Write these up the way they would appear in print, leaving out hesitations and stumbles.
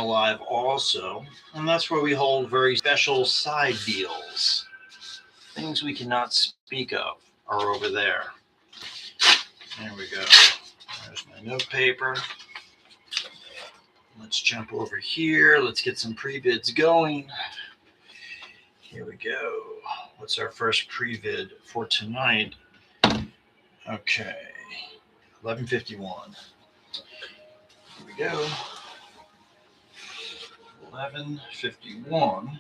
channel live also, and that's where we hold very special side deals. Things we cannot speak of are over there. There we go. There's my note paper. Let's jump over here. Let's get some pre-bids going. Here we go. What's our first pre-bid for tonight? Okay, 11:51. Here we go. 11:51.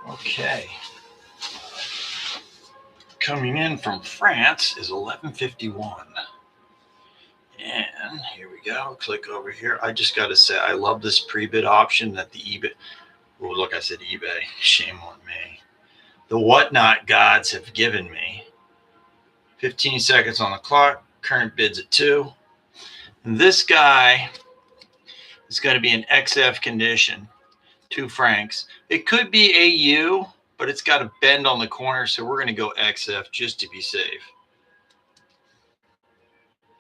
Okay. Coming in from France is 11:51. And here we go. Click over here. I just got to say, I love this pre-bid option that the eBay. Oh, look, I said eBay. Shame on me. The WhatNot gods have given me. 15 seconds on the clock. Current bid's at 2. And this guy is going to be in XF condition. 2 francs. It could be AU, but it's got a bend on the corner, so we're going to go XF just to be safe.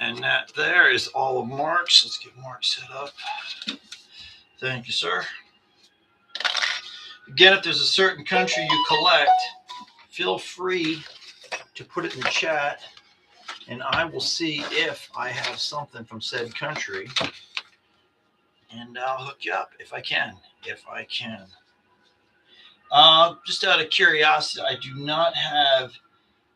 And that there is all of Mark's. Let's get Mark set up. Thank you, sir. Again, if there's a certain country you collect, feel free to put it in the chat, and I will see if I have something from said country, and I'll hook you up if I can. Just out of curiosity, I do not have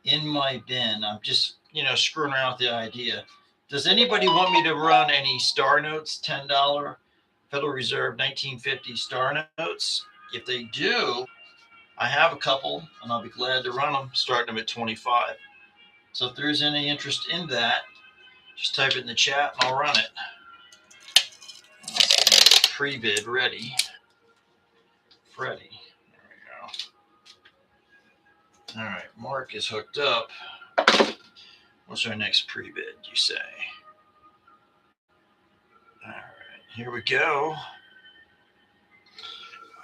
in my bin. I'm just, screwing around with the idea. Does anybody want me to run any star notes, $10 Federal Reserve 1950 star notes? If they do, I have a couple, and I'll be glad to run them, starting them at 25. So if there's any interest in that, just type it in the chat, and I'll run it. Let's get the pre-bid ready. Freddie. There we go. All right, Mark is hooked up. What's our next pre-bid, you say? All right, here we go.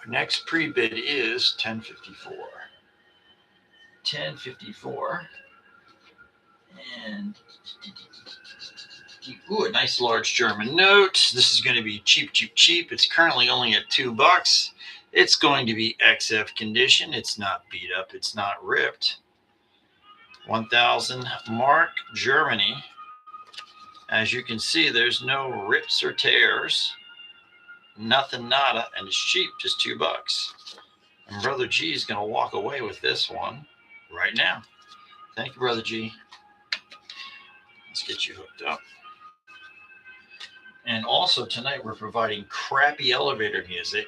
Our next pre-bid is 1054. 1054. And ooh, a nice large German note. This is going to be cheap. It's currently only at $2. It's going to be XF condition. It's not beat up. It's not ripped. 1,000 mark, Germany. As you can see, there's no rips or tears. Nothing, nada, and it's cheap, just $2. And Brother G is going to walk away with this one right now. Thank you, Brother G. Let's get you hooked up. And also tonight we're providing crappy elevator music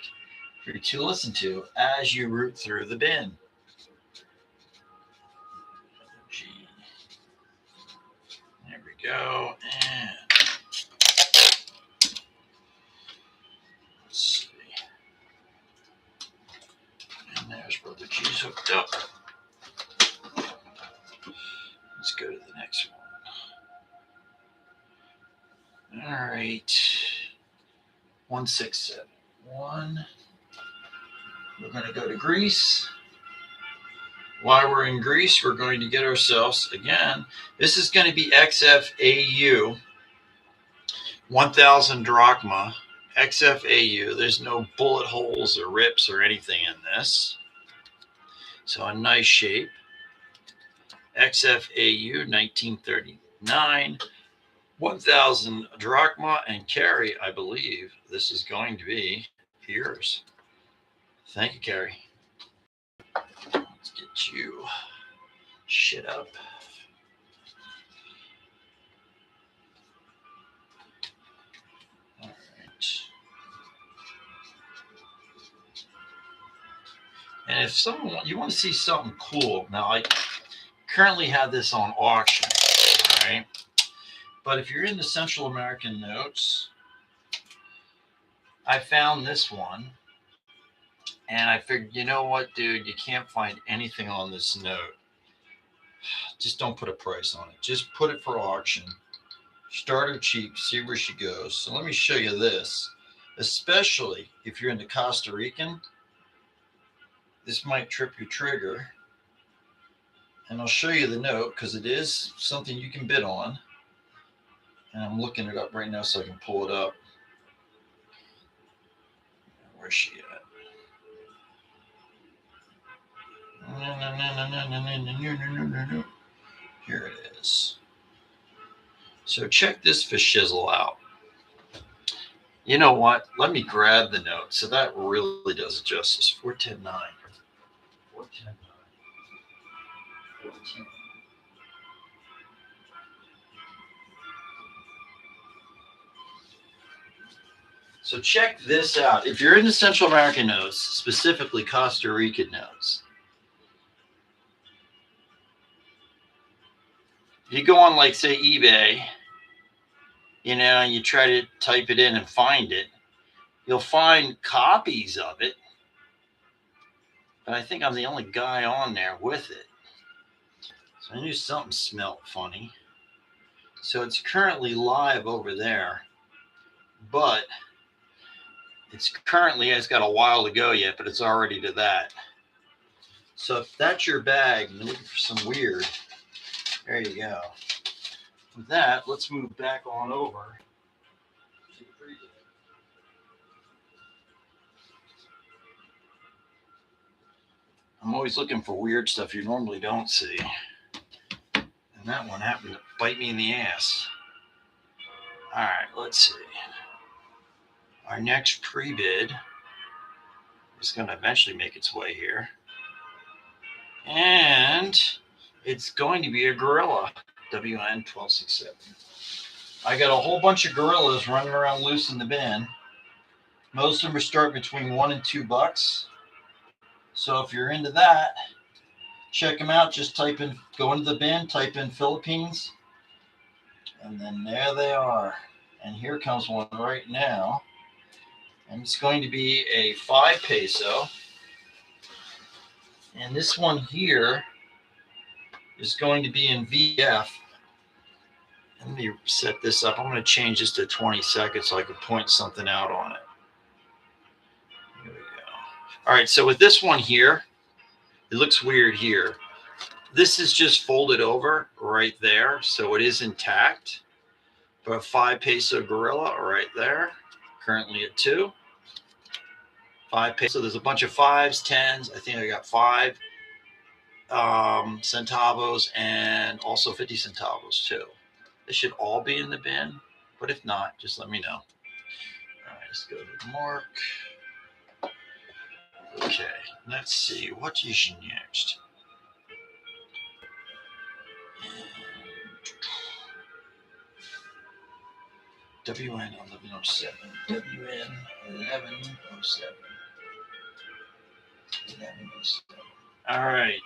for you to listen to as you root through the bin. G. There we go. And let's see. And there's Brother G's hooked up. Let's go to the next one. All right. 1671. We're going to go to Greece. While we're in Greece, we're going to get ourselves, again, this is going to be XFAU, 1,000 drachma, XFAU. There's no bullet holes or rips or anything in this. So a nice shape. XFAU, 1939, 1,000 drachma, and Carrie, I believe this is going to be yours. Thank you, Carrie. Let's get you shit up. All right. And if you want to see something cool, now I currently have this on auction, all right? But if you're into Central American notes, I found this one. And I figured, you know what, dude, you can't find anything on this note. Just don't put a price on it. Just put it for auction. Start her cheap, see where she goes. So let me show you this. Especially if you're into Costa Rican, this might trip your trigger. And I'll show you the note because it is something you can bid on. And I'm looking it up right now so I can pull it up. Where's she at? No. Here it is. So check this for shizzle out. You know what? Let me grab the note. So that really does it justice. 410.9. 410.9. 14. So check this out. If you're into Central American notes, specifically Costa Rican notes, you go on, like, say, eBay, and you try to type it in and find it, you'll find copies of it. But I think I'm the only guy on there with it. So I knew something smelled funny. So it's currently live over there, but it's got a while to go yet, but it's already to that. So if that's your bag and you're looking for some weird, there you go. With that, let's move back on over to the preview. I'm always looking for weird stuff you normally don't see. And that one happened to bite me in the ass. All right, let's see. Our next pre-bid is going to eventually make its way here. And it's going to be a gorilla, WN1267. I got a whole bunch of gorillas running around loose in the bin. Most of them are starting between $1 and $2. So if you're into that, check them out. Just go into the bin, type in Philippines, and then there they are. And here comes one right now. And it's going to be a 5 peso. And this one here is going to be in VF. Let me set this up. I'm going to change this to 20 seconds so I can point something out on it. Here we go. All right, so with this one here, it looks weird here. This is just folded over right there, so it is intact. But a 5 peso gorilla right there, currently at 2. 5 peso. There's a bunch of 5s, 10s. I think I got 5 centavos and also 50 centavos too. They should all be in the bin, but if not, just let me know. All right, let's go to the mark. Okay, let's see. What is next? WN 1107. WN 1107. 1107. All right.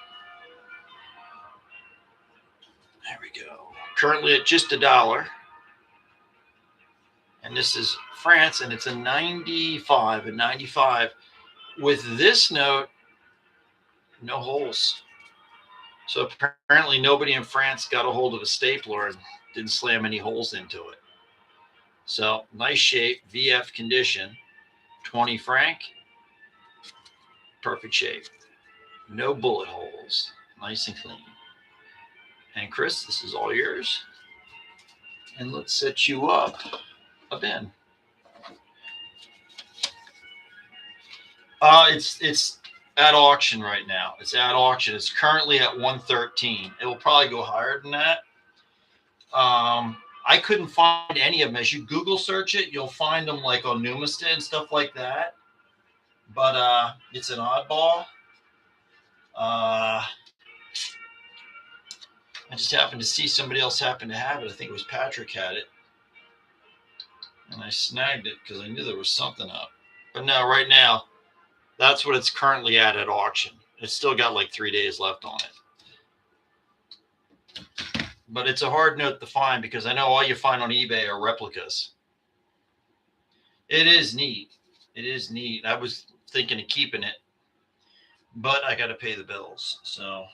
There we go. Currently at just $1. And this is France, and it's a 95. A 95. With this note, no holes. So apparently nobody in France got a hold of a stapler and didn't slam any holes into it. So nice shape, VF condition, 20 franc, perfect shape. No bullet holes, nice and clean. And Chris, this is all yours. And let's set you up a bin. It's at auction right now. It's at auction. It's currently at 113. It will probably go higher than that. I couldn't find any of them. As you Google search it, you'll find them like on Numista and stuff like that. But it's an oddball. I just happened to see somebody else happened to have it. I think it was Patrick had it. And I snagged it because I knew there was something up. But no, right now, that's what it's currently at auction. It's still got like 3 days left on it. But it's a hard note to find because I know all you find on eBay are replicas. It is neat. It is neat. I was thinking of keeping it, but I got to pay the bills. So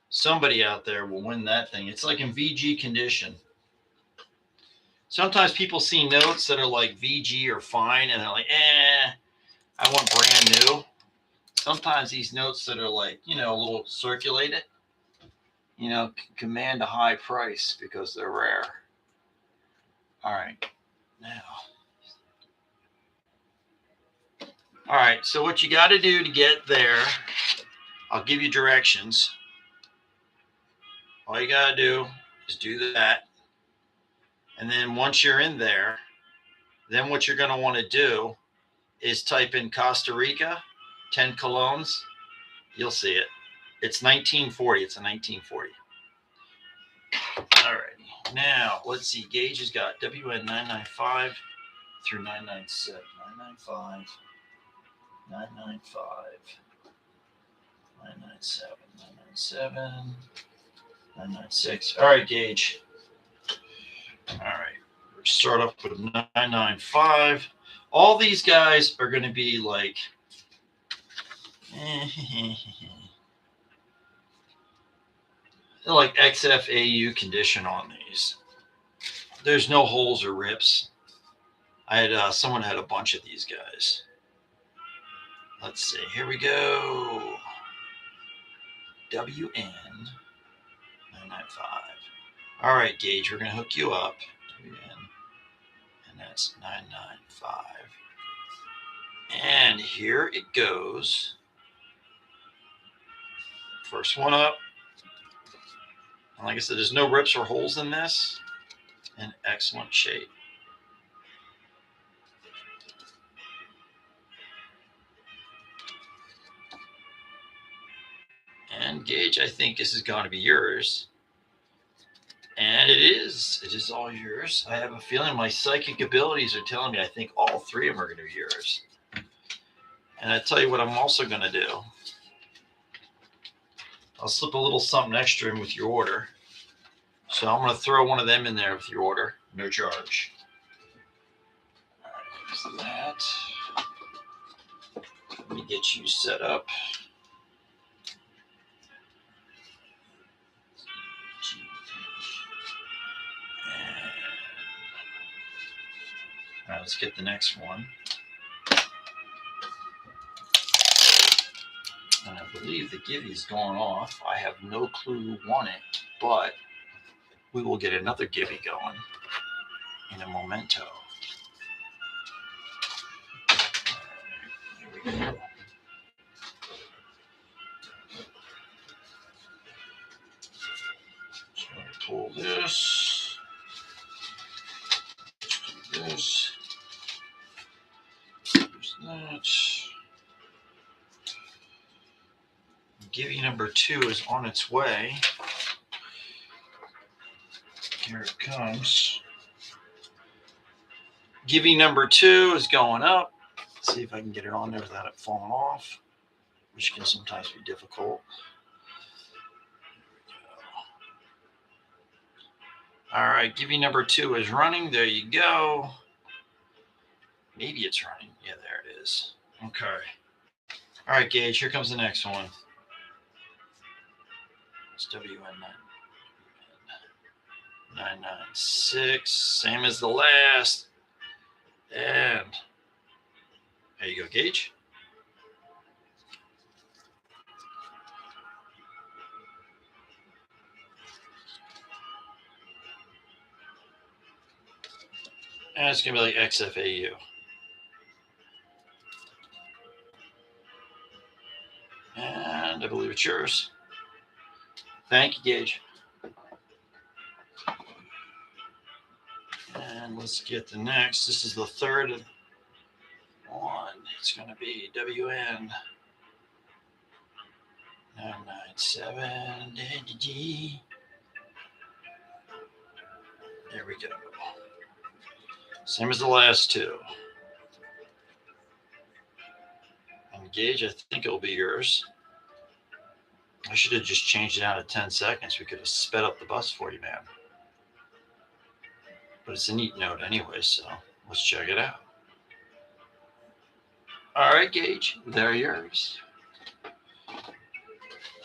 somebody out there will win that thing. It's like in VG condition. Sometimes people see notes that are like VG or fine, and they're like, I want brand new. Sometimes these notes that are like, a little circulated, command a high price because they're rare. All right, now. All right, so what you got to do to get there, I'll give you directions. All you got to do is do that. And then once you're in there, then what you're going to want to do is type in Costa Rica, 10 colones. You'll see it. It's 1940. It's a 1940. All right. Now, let's see. Gage has got WN 995 through 997. 995, 995, 997, 997, 996. All right, Gage. All right. We'll start off with 995. All these guys are going to be like like XFAU condition on these. There's no holes or rips. I had someone had a bunch of these guys. Let's see. Here we go. WN 995. All right, Gage, we're going to hook you up. WN, and that's 995. And here it goes. First one up. And like I said, there's no rips or holes in this. In excellent shape. And Gage, I think this is going to be yours. And it is. It is all yours. I have a feeling my psychic abilities are telling me I think all three of them are going to be yours. And I tell you what I'm also going to do. I'll slip a little something extra in with your order. So I'm going to throw one of them in there with your order. No charge. All right, there's that. Let me get you set up. All right, let's get the next one. And I believe the Gibby's going off. I have no clue who won it, but we will get another Gibby going in a momento. Here we go. So I pull this. Do this. There's that. Gibby number 2 is on its way. Here it comes. Gibby number 2 is going up. Let's see if I can get it on there without it falling off, which can sometimes be difficult. All right, Gibby number 2 is running. There you go. Maybe it's running. Yeah, there it is. Okay. All right, Gage, here comes the next one. It's WN 996. Same as the last. And there you go, Gage. And it's going to be like XFAU. And I believe it's yours. Thank you, Gage. And let's get the next. This is the third one. It's going to be WN 997. There we go. Same as the last two. And Gage, I think it'll be yours. I should have just changed it out at 10 seconds. We could have sped up the bus for you, man. But it's a neat note anyway, so let's check it out. All right, Gage, they're yours. All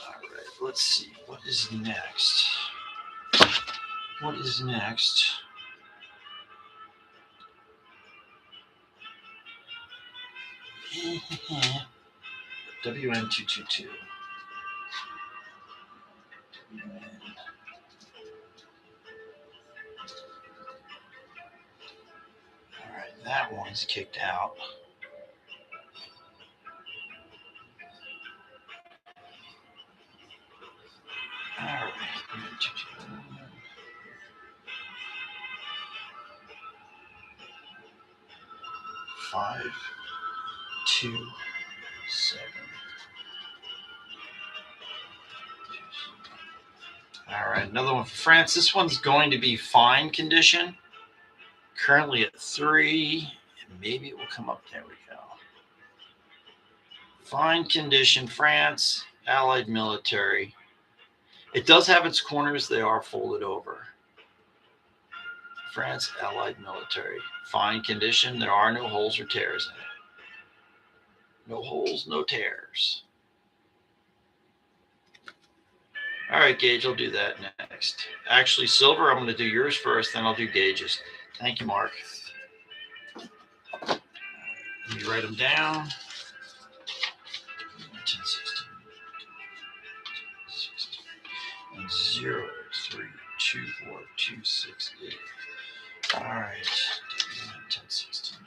right, let's see. What is next? What is next? WN222. That one's kicked out. All right. 5, 2, 7. All right, another one for France. This one's going to be fine condition. Currently at 3, and maybe it will come up. There we go. Fine condition, France, Allied military. It does have its corners. They are folded over. France, Allied military. Fine condition. There are no holes or tears in it. No holes, no tears. All right, Gage, I'll do that next. Actually, Silver, I'm going to do yours first, then I'll do Gage's. Thank you, Mark. Let me write them down. 10, 16, and 0, 3, 2, 4, 2, 6, 8. All right, 10, 16,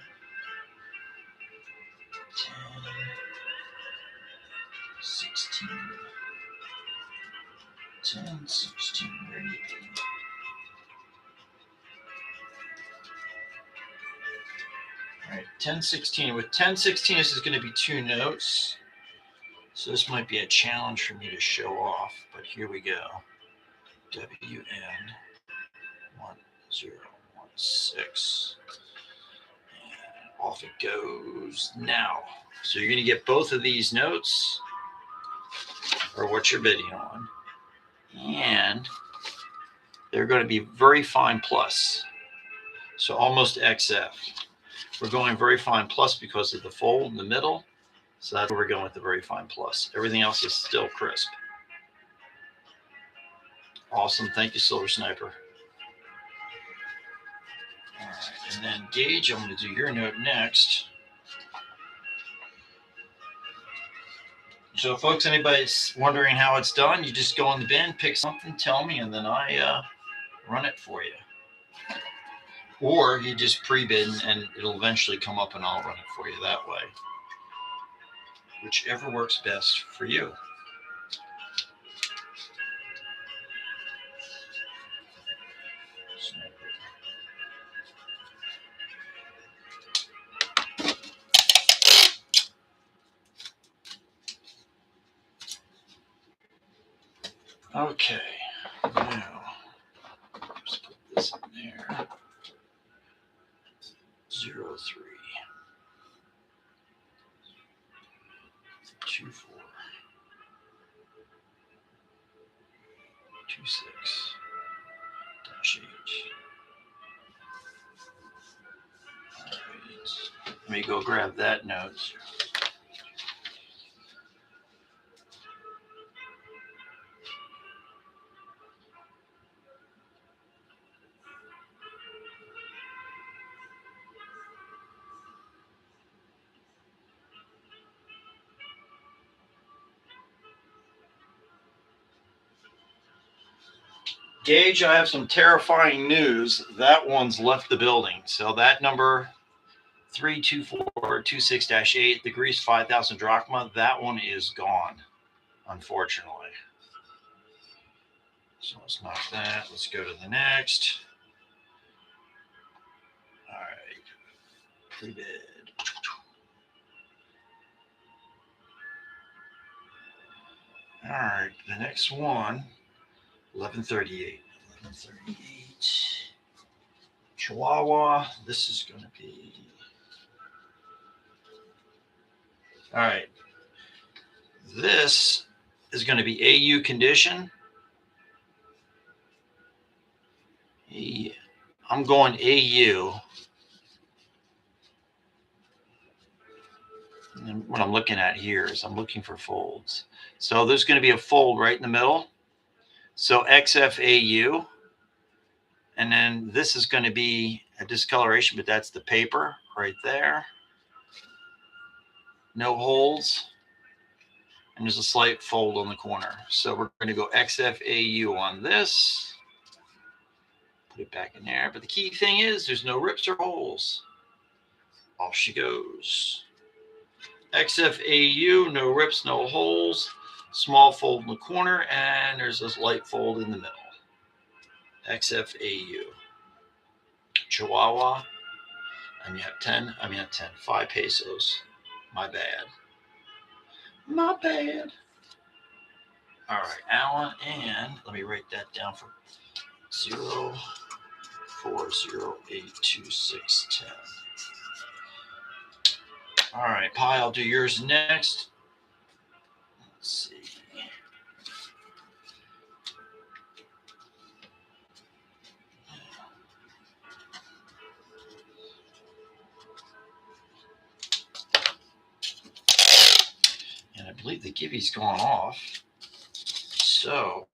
10, 16, 10, 16, ready. All right, 10, 16. With 10, 16, this is going to be 2 notes. So this might be a challenge for me to show off, but here we go. WN 1016. And off it goes now. So you're going to get both of these notes, or what you're bidding on. And they're going to be very fine plus. So almost XF. We're going very fine plus because of the fold in the middle. So that's where we're going with the very fine plus. Everything else is still crisp. Awesome. Thank you, Silver Sniper. All right. And then Gage, I'm going to do your note next. So, folks, anybody's wondering how it's done, you just go in the bin, pick something, tell me, and then I run it for you. Or you just pre-bid and it'll eventually come up and I'll run it for you that way. Whichever works best for you. Okay, now just put this in there. 0, 3, 2, 4, 2, 6, dash H. All right, let me go grab that note. Gage, I have some terrifying news. That one's left the building. So that number 32426-8, the Greece 5,000 drachma, that one is gone, unfortunately. So let's knock that. Let's go to the next. All right. Pre-bid. All right. The next one, 1138. 1138. Chihuahua. This is going to be. All right. This is going to be AU condition. I'm going AU. And what I'm looking at here is I'm looking for folds. So there's going to be a fold right in the middle. So XFAU. And then this is going to be a discoloration, but that's the paper right there. No holes. And there's a slight fold on the corner. So we're going to go XFAU on this. Put it back in there. But the key thing is there's no rips or holes. Off she goes. XFAU, no rips, no holes. Small fold in the corner, and there's this light fold in the middle. XFAU. Chihuahua. And you have 10. 5 pesos. My bad. My bad. All right, Alan, and let me write that down for 04082610. All right, Pi, I'll do yours next. Let's see. And I believe the Gibby's gone off. So,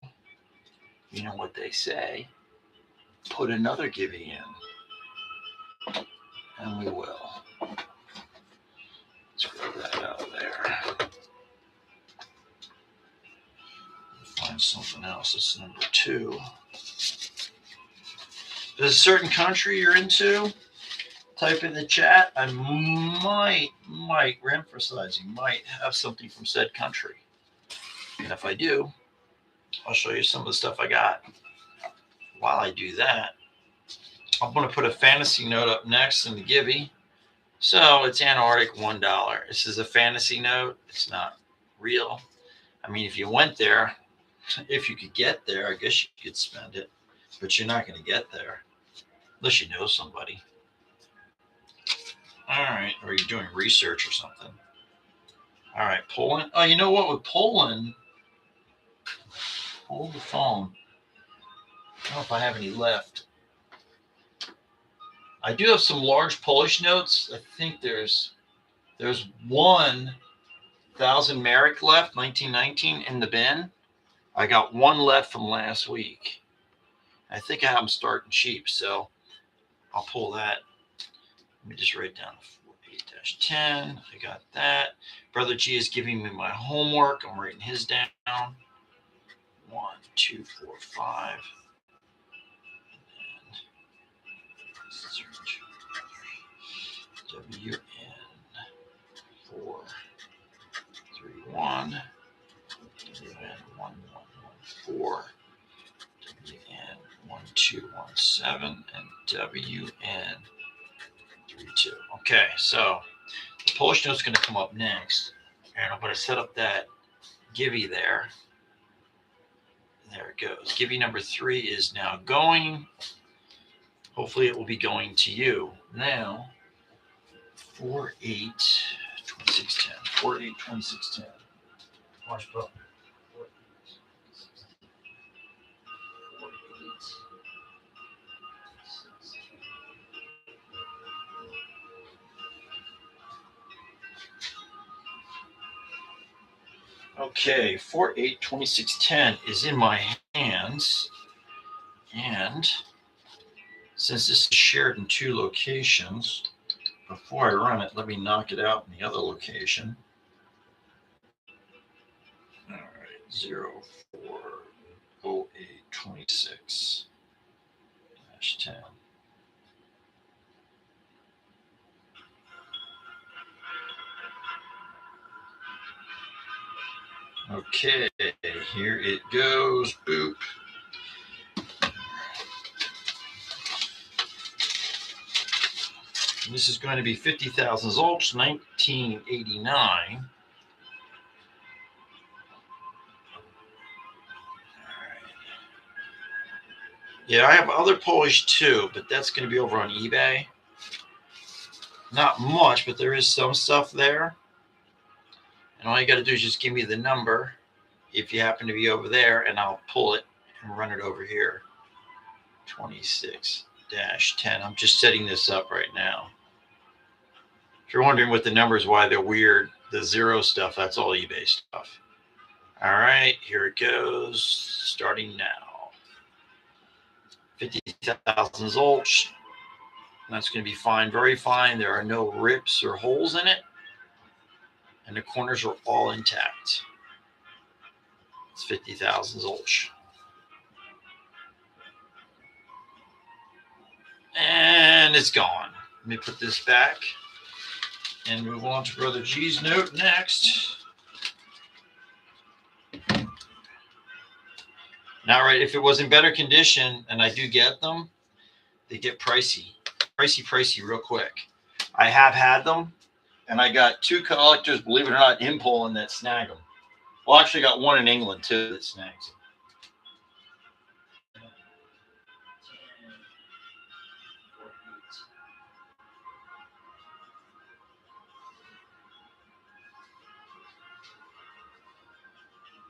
you know what they say. Put another Gibby in. And we will. Let's grab that out of there. Find something else. That's number 2. If there's a certain country you're into, type in the chat. I might, we're emphasizing, might have something from said country. And if I do, I'll show you some of the stuff I got. While I do that, I'm going to put a fantasy note up next in the Gibby. So it's Antarctic, $1. This is a fantasy note. It's not real. I mean, if you went there, if you could get there, I guess you could spend it. But you're not going to get there unless you know somebody. All right. Or you're doing research or something. All right. Poland. Oh, you know what? With Poland, hold the phone. I don't know if I have any left. I do have some large Polish notes. I think there's 1,000 Marek left, 1919 in the bin. I got 1 left from last week. I think I have them starting cheap, so I'll pull that. Let me just write down 48-10. I got that. Brother G is giving me my homework. I'm writing his down. 1, 2, 4, 5. WN 4, 3, 1. WN 1, 1, 1, 4. WN 1, 2, 1, 7. And WN 3, 2. Okay, so the Polish note's going to come up next. And I'm going to set up that Gibby there. There it goes. Gibby number 3 is now going. Hopefully it will be going to you. Now, 482610. 482610. Watch book. 48. Okay, 482610 is in my hands. And since this is shared in 2 locations, before I run it, let me knock it out in the other location. All right, 040826-10. Okay, here it goes. Boop. And this is going to be 50,000 zolts, 1989. Yeah, I have other Polish too, but that's going to be over on eBay. Not much, but there is some stuff there. And all you got to do is just give me the number if you happen to be over there, and I'll pull it and run it over here. 26-10. I'm just setting this up right now. If you're wondering what the numbers, why they're weird, the 0 stuff, that's all eBay stuff. All right, here it goes, starting now. 50,000 zolts. That's going to be fine, very fine. There are no rips or holes in it. And the corners are all intact. It's 50,000 zolts. And it's gone. Let me put this back. and move on to Brother G's note next. Now, right, if it was in better condition, and I do get them, they get pricey real quick. I have had them, and I got two collectors, believe it or not, in Poland that snag them. Well, actually, got one in England too that snags them.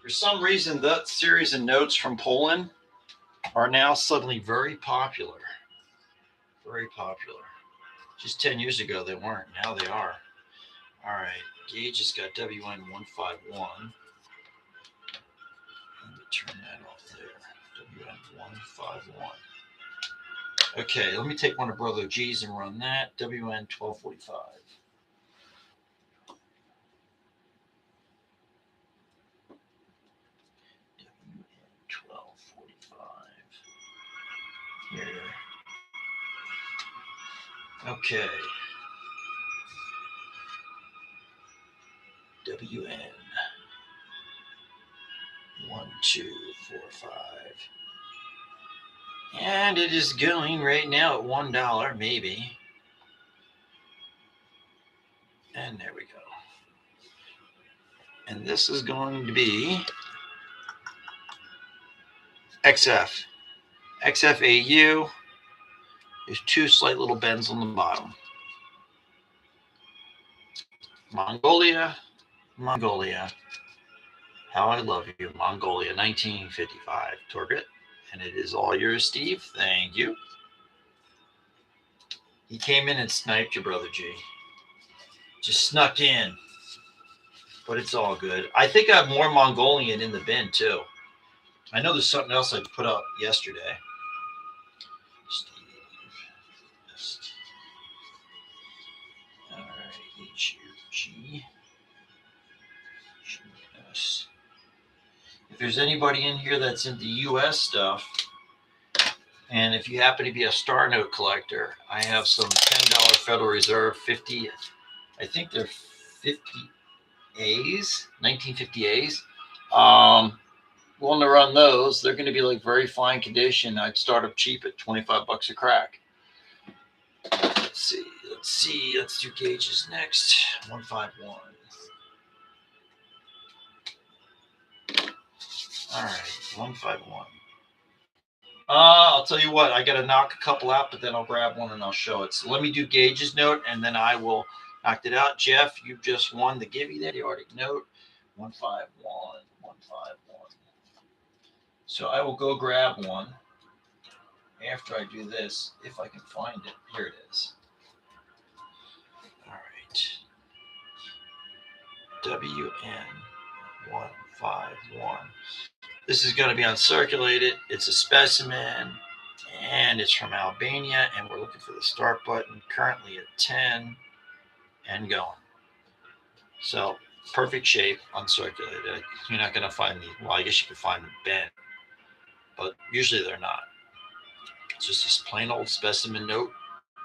For some reason, that series of notes from Poland are now suddenly very popular. Very popular. Just 10 years ago, they weren't. Now they are. All right. Gage has got WN151. Let me turn that off there. WN151. Okay, let me take one of Brother G's and run that. WN1245. Here. Okay. WN 1245. And it is going right now at $1, maybe. And there we go. And this is going to be XF. XFAU. There's two slight little bends on the bottom. Mongolia. How I love you, Mongolia, 1955. Target. And it is all yours, Steve. Thank you. He came in and sniped you, Brother G. Just snuck in. But it's all good. I think I have more Mongolian in the bin, too. I know there's something else I put up yesterday. Steve. All right. H-U-G. G-S. If there's anybody in here that's into U.S. stuff, and if you happen to be a Star Note collector, I have some $10 Federal Reserve 50. I think they're 50 A's, 1950 A's. Willing to run those. They're going to be like very fine condition. I'd start up cheap at $25 a crack. Let's see. Let's do gauges next. 151. All right, 151. I'll tell you what, I got to knock a couple out, but then I'll grab one and I'll show it. So let me do Gage's note, and then I will knock it out. Jeff, you just won the Gibby there, the Arctic note. 151, 151. So I will go grab one after I do this, if I can find it. Here it is. All right. WN151. This is going to be uncirculated. It's a specimen, and it's from Albania, and we're looking for the start button, currently at 10 and going. So perfect shape, uncirculated. You're not going to find the, well, I guess you can find them bent, but usually they're not. It's just this plain old specimen note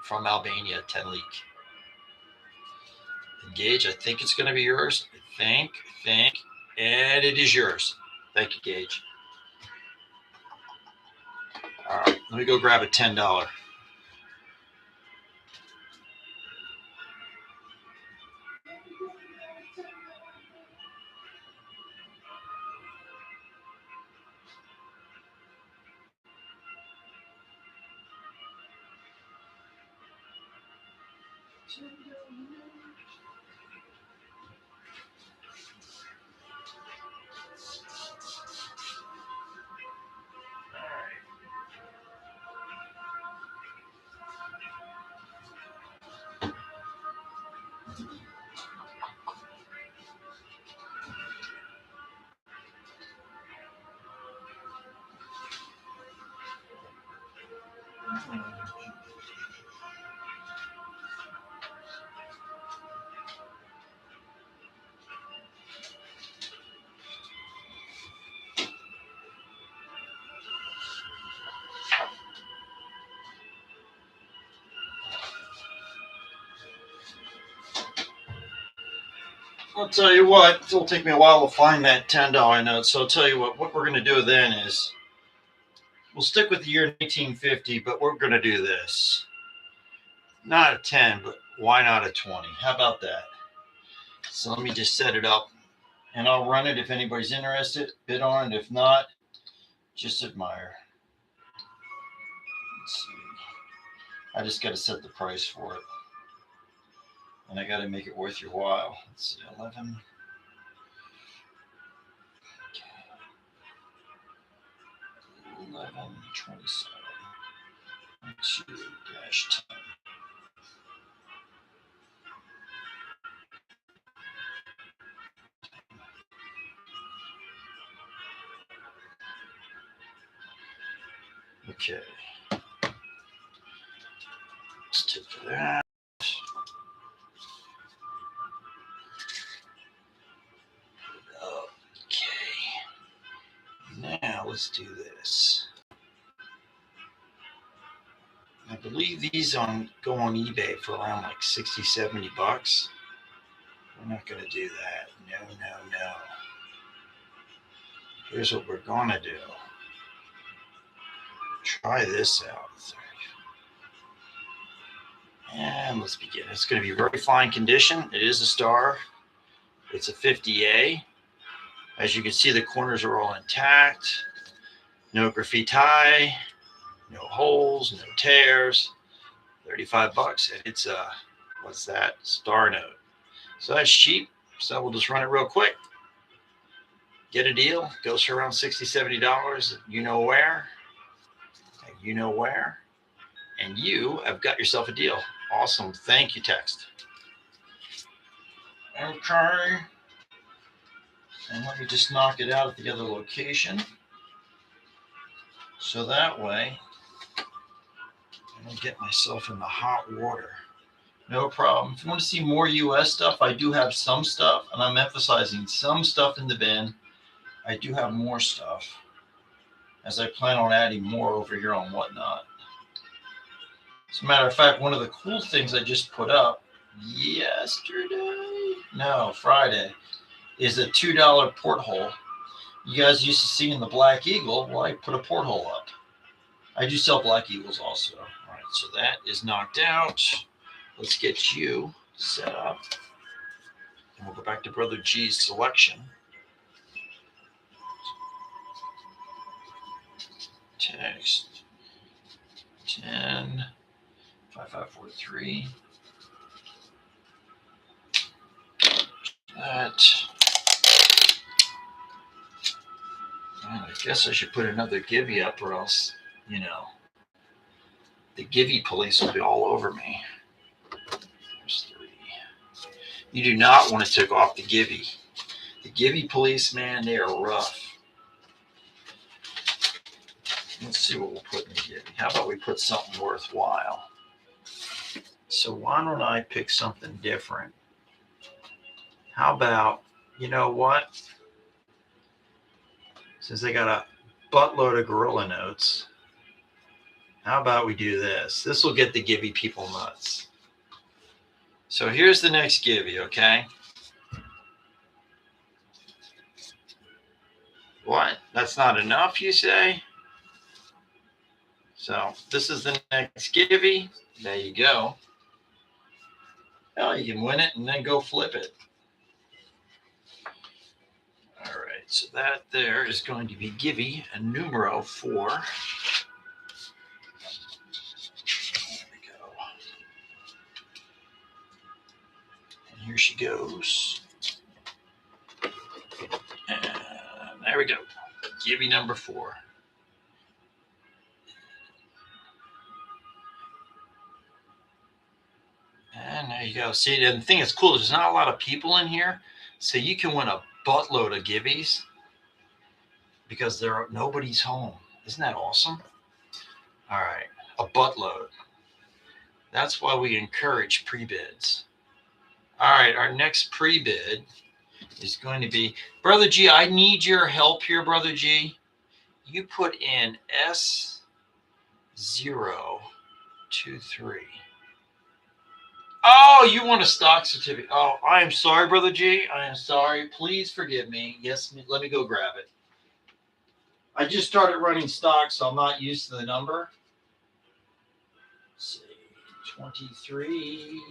from Albania, 10 leak. Gage, I think it's going to be yours. I think, and it is yours. Thank you, Gage. All right, let me go grab a $10. I'll tell you what, it'll take me a while to find that $10 note. So I'll tell you what we're going to do then is we'll stick with the year 1950, but we're going to do this. Not a 10, but why not a 20? How about that? So let me just set it up and I'll run it if anybody's interested. Bid on it. If not, just admire. Let's see. I just got to set the price for it. And I got to make it worth your while. Let's see, 11. 1127 2-10. Okay. Let's take that. Okay. Now let's do this. I believe these go on eBay for around like 60, 70 bucks. We're not going to do that. No, no, no. Here's what we're going to do. Try this out. And let's begin. It's going to be very fine condition. It is a star. It's a 50A. As you can see, the corners are all intact. No graffiti, no holes, no tears. 35 bucks. And it's a, what's that? Star note. So that's cheap. So we'll just run it real quick. Get a deal. Goes for around $60, $70. You know where. You know where. And you have got yourself a deal. Awesome. Thank you, text. Okay. And let me just knock it out at the other location. So that way, I don't get myself in the hot water. No problem. If you want to see more US stuff, I do have some stuff, and I'm emphasizing some stuff in the bin. I do have more stuff, as I plan on adding more over here on WhatNot. As a matter of fact, one of the cool things I just put up Friday, is a $2 porthole. You guys used to see in the Black Eagle. Well, I put a porthole up. I do sell Black Eagles also. All right, so that is knocked out. Let's get you set up. And we'll go back to Brother G's selection. Text 10 5543. That. Well, I guess I should put another Givey up, or else, you know, the Givey police will be all over me. There's 3. You do not want to take off the Givey. The Givey police, man, they are rough. Let's see what we'll put in the Givey. How about we put something worthwhile? So why don't I pick something different? How about, you know what? Since they got a buttload of gorilla notes, how about we do this? This will get the Givey people nuts. So here's the next Givey, okay? What? That's not enough, you say? So this is the next Givey. There you go. Well, you can win it and then go flip it. All right, so that there is going to be Givey and numero 4. There we go. And here she goes. And there we go. Givey number 4. And there you go. See, and the thing that's cool is there's not a lot of people in here, so you can win a buttload of Giveys because nobody's home. Isn't that awesome? All right, a buttload. That's why we encourage pre-bids. All right, our next pre-bid is going to be, Brother G, I need your help here, Brother G. You put in S023. Oh, you want a stock certificate? Oh, I am sorry, Brother G. I am sorry. Please forgive me. Yes, let me go grab it. I just started running stock, so I'm not used to the number. Let's see, 23.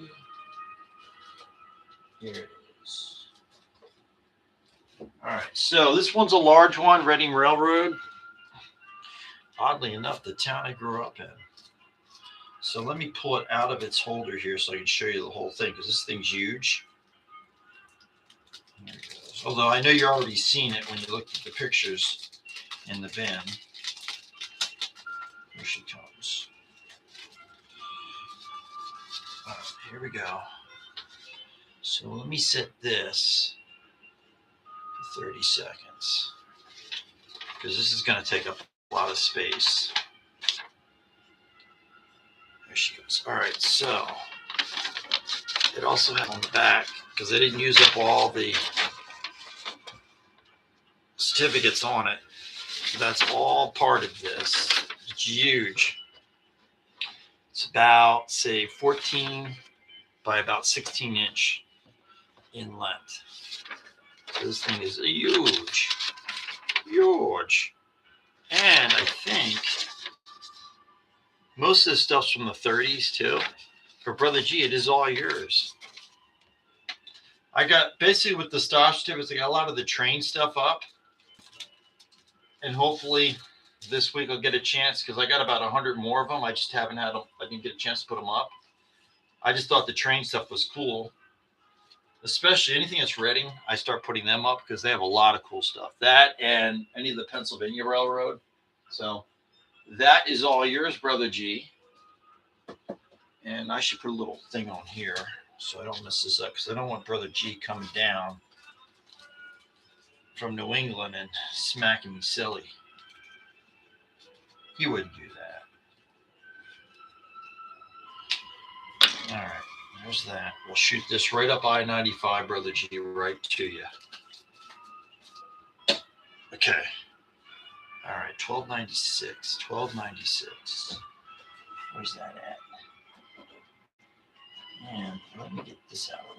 Here it is. All right, so this one's a large one, Reading Railroad. Oddly enough, the town I grew up in. So let me pull it out of its holder here so I can show you the whole thing, because this thing's huge. There it goes. Although I know you've already seen it when you looked at the pictures in the bin. Here she comes. All right, here we go. So let me set this for 30 seconds, because this is going to take up a lot of space. There she goes. All right, so it also has on the back, because I didn't use up all the certificates on it. That's all part of this. It's huge. It's about, say, 14 by about 16 inch in length. So this thing is huge. Huge. And I think most of this stuff's from the 30s too. For Brother G, it is all yours. I got, basically with the stock certificates, I got a lot of the train stuff up. And hopefully this week I'll get a chance, because I got about 100 more of them. I just haven't had them. I didn't get a chance to put them up. I just thought the train stuff was cool. Especially anything that's Reading, I start putting them up because they have a lot of cool stuff. That and any of the Pennsylvania Railroad. So that is all yours, Brother G. And I should put a little thing on here so I don't mess this up, because I don't want Brother G coming down from New England and smacking me silly. He wouldn't do that. All right, there's that. We'll shoot this right up I-95, Brother G, right to you. Okay. All right, 1296, 1296. Where's that at? And let me get this out of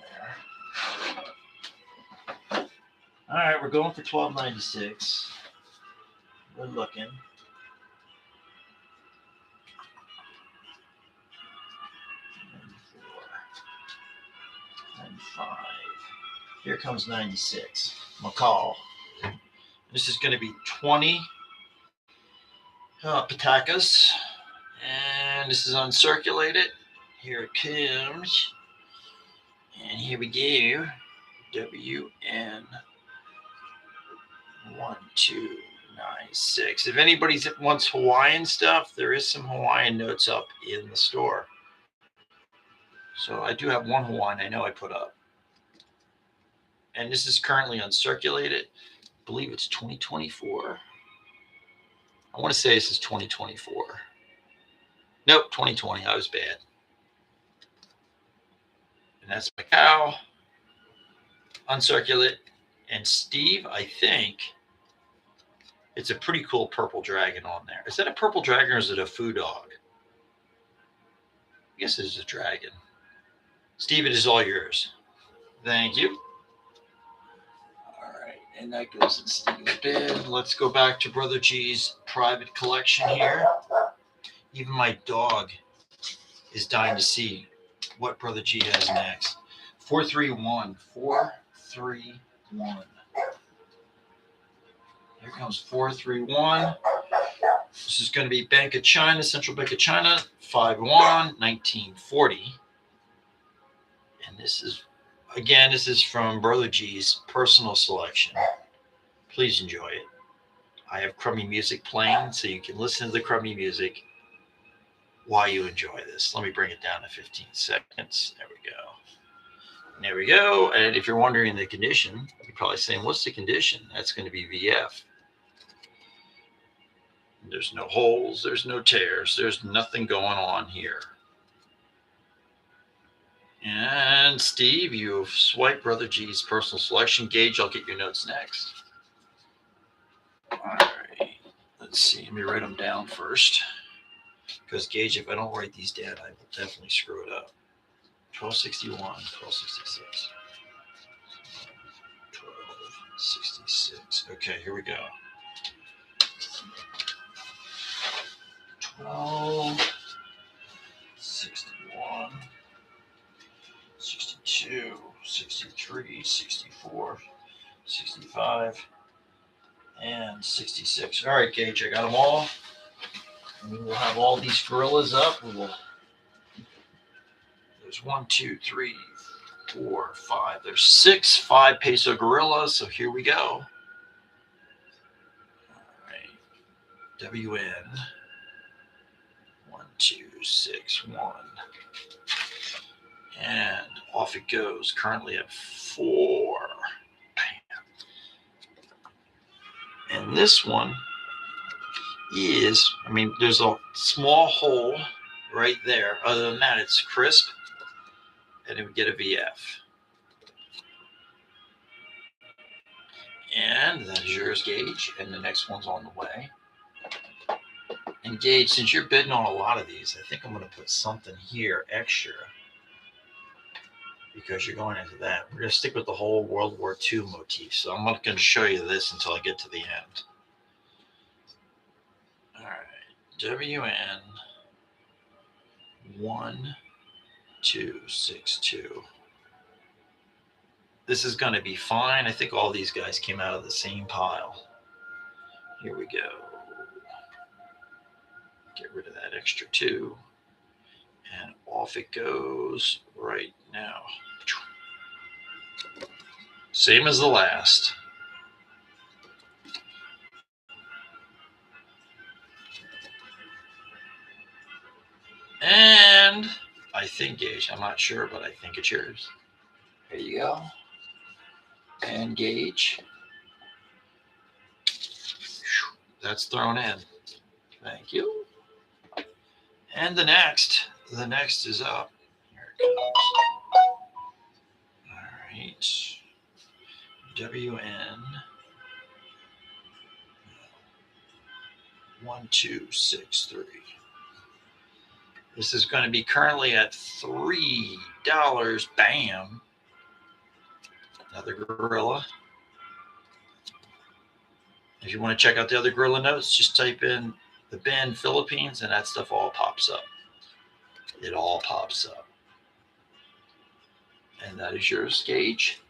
there. All right, we're going for 1296. We're looking. 95. Here comes 96. McCall. This is going to be 20 Patakas. And this is uncirculated. Here it comes. And here we go. WN 1296. If anybody wants Hawaiian stuff, there is some Hawaiian notes up in the store. So I do have one Hawaiian I know I put up. And this is currently uncirculated. I believe it's 2024. I want to say this is 2024. Nope, 2020. I was bad. And that's Macau. Uncirculate. And Steve, I think it's a pretty cool purple dragon on there. Is that a purple dragon or is it a foo dog? I guess it is a dragon. Steve, it is all yours. Thank you. All right, and that goes in Steve's bin. Let's go back to Brother G's private collection here. Even my dog is dying to see what Brother G has next. 431. 431. Here comes 431. This is going to be Bank of China, Central Bank of China, 5/1, 1940. And this is, again, this is from Brother G's personal selection. Please enjoy it. I have crummy music playing, so you can listen to the crummy music while you enjoy this. Let me bring it down to 15 seconds. There we go. There we go. And if you're wondering the condition, you're probably saying, what's the condition? That's going to be VF. There's no holes. There's no tears. There's nothing going on here. And Steve, you've swiped Brother G's personal selection. Gage, I'll get your notes next. All right. Let's see. Let me write them down first. Because Gage, if I don't write these down, I will definitely screw it up. 1261, 1266. 1266. Okay, here we go. 1261, 62, 63, 64, 65, and 66. All right, Gage, I got them all. And we will have all these gorillas up. There's 1, 2, 3, 4, 5. There's 6 5-peso gorillas. So here we go. All right. WN 1261. And off it goes. Currently at 4. Bam. And this one is, there's a small hole right there. Other than that, it's crisp. And it would get a VF. And that is yours, Gage. And the next one's on the way. And Gage, since you're bidding on a lot of these, I think I'm going to put something here extra because you're going into that. We're going to stick with the whole World War II motif. So I'm not going to show you this until I get to the end. All right. WN 1262. This is going to be fine. I think all these guys came out of the same pile. Here we go. Get rid of that extra 2. And off it goes right now. Same as the last. And I think, Gage, I'm not sure, but I think it's yours. There you go. And Gage. That's thrown in. Thank you. And the next is up. Here it comes. All right. WN 1263. This is going to be currently at $3. Bam. Another gorilla. If you want to check out the other gorilla notes, just type in the bin Philippines and that stuff all pops up. It all pops up. And that is yours, Gage.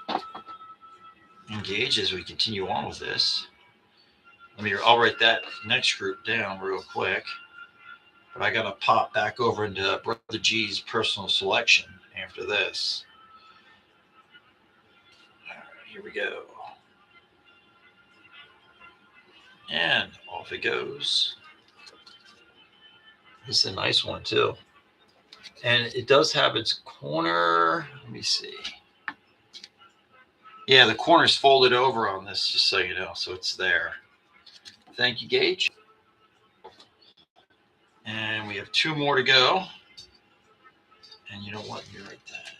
And Gage, as we continue on with this, I'll write that next group down real quick. But I got to pop back over into Brother G's personal selection after this. All right, here we go. And off it goes. This is a nice one, too. And it does have its corner. Let me see. Yeah, the corner's folded over on this, just so you know. So it's there. Thank you, Gage. And we have 2 more to go. And you know what? You write that.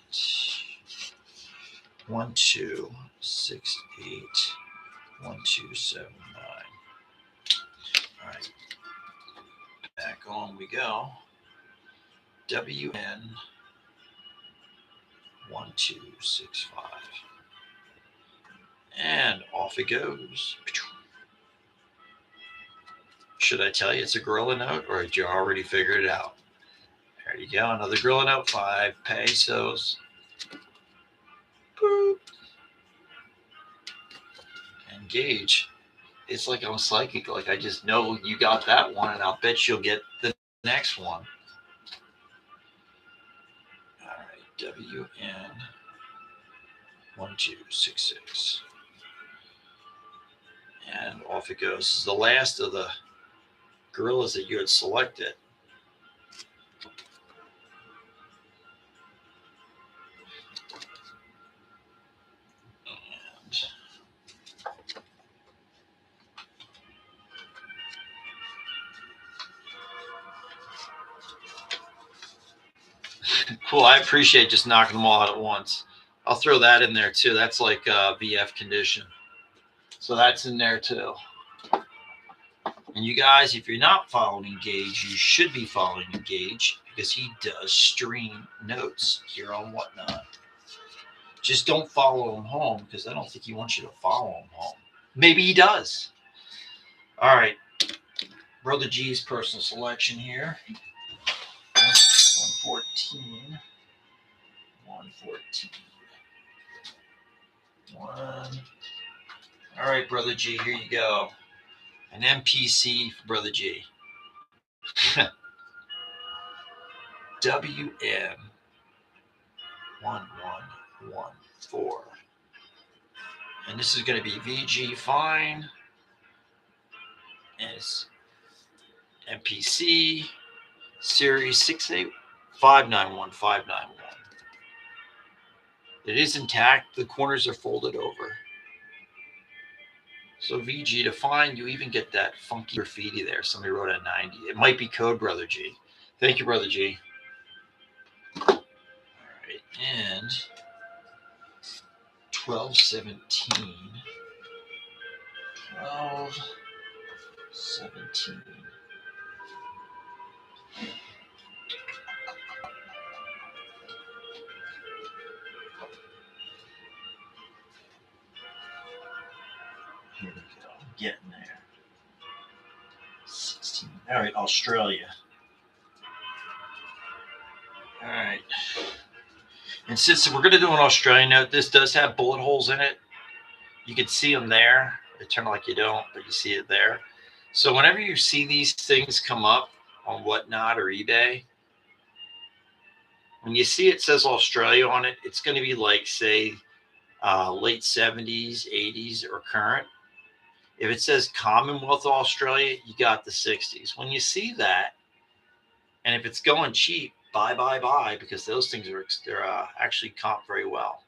1268 1279. All right. Back on we go. WN 1265. And off it goes. Should I tell you it's a gorilla note, or did you already figure it out? There you go. Another gorilla note, 5 pesos. Boop. And Gage, it's like I'm psychic. Like I just know you got that one, and I'll bet you'll get the next one. All right, WN 1266. And off it goes. This is the last of the gorillas that you had selected. Cool. I appreciate just knocking them all out at once. I'll throw that in there too. That's like VF condition. So that's in there too. And you guys, if you're not following Gage, you should be following Gage because he does stream notes here on WhatNot. Just don't follow him home because I don't think he wants you to follow him home. Maybe he does. All right. Brother G's personal selection here. 114. 114. 1. All right, Brother G, here you go. An MPC for Brother G. WM 1114. And this is going to be VG fine. And it's MPC series 68591-591. It is intact. The corners are folded over. So VG to find, you even get that funky graffiti there. Somebody wrote a 90. It might be code, Brother G. Thank you, Brother G. All right, and 1217. 1217. Here we go. I'm getting there. 16. All right, Australia. All right. And since we're going to do an Australian note, this does have bullet holes in it. You can see them there. They turn like you don't, but you see it there. So whenever you see these things come up on WhatNot or eBay, when you see it says Australia on it, it's going to be like, say, late 70s, 80s, or current. If it says Commonwealth of Australia, you got the 60s. When you see that, and if it's going cheap, buy, because those things they're actually comp very well.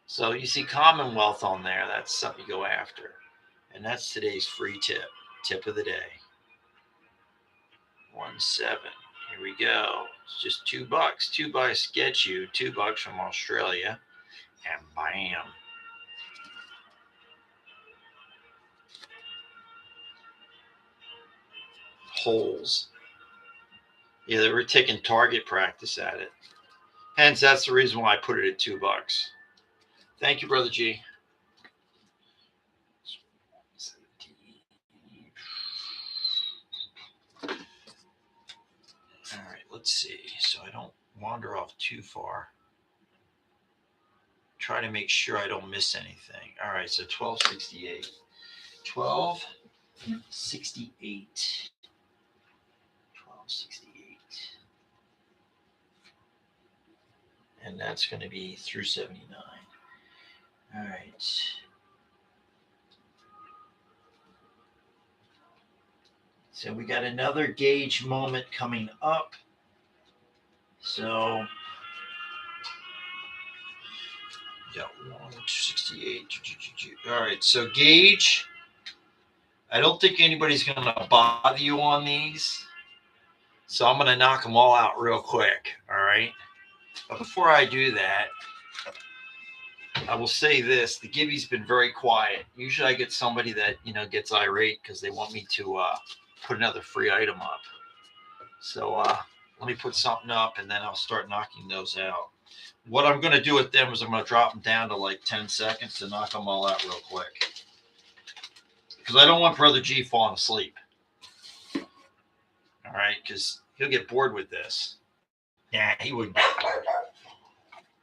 So you see Commonwealth on there, that's something you go after. And that's today's free tip of the day. 17. Here we go. It's just $2. $2 gets you $2 from Australia. And bam. Holes. Yeah, they were taking target practice at it. Hence, that's the reason why I put it at $2. Thank you, Brother G. All right, let's see. So I don't wander off too far. Try to make sure I don't miss anything. All right, so 1268. 1268. 1268. And that's going to be through 79. All right. So we got another gauge moment coming up. So got 168. All right, so gauge. I don't think anybody's going to bother you on these. So I'm going to knock them all out real quick. All right. But before I do that, I will say this. The Gibby's been very quiet. Usually I get somebody that, gets irate because they want me to put another free item up. So let me put something up and then I'll start knocking those out. What I'm going to do with them is I'm going to drop them down to like 10 seconds to knock them all out real quick. Because I don't want Brother G falling asleep. All right, because he'll get bored with this. Yeah, he wouldn't get bored.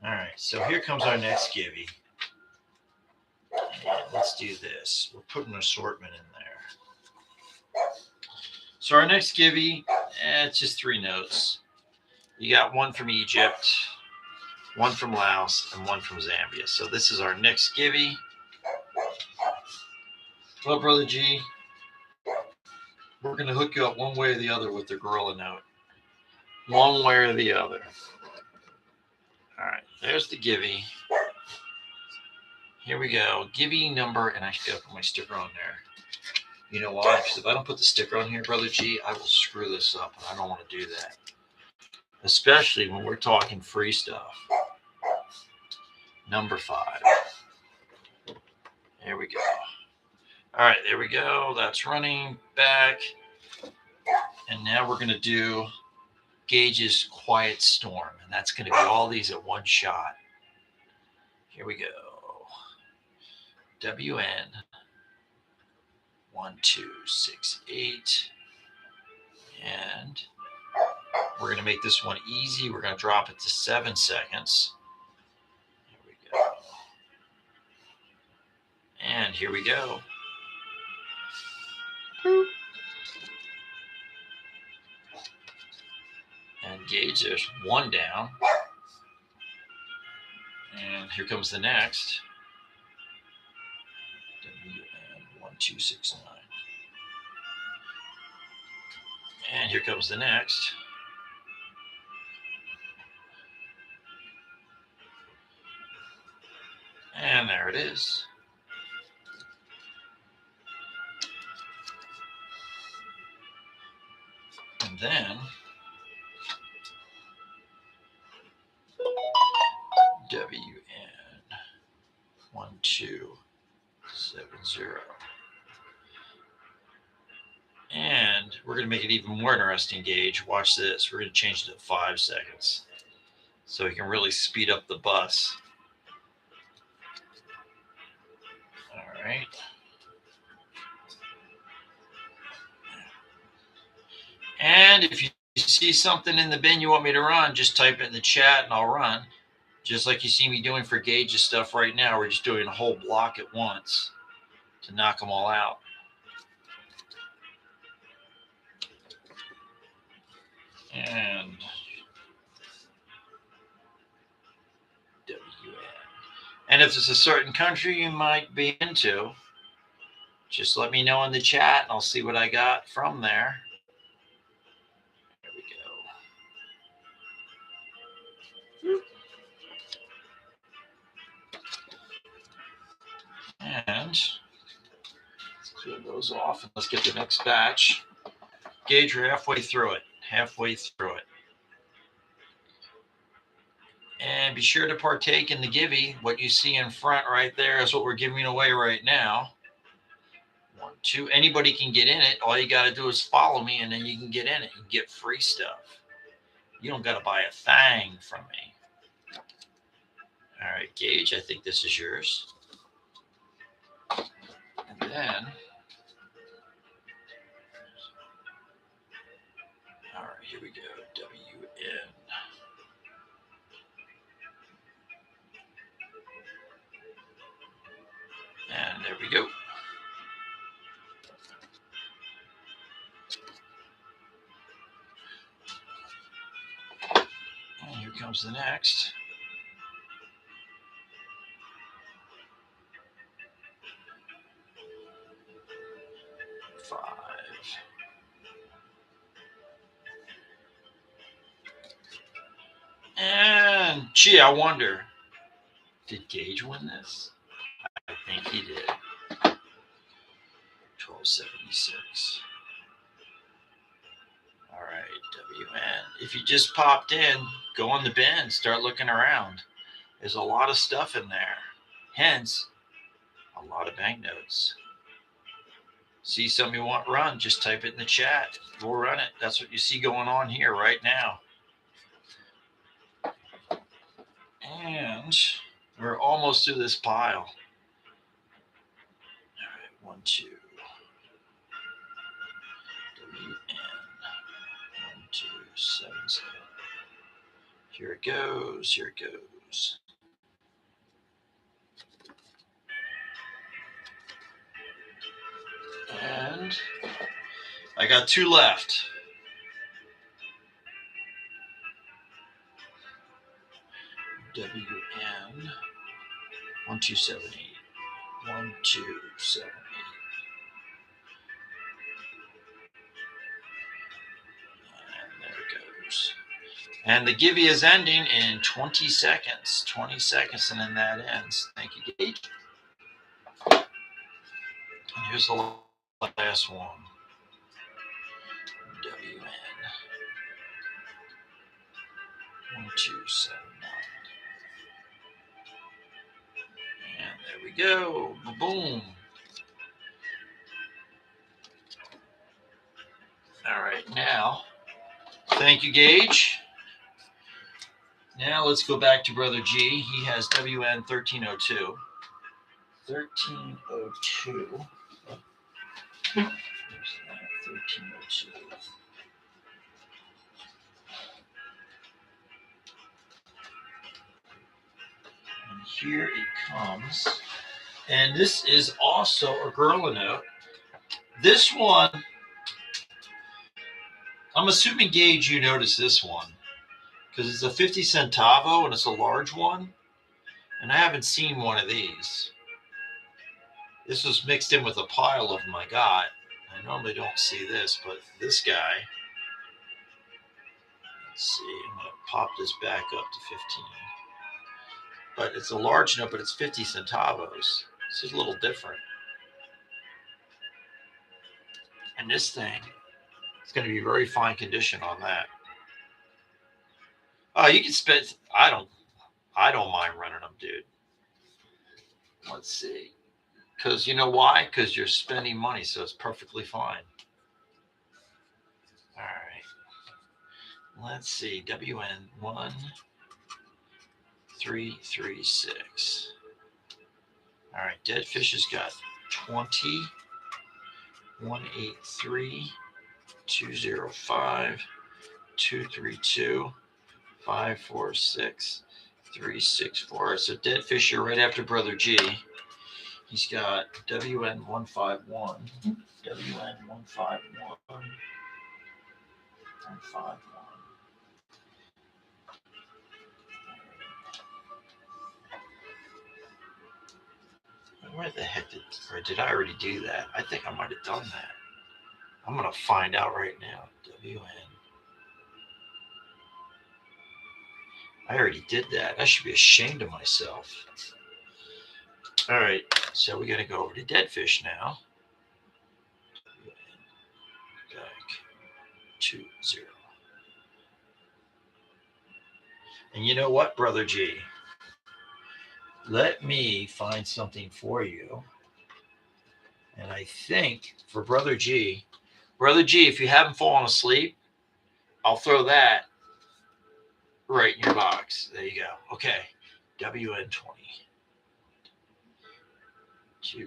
All right, so here comes our next Gibby. And let's do this. We'll put an assortment in there. So our next Gibby, it's just 3 notes. You got one from Egypt, one from Laos, and one from Zambia. So this is our next Gibby. Well, Brother G, we're going to hook you up one way or the other with the gorilla note. One way or the other. All right, there's the Gibby. Here we go. Gibby number, and I should put my sticker on there. You know why? Because if I don't put the sticker on here, Brother G, I will screw this up, and I don't want to do that. Especially when we're talking free stuff. Number 5. There we go. All right, there we go. That's running back. And now we're going to do Gage's Quiet Storm. And that's going to be all these at one shot. Here we go. WN 1268. And we're going to make this one easy. We're going to drop it to 7 seconds. Here we go. And here we go. And Gage, there's one down. And here comes the next. WN 1269. And here comes the next. And there it is. And then WN 1270. And we're going to make it even more interesting, Gage. Watch this. We're going to change it to 5 seconds so we can really speed up the bus. All right. And if you see something in the bin you want me to run, just type it in the chat and I'll run. Just like you see me doing for Gage's stuff right now. We're just doing a whole block at once to knock them all out. And WN. And if it's a certain country you might be into, just let me know in the chat and I'll see what I got from there. There we go. And let's clear those off and let's get the next batch. Gage, you're halfway through it. Halfway through it. And be sure to partake in the givey. What you see in front right there is what we're giving away right now. 1, 2. Anybody can get in it. All you got to do is follow me, and then you can get in it and get free stuff. You don't got to buy a thing from me. All right, Gage, I think this is yours. And then, all right, here we go. WN. And there we go. And here comes the next. And gee, I wonder, did Gage win this? I think he did. 1276. All right, WN. If you just popped in, go on the bin, start looking around. There's a lot of stuff in there. Hence, a lot of banknotes. See something you want run, just type it in the chat. We'll run it. That's what you see going on here right now. And we're almost through this pile. All right, 1, 2. WN 1277. Here it goes. Here it goes. And I got 2 left. WN 1278. 1278. And there it goes. And the givey is ending in 20 seconds. 20 seconds, and then that ends. Thank you, Gage. And here's the last one. WN 1279. And there we go. Boom. Now, thank you, Gage. Now let's go back to Brother G. He has WN 1302. 1302. There's that, 1302. And here it comes. And this is also a Gorilla note. This one, I'm assuming, Gage, you noticed this one because it's a 50 centavo and it's a large one. And I haven't seen one of these. This was mixed in with a pile of them I got. I normally don't see this, but this guy, let's see, I'm going to pop this back up to 15. But it's a large note, but it's 50 centavos. This is a little different. And this thing, it's going to be very fine condition on that. Oh, you can spend, I don't mind running them, dude. Let's see. Because you know why? Because you're spending money, so it's perfectly fine. All right. Let's see. WN1336. All right. Dead Fish has got 20, 183, 205, 232, 546, 364. So Dead Fish, you're right after Brother G. He's got WN151, WN151, 151. Where the heck did I already do that? I think I might have done that. I'm going to find out right now. WN. I already did that. I should be ashamed of myself. All right. So we're going to go over to Dead Fish now. Back 20. And you know what, Brother G? Let me find something for you. And I think for Brother G, if you haven't fallen asleep, I'll throw that right in your box. There you go. Okay. WN20. 20.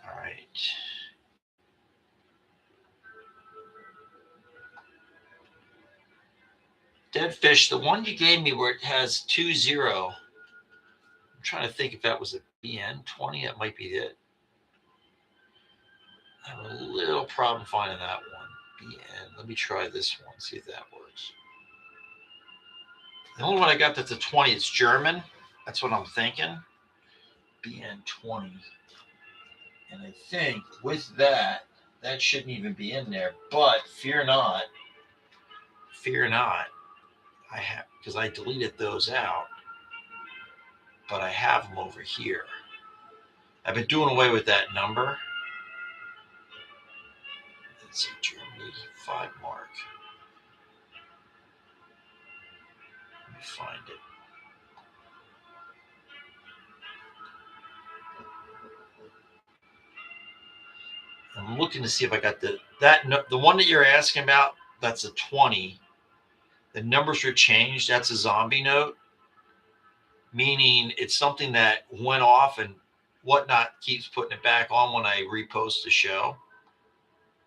All right. Dead Fish, the one you gave me where it has 20. I'm trying to think if that was a BN20. That might be it. I have a little problem finding that one. BN. Let me try this one, see if that works. The only one I got that's a 20, it's German. That's what I'm thinking. BN20. And I think with that shouldn't even be in there. But fear not. I have, because I deleted those out. But I have them over here. I've been doing away with that number. Let's see, Germany 5 mark. Let me find it. I'm looking to see if I got the one that you're asking about. That's a 20. The numbers are changed. That's a zombie note, meaning it's something that went off and WhatNot keeps putting it back on when I repost the show.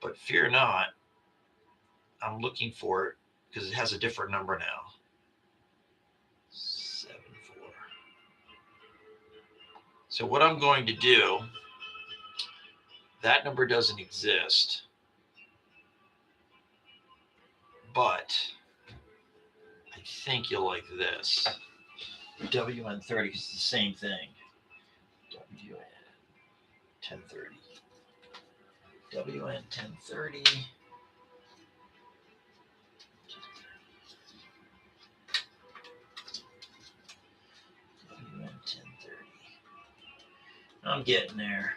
But fear not, I'm looking for it because it has a different number now. 74. So what I'm going to do, that number doesn't exist, but I think you'll like this. WN30 is the same thing. WN1030. WN1030. WN1030. I'm getting there.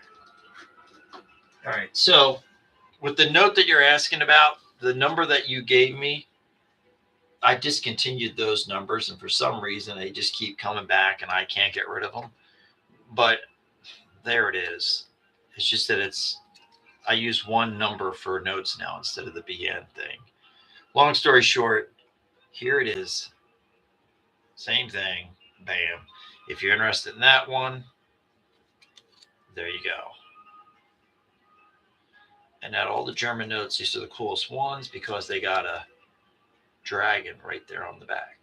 All right. So with the note that you're asking about, the number that you gave me, I discontinued those numbers, and for some reason they just keep coming back and I can't get rid of them. But there it is. It's just that I use one number for notes now instead of the BN thing. Long story short, here it is. Same thing. Bam. If you're interested in that one, there you go. And now all the German notes, these are the coolest ones because they got a dragon right there on the back.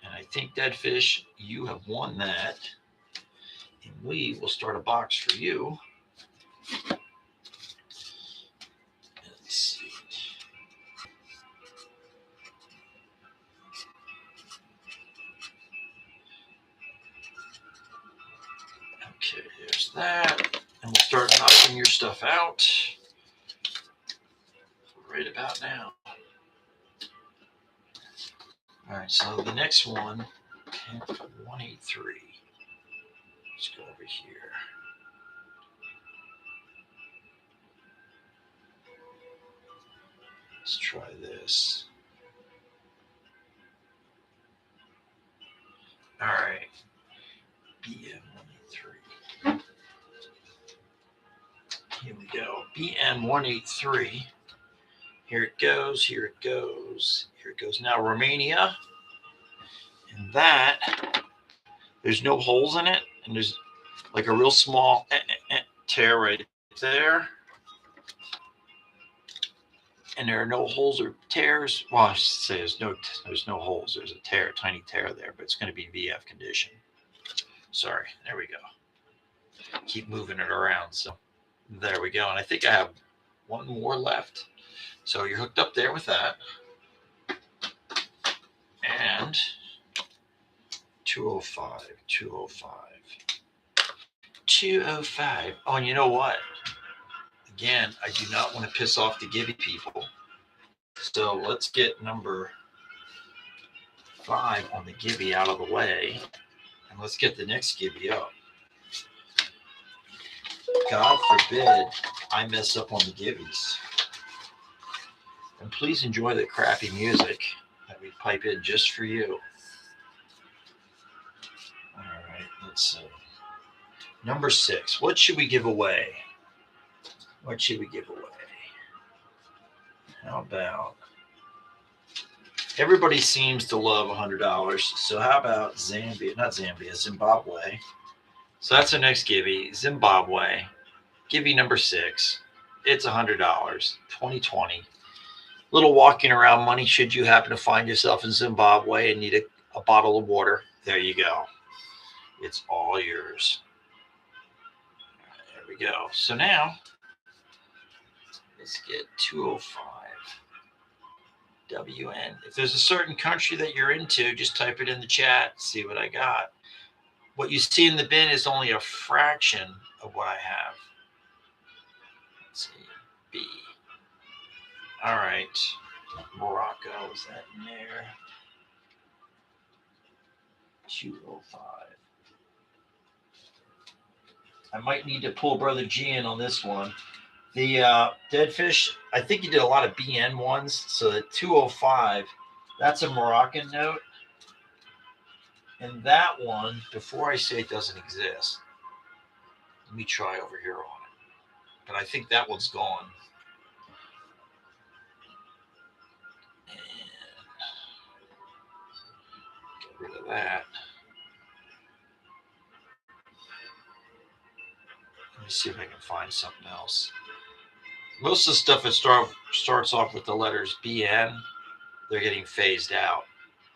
And I think, Dead Fish, you have won that. And we will start a box for you. Let's see. Okay, there's that. And we'll start knocking your stuff out right about now. All right, so the next one, 183. Let's go over here. Let's try this. All right, BM183. Here we go, BM183. Here it goes, here it goes, here it goes. Now Romania, and that, there's no holes in it, and there's like a real small tear right there. And there are no holes or tears. Well, I should say there's no holes. There's a tear, tiny tear there, but it's going to be VF condition. Sorry, there we go. Keep moving it around. So there we go. And I think I have one more left. So you're hooked up there with that. And 205, 205, 205. Oh, and you know what? Again, I do not want to piss off the Gibby people. So let's get number 5 on the Gibby out of the way. And let's get the next Gibby up. God forbid I mess up on the Gibbies. And please enjoy the crappy music that we pipe in just for you. All right, let's see. Number 6. What should we give away? What should we give away? How about, everybody seems to love $100. So how about Zimbabwe. So that's our next Gibby, Zimbabwe. Gibby number 6. It's $100, 2020. Little walking around money should you happen to find yourself in Zimbabwe and need a bottle of water. There you go. It's all yours. There we go. So now, let's get 205. WN. If there's a certain country that you're into, just type it in the chat, see what I got. What you see in the bin is only a fraction of what I have. Let's see. B. All right. Morocco, is that in there? 205. I might need to pull Brother G in on this one. The Dead Fish, I think you did a lot of BN ones. So the 205, that's a Moroccan note. And that one, before I say it doesn't exist, let me try over here on it. But I think that one's gone. And get rid of that. Let me see if I can find something else. Most of the stuff that starts off with the letters BN, they're getting phased out.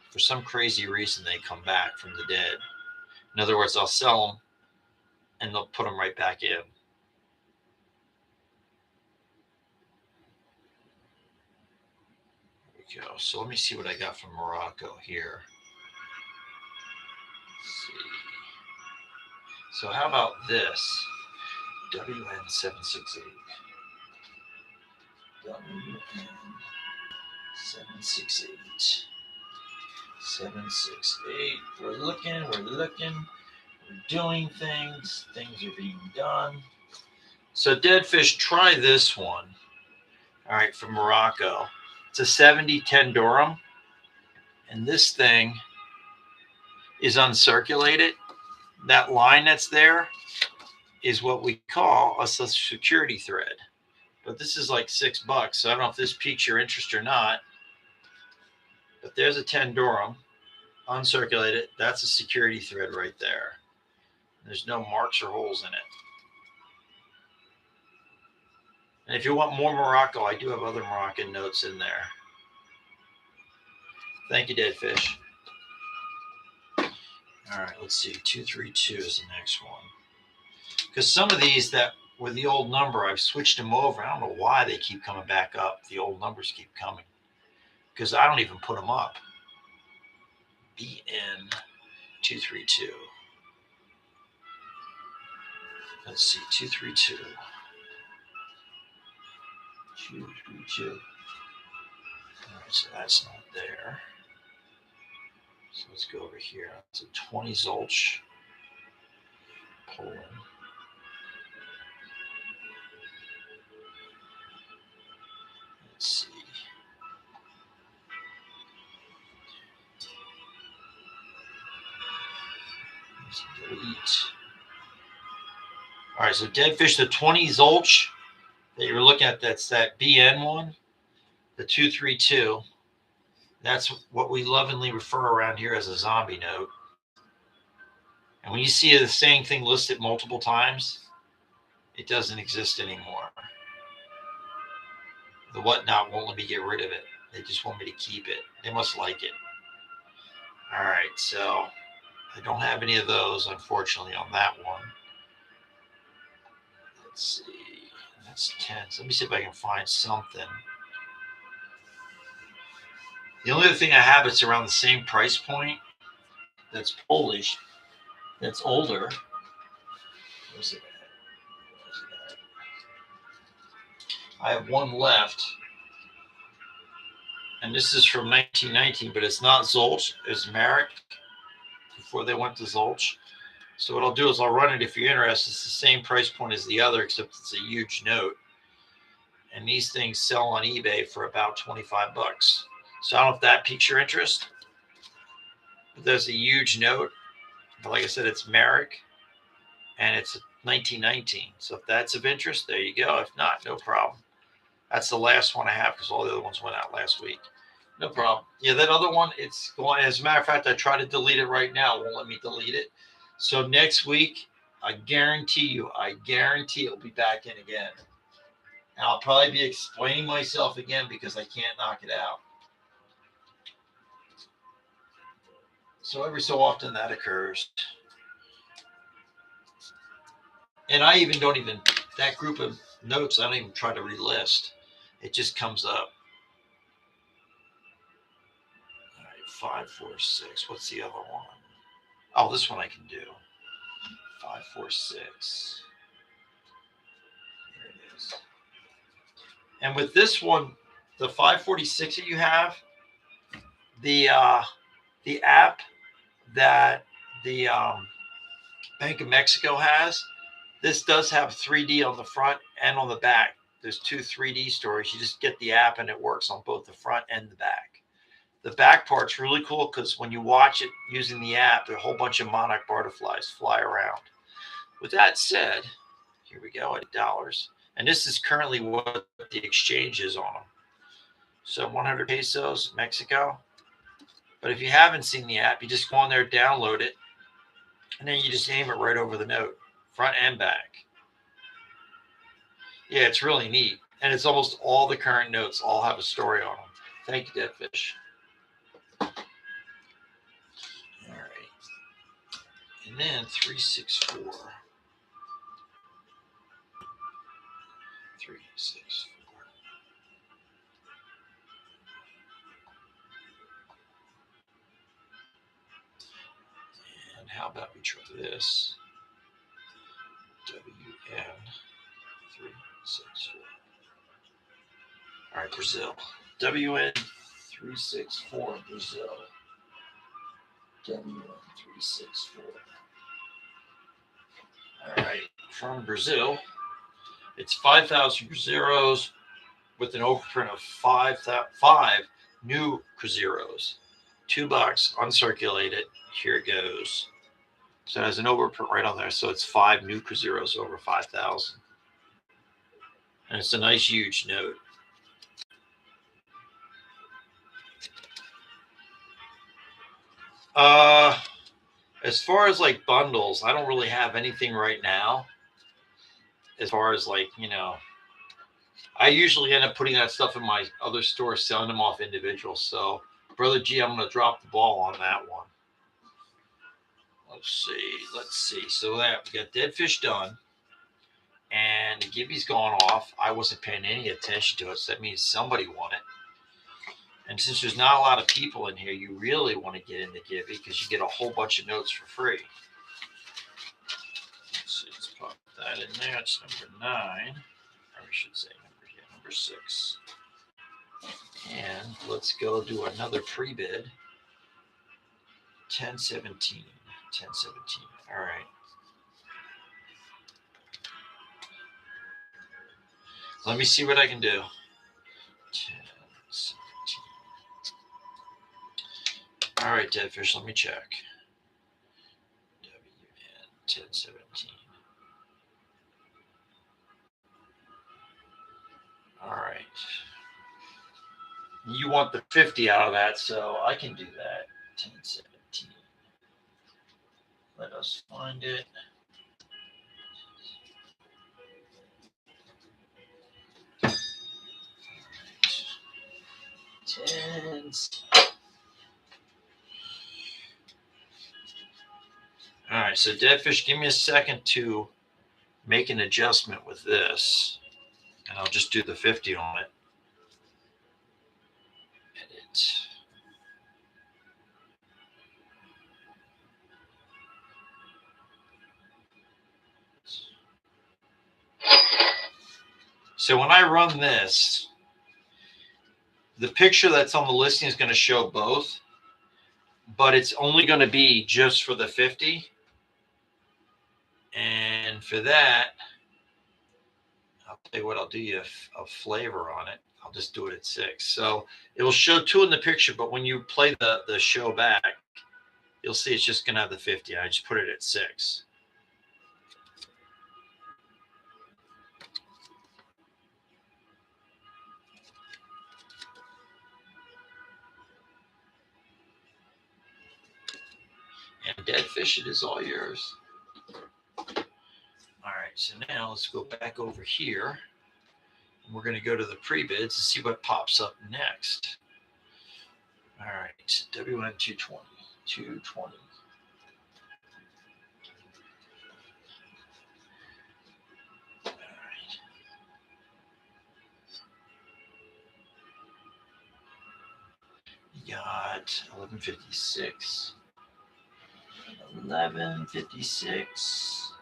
For some crazy reason, they come back from the dead. In other words, I'll sell them, and they'll put them right back in. There we go. So let me see what I got from Morocco here. Let's see. So how about this? WN768. WN768. 768. We're looking. We're doing things. Things are being done. So Dead Fish, try this one. All right, from Morocco. It's a 7010 Durham. And this thing is uncirculated. That line that's there is what we call a Social Security thread. But this is like $6. So I don't know if this piques your interest or not. But there's a 10 Durham, uncirculated. That's a security thread right there. There's no marks or holes in it. And if you want more Morocco, I do have other Moroccan notes in there. Thank you, Dead Fish. All right, let's see. 232 is the next one. Because some of these that were the old number, I've switched them over. I don't know why they keep coming back up. The old numbers keep coming. Because I don't even put them up. BN 232. Let's see, 232. 232. All right, so that's not there. So let's go over here. It's a 20 Zolch. Poland. Let's see. Let's delete. All right, so Dead Fish, the 20 Zolch that you were looking at, that's that BN one, the 232. That's what we lovingly refer around here as a zombie note. And when you see the same thing listed multiple times, it doesn't exist anymore. The WhatNot won't let me get rid of it. They just want me to keep it. They must like it. All right, so I don't have any of those, unfortunately, on that one. Let's see. That's 10. So let me see if I can find something. The only other thing I have that's around the same price point that's Polish, that's older. Where's it at? I have one left. And this is from 1919, but it's not Zolch. It's Marek before they went to Zolch. So what I'll do is I'll run it if you're interested. It's the same price point as the other, except it's a huge note. And these things sell on eBay for about $25. So I don't know if that piques your interest. But there's a huge note. But like I said, it's Marek. And it's 1919. So if that's of interest, there you go. If not, no problem. That's the last one I have because all the other ones went out last week. No problem. Yeah, that other one, it's going. As a matter of fact, I try to delete it right now. It won't let me delete it. So next week, I guarantee it'll be back in again. And I'll probably be explaining myself again because I can't knock it out. So every so often that occurs. And I that group of notes, I don't even try to relist. It just comes up. All right, 546. What's the other one? Oh, this one I can do. 546. There it is. And with this one, the 546 that you have, the app that the Bank of Mexico has, this does have 3D on the front and on the back. There's two 3D stories. You just get the app and it works on both the front and the back. The back part's really cool because when you watch it using the app, there are a whole bunch of monarch butterflies fly around. With that said, here we go at $8. And this is currently what the exchange is on them. So 100 pesos, Mexico. But if you haven't seen the app, you just go on there, download it, and then you just aim it right over the note, front and back. Yeah, it's really neat. And it's almost all the current notes all have a story on them. Thank you, Dead Fish. All right. And then 364. 364. And how about we try this? WN 364. All right, Brazil. WN 364, Brazil. WN 364. All right, from Brazil, it's 5,000 Cruzeiros with an overprint of five new Cruzeiros. $2 uncirculated. Here it goes. So it has an overprint right on there. So it's 5 Nucra zeros over 5,000. And it's a nice huge note. As far as like bundles, I don't really have anything right now. As far as like, I usually end up putting that stuff in my other store, selling them off individual. So, Brother G, I'm going to drop the ball on that one. Let's see. So that we got Dead Fish done. And Gibby's gone off. I wasn't paying any attention to it, so that means somebody won it. And since there's not a lot of people in here, you really want to get into Gibby because you get a whole bunch of notes for free. Let's see, let's pop that in there. It's number 9. Or we should say number 6. And let's go do another pre-bid. 1017. All right. Let me see what I can do. 10, 17. All right, Deadfish, let me check. WN 1017. All right. You want the 50 out of that, so I can do that. 1017. Let us find it. Tens. All right, so Deadfish, give me a second to make an adjustment with this, and I'll just do the 50 on it. Edit. So when I run this, the picture that's on the listing is going to show both, but it's only going to be just for the 50. And for that, I'll tell you what, I'll do you a flavor on it. I'll just do it at 6. So it'll show 2 in the picture, but when you play the show back, you'll see it's just going to have the 50. I just put it at 6. And Deadfish, it is all yours. All right, so now let's go back over here. We're going to go to the pre-bids and see what pops up next. All right, WN 220. 220. All right. You got 1156. 1156.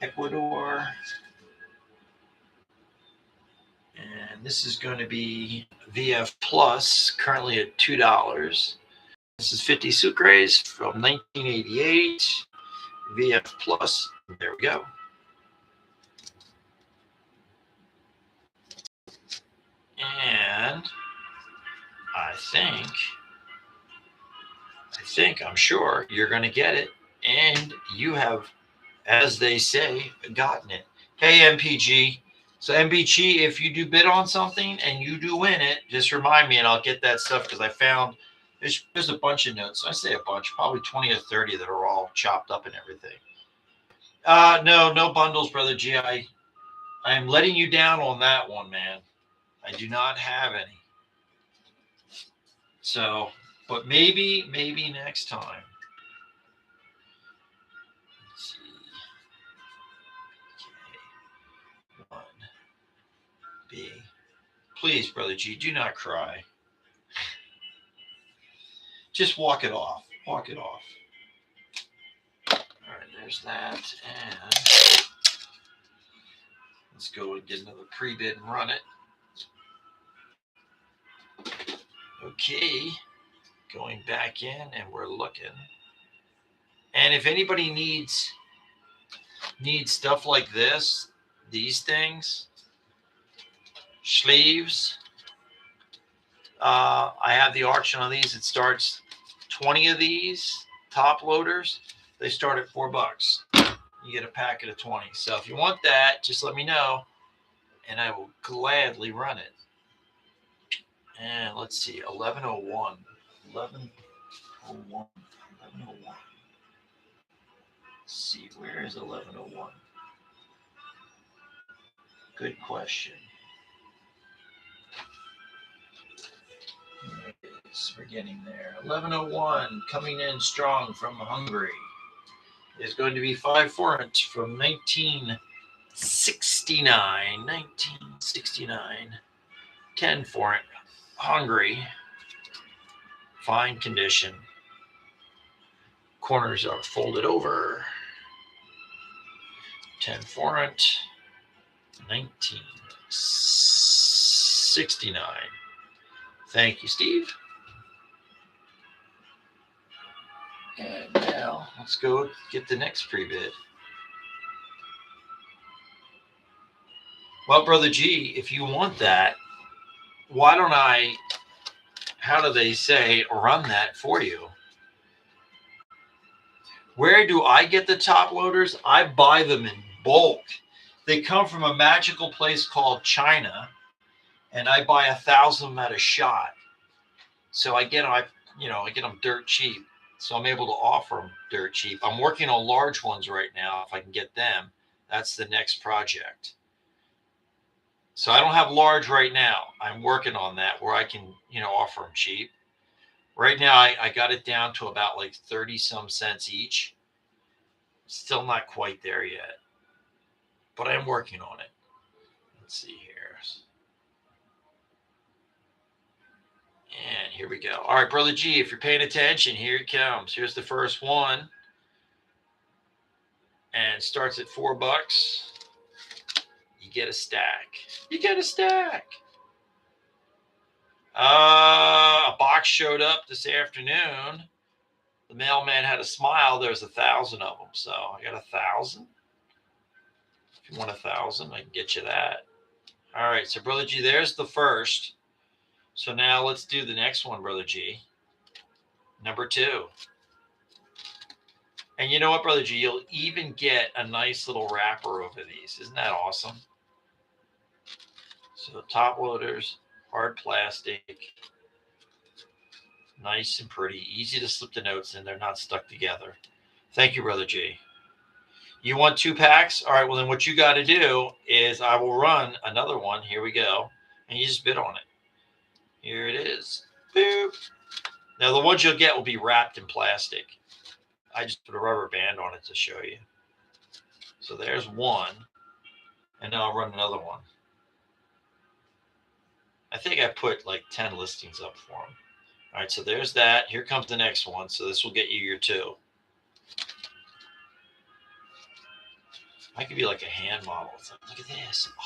Ecuador. And this is going to be VF Plus, currently at $2. This is 50 Sucres from 1988. VF Plus. There we go. And I'm sure you're going to get it. And you have, as they say, gotten it. Hey, MPG. So MPG, if you do bid on something and you do win it, just remind me and I'll get that stuff because I found there's a bunch of notes. I say a bunch, probably 20 or 30 that are all chopped up and everything. No bundles, Brother G. I'm letting you down on that one, man. I do not have any. So, but maybe next time. Let's see. Okay. 1B. Please, Brother G, do not cry. Just walk it off. Walk it off. All right, there's that. And let's go and get another pre-bid and run it. Okay. Going back in and we're looking. And if anybody needs stuff like this, these things, sleeves, I have the auction on these. It starts 20 of these top loaders, they start at $4. You get a packet of 20. So if you want that, just let me know, and I will gladly run it. And let's see, 1101. 1101. 1101. Let's see, where is 1101? Good question. There it is. We're getting there. 1101 coming in strong from Hungary is going to be 5 forint from 1969. 1969. 10 forint. Hungary. Fine condition. Corners are folded over. 10 forint. 1969. Thank you, Steve. And now let's go get the next pre-bid. Well, Brother G, if you want that, why don't I, how do they say, run that for you? Where do I get the top loaders? I buy them in bulk. They come from a magical place called China, and I buy 1,000 of them at a shot. So I get them dirt cheap. So I'm able to offer them dirt cheap. I'm working on large ones right now. If I can get them, that's the next project. So I don't have large right now. I'm working on that where I can, offer them cheap. Right now, I got it down to about like 30 some cents each. Still not quite there yet, but I'm working on it. Let's see here. And here we go. All right, Brother G, if you're paying attention, here it comes. Here's the first one. And starts at $4. You get a stack. You get a stack. A box showed up this afternoon. The mailman had a smile. There's 1,000 of them. So I got 1,000. If you want 1,000, I can get you that. All right. So, Brother G, there's the first. So now let's do the next one, Brother G. Number 2. And you know what, Brother G? You'll even get a nice little wrapper over these. Isn't that awesome? So top loaders, hard plastic, nice and pretty, easy to slip the notes in. They're not stuck together. Thank you, Brother G. You want 2 packs? All right, well, then what you got to do is I will run another one. Here we go. And you just bid on it. Here it is. Boop. Now, the ones you'll get will be wrapped in plastic. I just put a rubber band on it to show you. So there's one. And now I'll run another one. I think I put like 10 listings up for them. All right, so there's that. Here comes the next one. So this will get you your 2. I could be like a hand model. Look at this. Oh,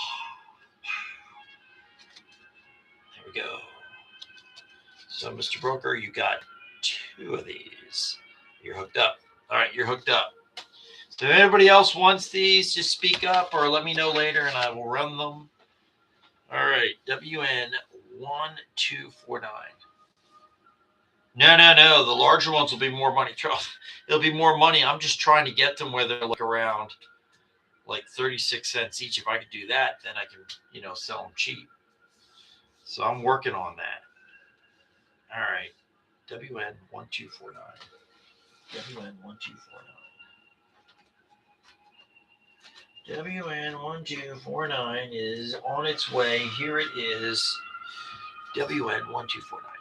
there we go. So, Mr. Broker, you got 2 of these. You're hooked up. All right, you're hooked up. So if anybody else wants these, just speak up or let me know later and I will run them. All right, WN1249. No. The larger ones will be more money. It'll be more money. I'm just trying to get them where they're like around like 36 cents each. If I could do that, then I can, sell them cheap. So I'm working on that. All right. WN1249. WN1249 is on its way. Here it is. WN1249.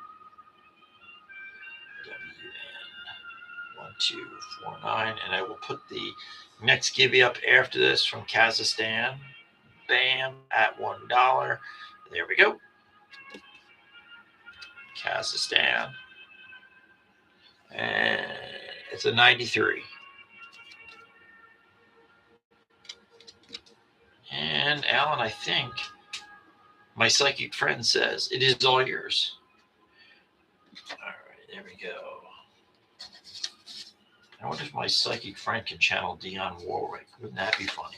WN1249. And I will put the next givey up after this from Kazakhstan. Bam, at $1. There we go. Kazakhstan. And it's a 93. And Alan, I think my psychic friend says it is all yours. All right, there we go. I wonder if my psychic friend can channel Dionne Warwick. Wouldn't that be funny?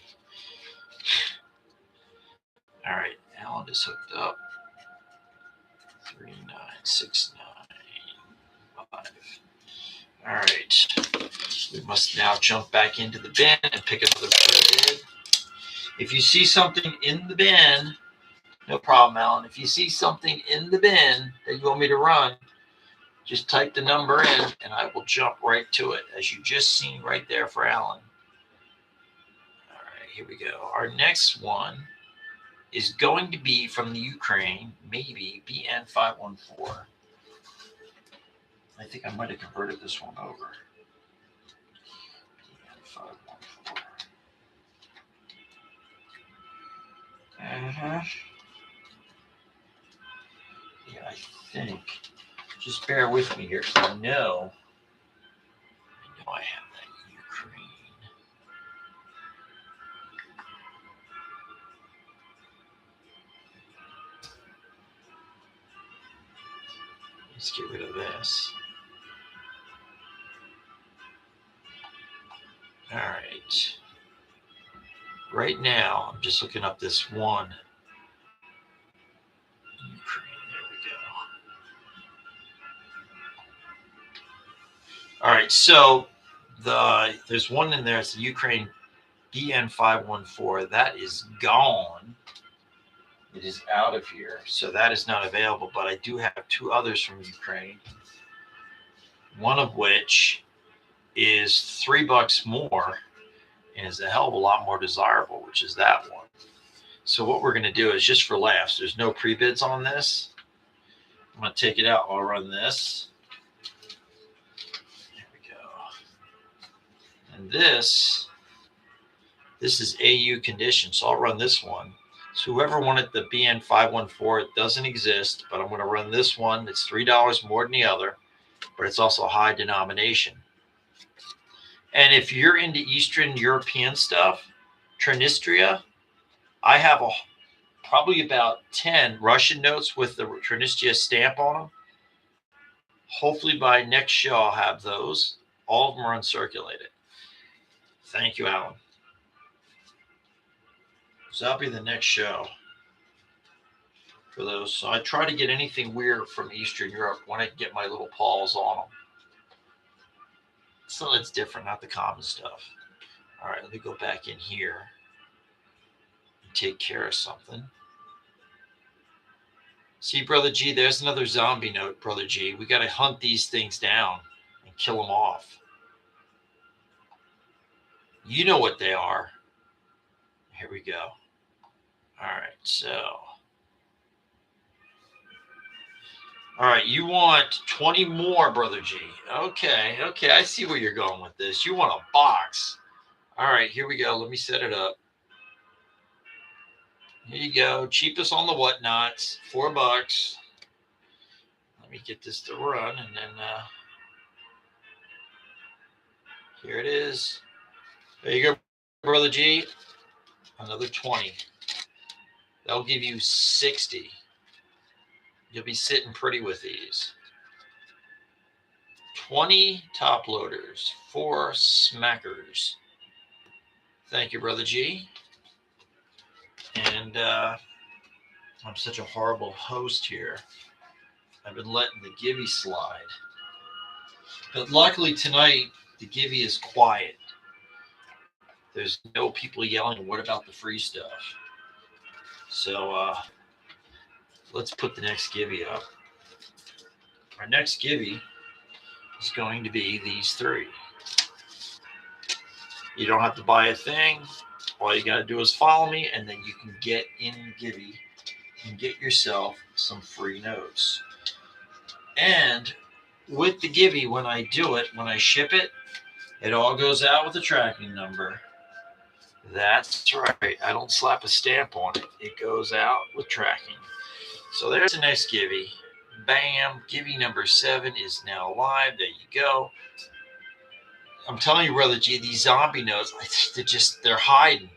All right, Alan is hooked up. 39695. All right. We must now jump back into the bin and pick another pre-bid. If you see something in the bin, no problem, Alan. If you see something in the bin that you want me to run, just type the number in and I will jump right to it, as you just seen right there for Alan. All right, here we go. Our next one is going to be from the Ukraine, maybe BN514. I think I might have converted this one over. BN514. Yeah, I think. Just bear with me here, because I know I have that Ukraine. Let's get rid of this. All right. Right now, I'm just looking up this one. Ukraine, there we go. All right, so there's one in there. It's the Ukraine BN514. That is gone. It is out of here, so that is not available. But I do have two others from Ukraine. One of which is $3 more and is a hell of a lot more desirable, which is that one. So what we're going to do is, just for laughs, there's no pre-bids on this. I'm going to take it out. I'll run this. There we go. And this is AU condition, so I'll run this one. So whoever wanted the BN514, it doesn't exist, but I'm going to run this one. It's $3 more than the other, but it's also high denomination. And if you're into Eastern European stuff, Transnistria, I have probably about 10 Russian notes with the Transnistria stamp on them. Hopefully by next show, I'll have those. All of them are uncirculated. Thank you, Alan. So that'll be the next show for those. So I try to get anything weird from Eastern Europe when I get my little paws on them. So it's different, not the common stuff. All right, let me go back in here and take care of something. See, Brother G, there's another zombie note, Brother G. We got to hunt these things down and kill them off. You know what they are. Here we go. All right, so. All right, you want 20 more, Brother G. Okay, I see where you're going with this. You want a box. All right, here we go. Let me set it up. Here you go. Cheapest on the WhatNots, $4. Let me get this to run, and then here it is. There you go, Brother G. Another 20. That'll give you 60. You'll be sitting pretty with these. 20 top loaders, 4 smackers. Thank you, Brother G. And I'm such a horrible host here. I've been letting the Gibby slide. But luckily tonight, the Gibby is quiet. There's no people yelling, what about the free stuff? So let's put the next Gibby up. Our next Gibby is going to be these 3. You don't have to buy a thing. All you got to do is follow me, and then you can get in Gibby and get yourself some free notes. And with the Gibby, when I do it, when I ship it, it all goes out with a tracking number. That's right. I don't slap a stamp on it. It goes out with tracking. So there's the next Gibby. Bam. Gibby number 7 is now live. There you go. I'm telling you, Brother G, these zombie notes, they're hiding.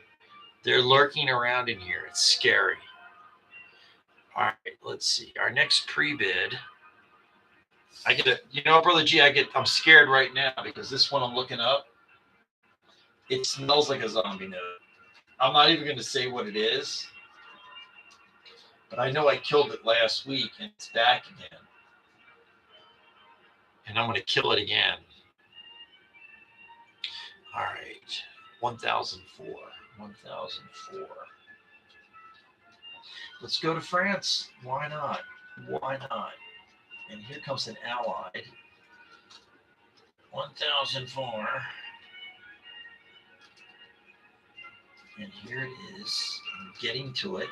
They're lurking around in here. It's scary. All right, let's see. Our next pre-bid. Brother G, I'm scared right now because this one I'm looking up, it smells like a zombie note. I'm not even going to say what it is, but I know I killed it last week and it's back again. And I'm going to kill it again. All right. 1004. 1004. Let's go to France. Why not? Why not? And here comes an allied. 1004. And here it is. I'm getting to it.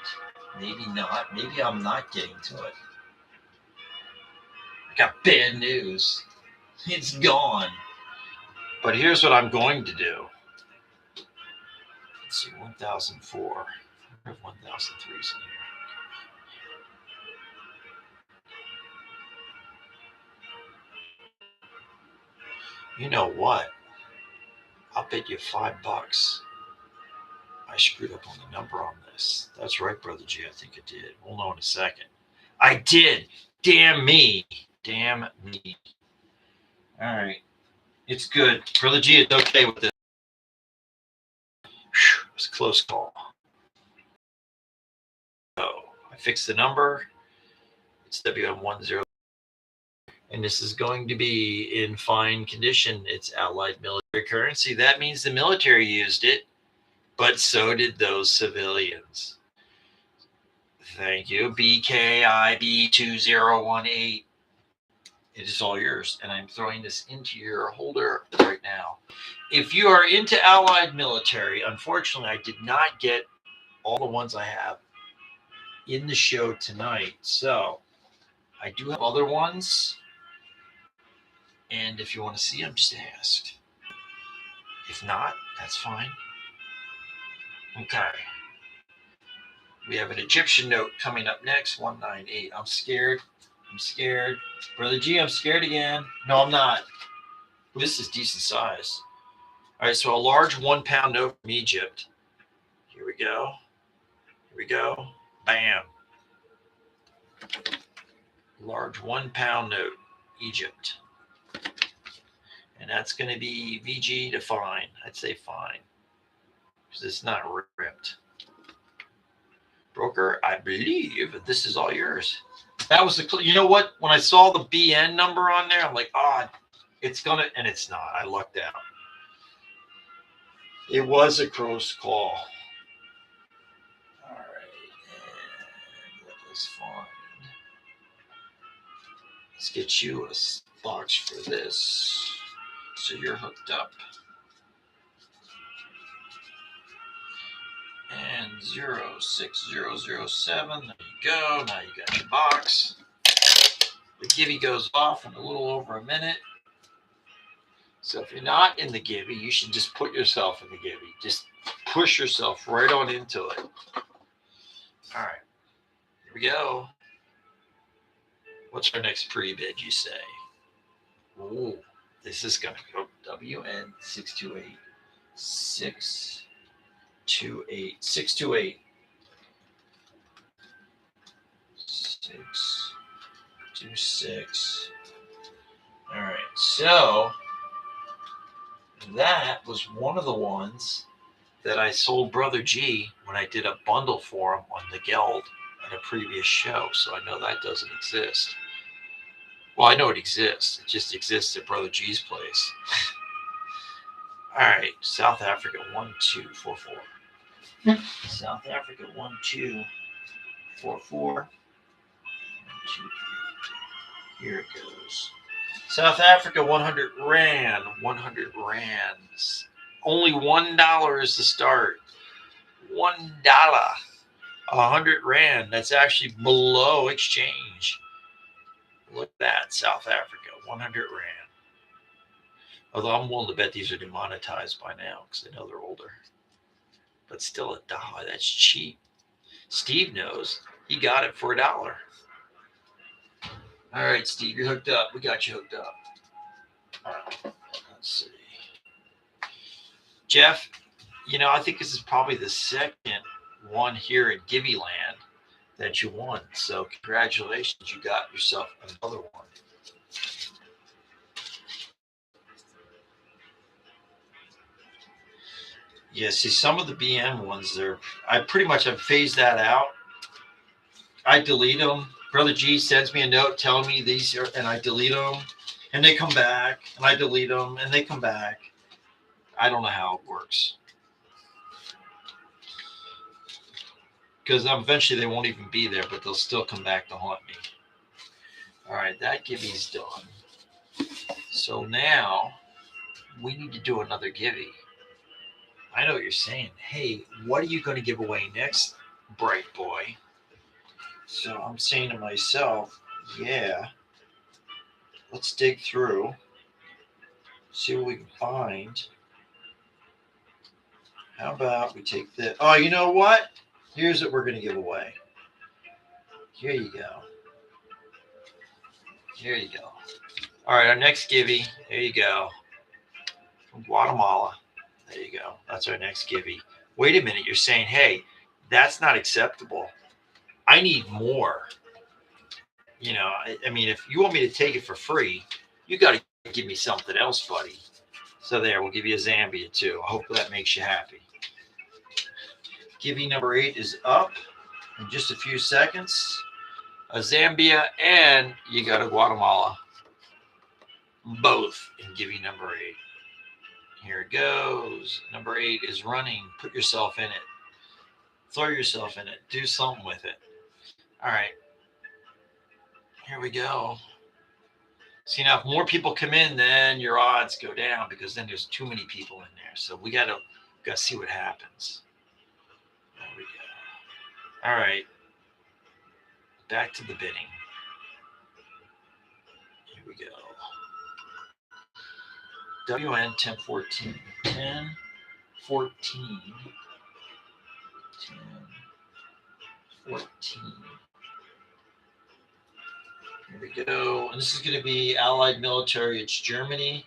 Maybe not. Maybe I'm not getting to it. I got bad news. It's gone. But here's what I'm going to do. Let's see, 1004. I have 1003s in here. You know what? I'll bet you $5. I screwed up on the number on this. That's right, Brother G. I think I did. We'll know in a second. I did. Damn me. Damn me. All right. It's good. Brother G, it's okay with this. Whew, it was a close call. Oh, I fixed the number. It's WM10. And this is going to be in fine condition. It's Allied military currency. That means the military used it, but so did those civilians. Thank you. BKIB2018. It is all yours. And I'm throwing this into your holder right now. If you are into Allied military, unfortunately, I did not get all the ones I have in the show tonight. So I do have other ones. And if you want to see them, just ask. If not, that's fine. Okay. We have an Egyptian note coming up next, 198. I'm scared. I'm scared. Brother G, I'm scared again. No, I'm not. This is decent size. All right, so a large 1 pound note from Egypt. Here we go. Here we go. Bam. Large 1 pound note, Egypt. And that's going to be VG to fine. I'd say fine. Because it's not ripped. Broker, I believe this is all yours. That was the, you know what? When I saw the BN number on there, I'm like, oh, it's going to, and it's not. I lucked out. It was a close call. All right. And let us find. Let's get you a box for this. So you're hooked up. And 06007. There you go. Now you got your box. The givey goes off in a little over a minute. So if you're not in the givey, you should just put yourself in the givey. Just push yourself right on into it. All right. Here we go. What's our next pre-bid, you say? Ooh, this is going to go WN628. 628. 628. 626. All right. So that was one of the ones that I sold Brother G when I did a bundle for him on the Geld at a previous show. So I know that doesn't exist. Well, I know it exists. It just exists at Brother G's place. All right. South Africa 1244. South Africa 1244. 1, 2, 3. Here it goes. South Africa 100 Rand. 100 Rands. Only $1 is the start. $1. 100 Rand. That's actually below exchange. Look at that, South Africa, 100 Rand. Although I'm willing to bet these are demonetized by now because I know they're older. But still $1. That's cheap. Steve knows. He got it for $1. All right, Steve, you're hooked up. We got you hooked up. All right, let's see. Jeff, you know, I think this is probably the second one here in Gibby Land that you won. So congratulations, you got yourself another one. Yeah, see, some of the BN ones, I pretty much have phased that out. I delete them. Brother G sends me a note telling me these are, and I delete them, and they come back, and I delete them, and they come back. I don't know how it works. Because eventually they won't even be there, but they'll still come back to haunt me. All right, that gibby's done. So now we need to do another gibby. I know what you're saying. Hey, what are you going to give away next, bright boy? So I'm saying to myself, yeah, let's dig through, see what we can find. How about we take this? Oh, you know what? Here's what we're going to give away. Here you go. Here you go. All right, our next gibby. There you go. From Guatemala. There you go. That's our next gibby. Wait a minute. You're saying, hey, that's not acceptable. I need more. You know, I mean, if you want me to take it for free, you got to give me something else, buddy. So there, we'll give you a Zambia too. I hope that makes you happy. Gibby number 8 is up in just a few seconds. A Zambia and you got a Guatemala. Both in Gibby number 8. Here it goes. Number 8 is running. Put yourself in it. Throw yourself in it. Do something with it. All right. Here we go. See, now if more people come in, then your odds go down because then there's too many people in there. So we got to see what happens. There we go. All right. Back to the bidding. Here we go. WN 1014. 1014. 1014. Here we go. And this is going to be Allied military. It's Germany.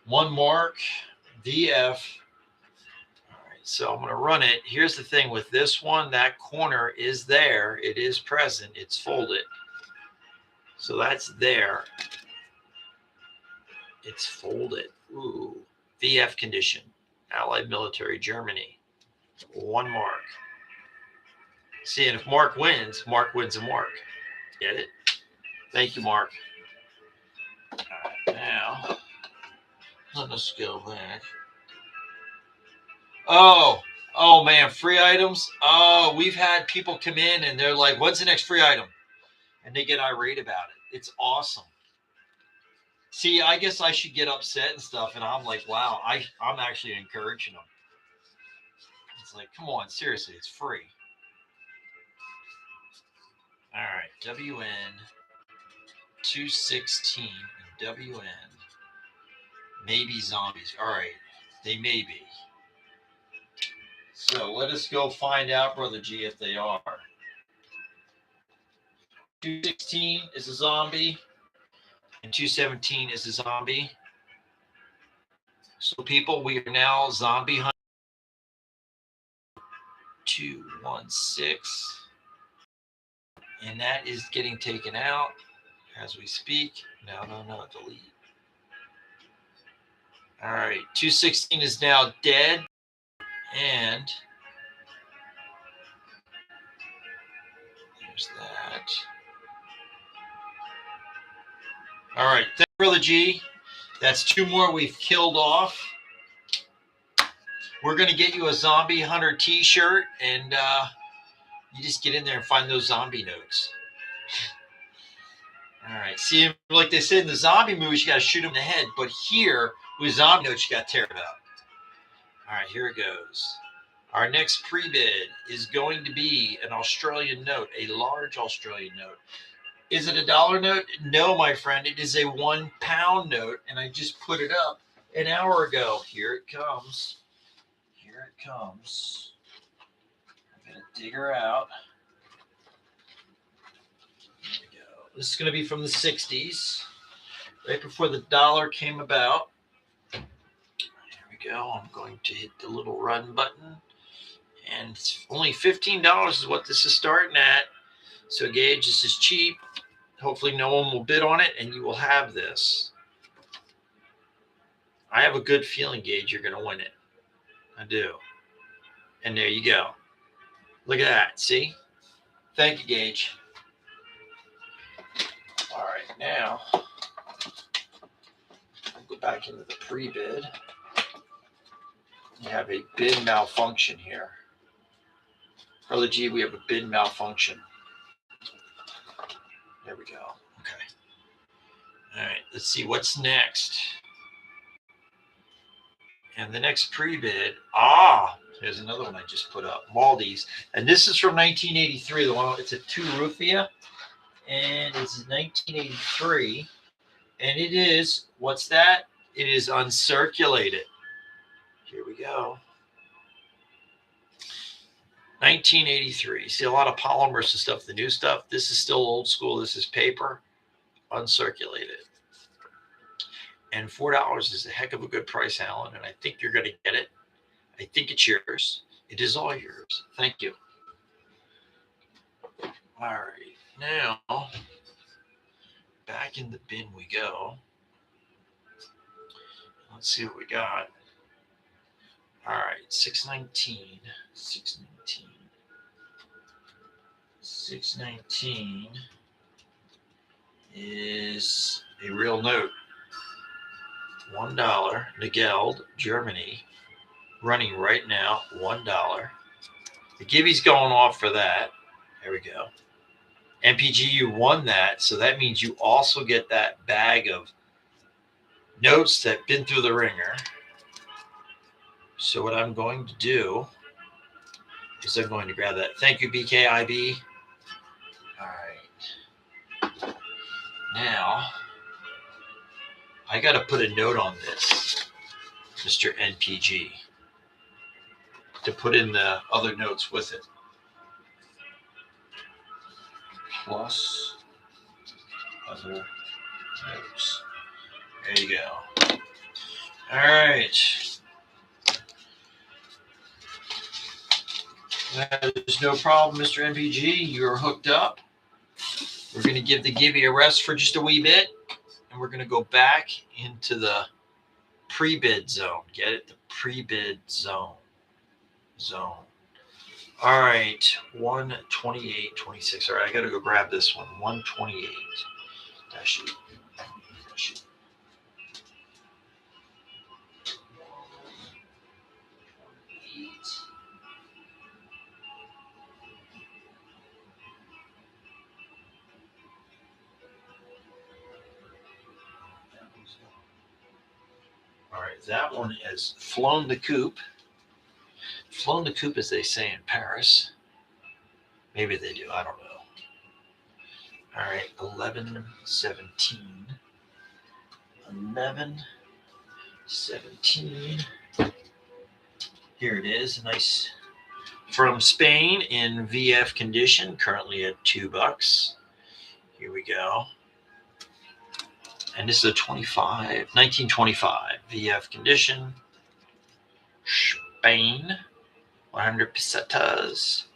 1 mark. VF. All right, so I'm going to run it. Here's the thing with this one. That corner is there. It is present. It's folded. So that's there. It's folded. Ooh. VF condition. Allied military, Germany. 1 mark. See, and if Mark wins a mark. Get it? Thank you, Mark. All right, now, let us go back. Oh, man, free items. Oh, we've had people come in and they're like, when's the next free item? And they get irate about it. It's awesome. See, I guess I should get upset and stuff. And I'm like, wow, I'm actually encouraging them. It's like, come on, seriously, it's free. All right, WN 216 and WN. Maybe zombies. All right, they may be. So let us go find out, Brother G, if they are. 216 is a zombie, and 217 is a zombie. So, people, we are now zombie hunting. 216. And that is getting taken out as we speak. No, delete. All right, 216 is now dead. And there's that. All right, thank you, Brother G. That's 2 more we've killed off. We're going to get you a Zombie Hunter t-shirt, and you just get in there and find those zombie notes. All right. See, like they said in the zombie movies, you got to shoot them in the head. But here, with zombie notes, you got to tear it up. All right, here it goes. Our next pre-bid is going to be an Australian note, a large Australian note. Is it a dollar note? No, my friend. It is a £1 note, and I just put it up an hour ago. Here it comes. Here it comes. I'm going to dig her out. Here we go. This is going to be from the 60s, right before the dollar came about. Here we go. I'm going to hit the little run button. And it's only $15 is what this is starting at. So, Gage, this is cheap. Hopefully no one will bid on it, and you will have this. I have a good feeling, Gage, you're going to win it. I do. And there you go. Look at that. See? Thank you, Gage. All right, now, I'll go back into the pre-bid. You have a bin malfunction here. Brother G, we have a bin malfunction. There we go. Okay. All right, let's see what's next. And the next pre-bid, there's another one I just put up, Maldi's. And this is from 1983. The one, it's a 2 Rufia, and it's 1983. And it is, what's that? It is uncirculated. Here we go. 1983. See a lot of polymers and stuff, the new stuff. This is still old school. This is paper, uncirculated. And $4 is a heck of a good price, Alan, and I think you're going to get it. I think it's yours. It is all yours. Thank you. All right. Now, back in the bin we go. Let's see what we got. All right, 619. 619 is a real note. $1, Nageld, Germany, running right now, $1. The Gibby's going off for that. There we go. MPG, you won that, so that means you also get that bag of notes that been through the ringer. So what I'm going to do is I'm going to grab that. Thank you, BKIB. All right. Now, I got to put a note on this, Mr. NPG, to put in the other notes with it. Plus other notes. There you go. All right. There's no problem, Mr. NPG. You're hooked up. We're going to give the Gibby a rest for just a wee bit, and we're going to go back into the pre-bid zone. Get it? The pre-bid zone. All right, 128.26. All right, I got to go grab this one. 128. Dash it. All right, that one has flown the coop. Flown the coop, as they say in Paris. Maybe they do. I don't know. All right, 11:17. 11:17. Here it is. Nice. From Spain in VF condition, currently at $2. Here we go. And this is a 1925 VF condition. Spain, 100 pesetas.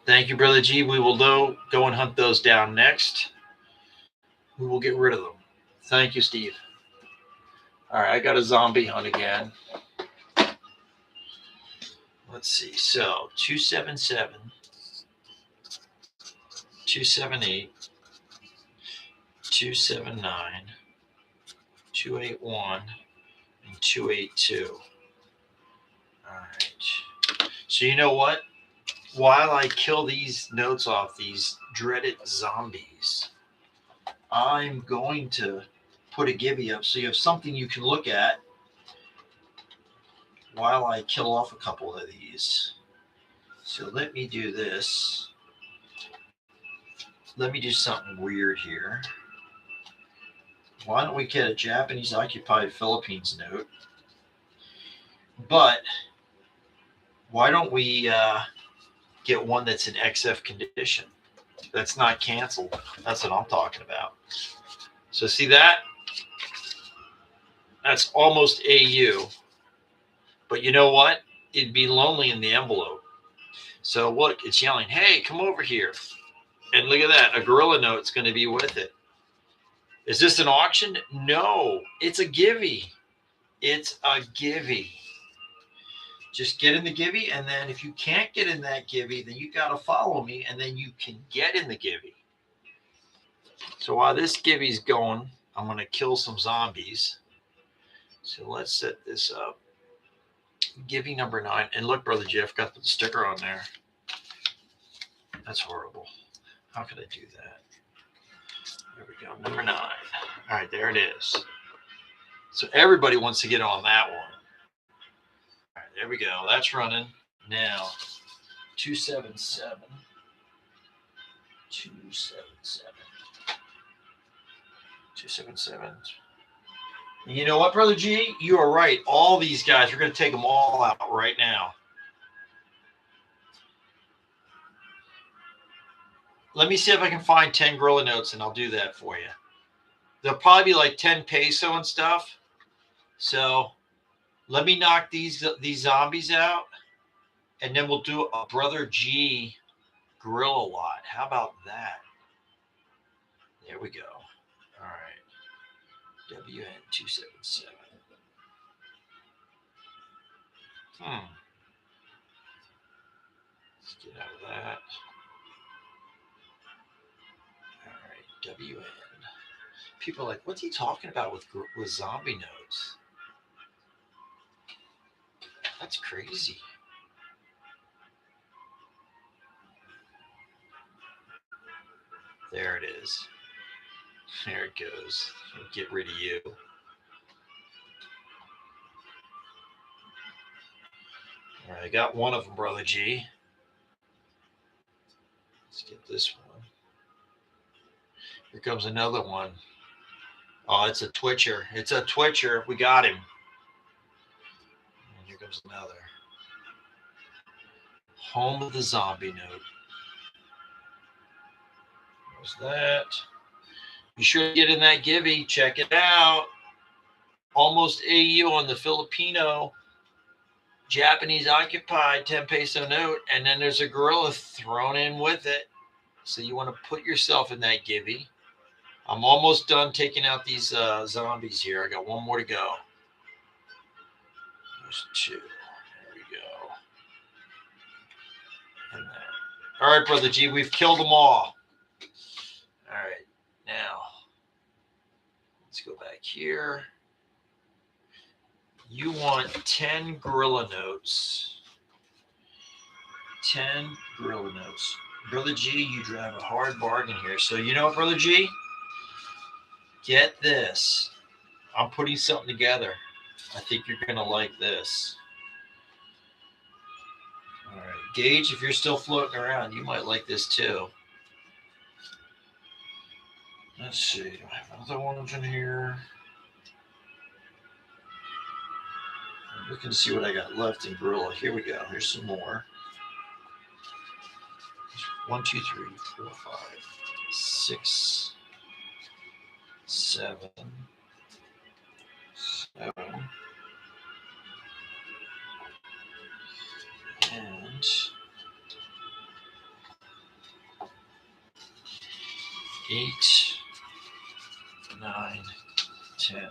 Thank you, Brother G. We will go and hunt those down next. We will get rid of them. Thank you, Steve. All right, I got a zombie hunt again. Let's see. So 277, 278, 279, 281, and 282. All right. So you know what? While I kill these notes off, these dreaded zombies, I'm going to put a Gibby up so you have something you can look at while I kill off a couple of these. So let me do this. Let me do something weird here. Why don't we get a Japanese occupied Philippines note? But why don't we get one that's in XF condition? That's not canceled. That's what I'm talking about. So see that? That's almost AU. But you know what? It'd be lonely in the envelope. So look, it's yelling, hey, come over here. And look at that. A gorilla note's going to be with it. Is this an auction? No, it's a Gibby. It's a Gibby. Just get in the Gibby, and then if you can't get in that Gibby, then you got to follow me, and then you can get in the Gibby. So while this Gibby's going, I'm going to kill some zombies. So let's set this up. Giving number 9. And look, Brother Jeff, got the sticker on there. That's horrible. How could I do that? There we go. Number 9. All right, there it is. So everybody wants to get on that one. All right, there we go. That's running. Now, 277. 277. 277. You know what, Brother G? You are right. All these guys, we're going to take them all out right now. Let me see if I can find 10 gorilla notes, and I'll do that for you. They'll probably be like 10 peso and stuff. So let me knock these zombies out, and then we'll do a Brother G gorilla lot. How about that? There we go. All right. WN277. Let's get out of that. All right. WN. People are like, what's he talking about with zombie notes? That's crazy. There it is. There it goes. Get rid of you. All right, I got one of them, Brother G. Let's get this one. Here comes another one. Oh, it's a twitcher. It's a twitcher. We got him. And here comes another. Home of the zombie note. There's that. Be sure to get in that Gibby. Check it out. Almost AU on the Filipino Japanese occupied 10 peso note. And then there's a gorilla thrown in with it. So you want to put yourself in that Gibby. I'm almost done taking out these zombies here. I got one more to go. There's 2. There we go. And there. All right, Brother G, we've killed them all. All right, now let's go back here. You want 10 gorilla notes. 10 gorilla notes. Brother G, you drive a hard bargain here. So you know what, Brother G? Get this. I'm putting something together. I think you're going to like this. All right. Gage, if you're still floating around, you might like this too. Let's see. Do I have other ones in here? I'm looking to see what I got left in gorilla. Here we go. Here's some more. 1, 2, 3, 4, 5, 6, 7, 7, and 8, 9, 10.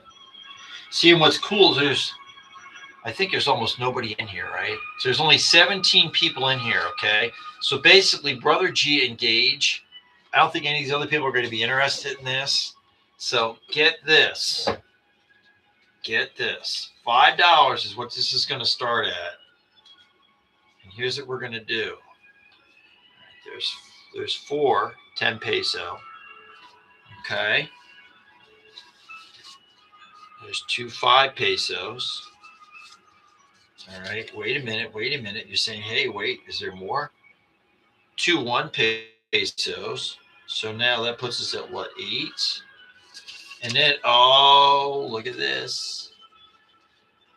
See, and what's cool is I think there's almost nobody in here, right? So there's only 17 people in here, okay? So basically, Brother G and Gage, I don't think any of these other people are going to be interested in this. So get this. Get this. $5 is what this is going to start at. And here's what we're going to do. There's 4 10 peso. Okay. There's 2 5 pesos. All right. Wait a minute. Wait a minute. You're saying, hey, wait, is there more? 2 1 pesos. So now that puts us at what? 8. And then, oh, look at this.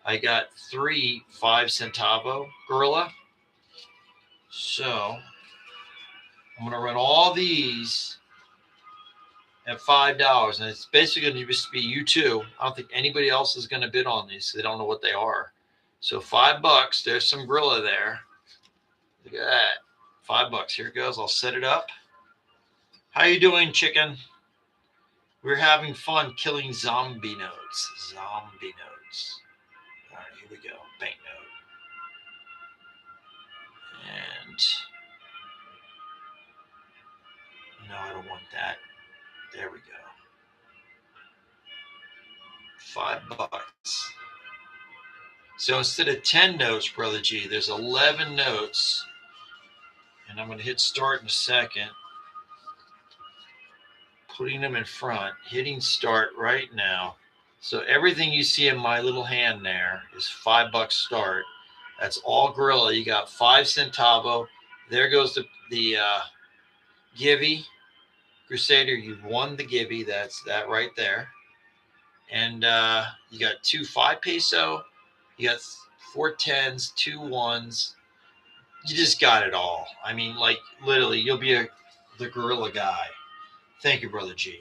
I got 3 5 centavo gorilla. So I'm going to run all these at $5. And it's basically going to just be you two. I don't think anybody else is going to bid on these. They don't know what they are. So $5. There's some gorilla there. Look at that. $5. Here it goes. I'll set it up. How you doing, chicken? We're having fun killing zombie notes. Zombie notes. All right, here we go. Banknote. And no, I don't want that. There we go. $5. So instead of 10 notes, Brother G, there's 11 notes. And I'm going to hit start in a second. Putting them in front, hitting start right now. So everything you see in my little hand there is $5 start. That's all Gorilla. You got 5 centavo. There goes the Givey. Crusader, you've won the Givey. That's that right there. And you got 2 5 peso. You got 4 10s, 2 1s. You just got it all. I mean, like, literally, you'll be the Gorilla guy. Thank you, Brother G.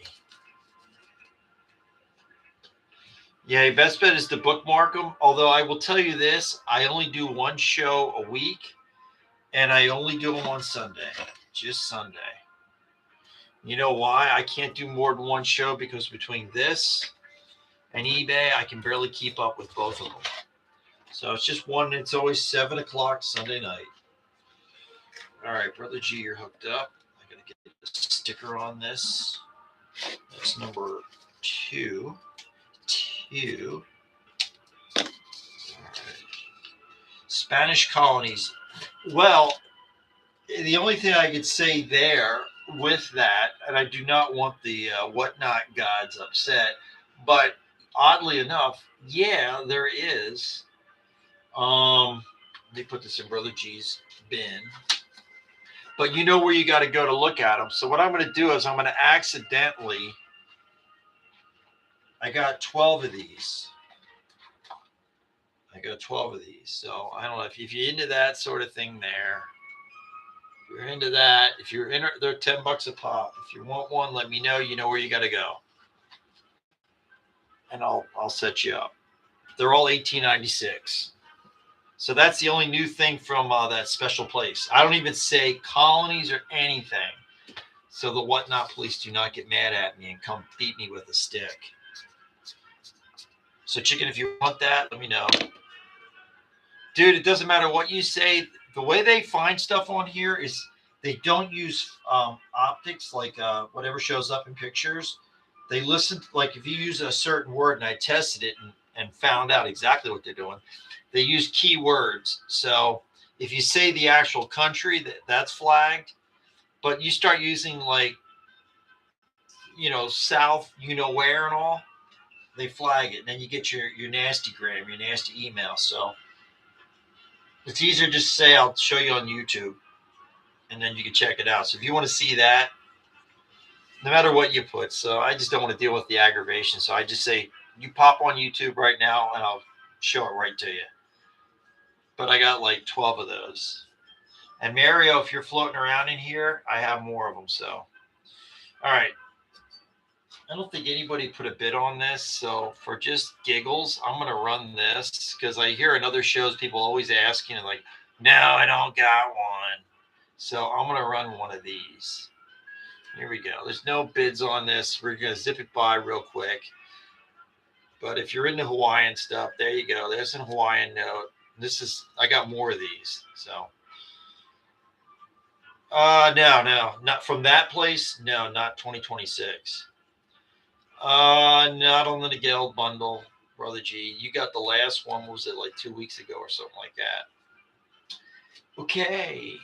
Yeah, best bet is to bookmark them. Although I will tell you this, I only do one show a week, and I only do them on Sunday, just Sunday. You know why? I can't do more than one show because between this and eBay, I can barely keep up with both of them. So it's just one. It's always 7 o'clock Sunday night. All right, Brother G, you're hooked up. I got to get a sticker on this. That's number 2. 2. All right. Spanish colonies. Well, the only thing I could say there with that, and I do not want the WhatNot gods upset, but oddly enough, yeah, there is. Let me put this in Brother G's bin. But you know where you got to go to look at them. So what I'm going to do is I'm going to accidentally, I got 12 of these. So I don't know if you're into that sort of thing there. If you're into that, if you're in, they're $10 a pop. If you want one, let me know. You know where you got to go, and I'll set you up. They're all $18.96. So that's the only new thing from that special place. I don't even say colonies or anything. So the WhatNot police do not get mad at me and come beat me with a stick. So chicken, if you want that, let me know. Dude, it doesn't matter what you say. The way they find stuff on here is they don't use optics like whatever shows up in pictures. They listen, like if you use a certain word, and I tested it and found out exactly what they're doing. They use keywords. So if you say the actual country, that's flagged. But you start using like, South, where and all, they flag it. And then you get your nasty gram, your nasty email. So it's easier just to say, I'll show you on YouTube, and then you can check it out. So if you want to see that, no matter what you put. So I just don't want to deal with the aggravation. So I just say, you pop on YouTube right now, and I'll show it right to you. But I got like 12 of those. And Mario, if you're floating around in here, I have more of them. So, all right. I don't think anybody put a bid on this. So for just giggles, I'm going to run this because I hear in other shows people always asking, like, no, I don't got one. So I'm going to run one of these. Here we go. There's no bids on this. We're going to zip it by real quick. But if you're into Hawaiian stuff, there you go. There's a Hawaiian note. I got more of these. So, no, not from that place. No, not 2026. Not on the Nigel bundle, Brother G. You got the last one. Was it like 2 weeks ago or something like that? Okay.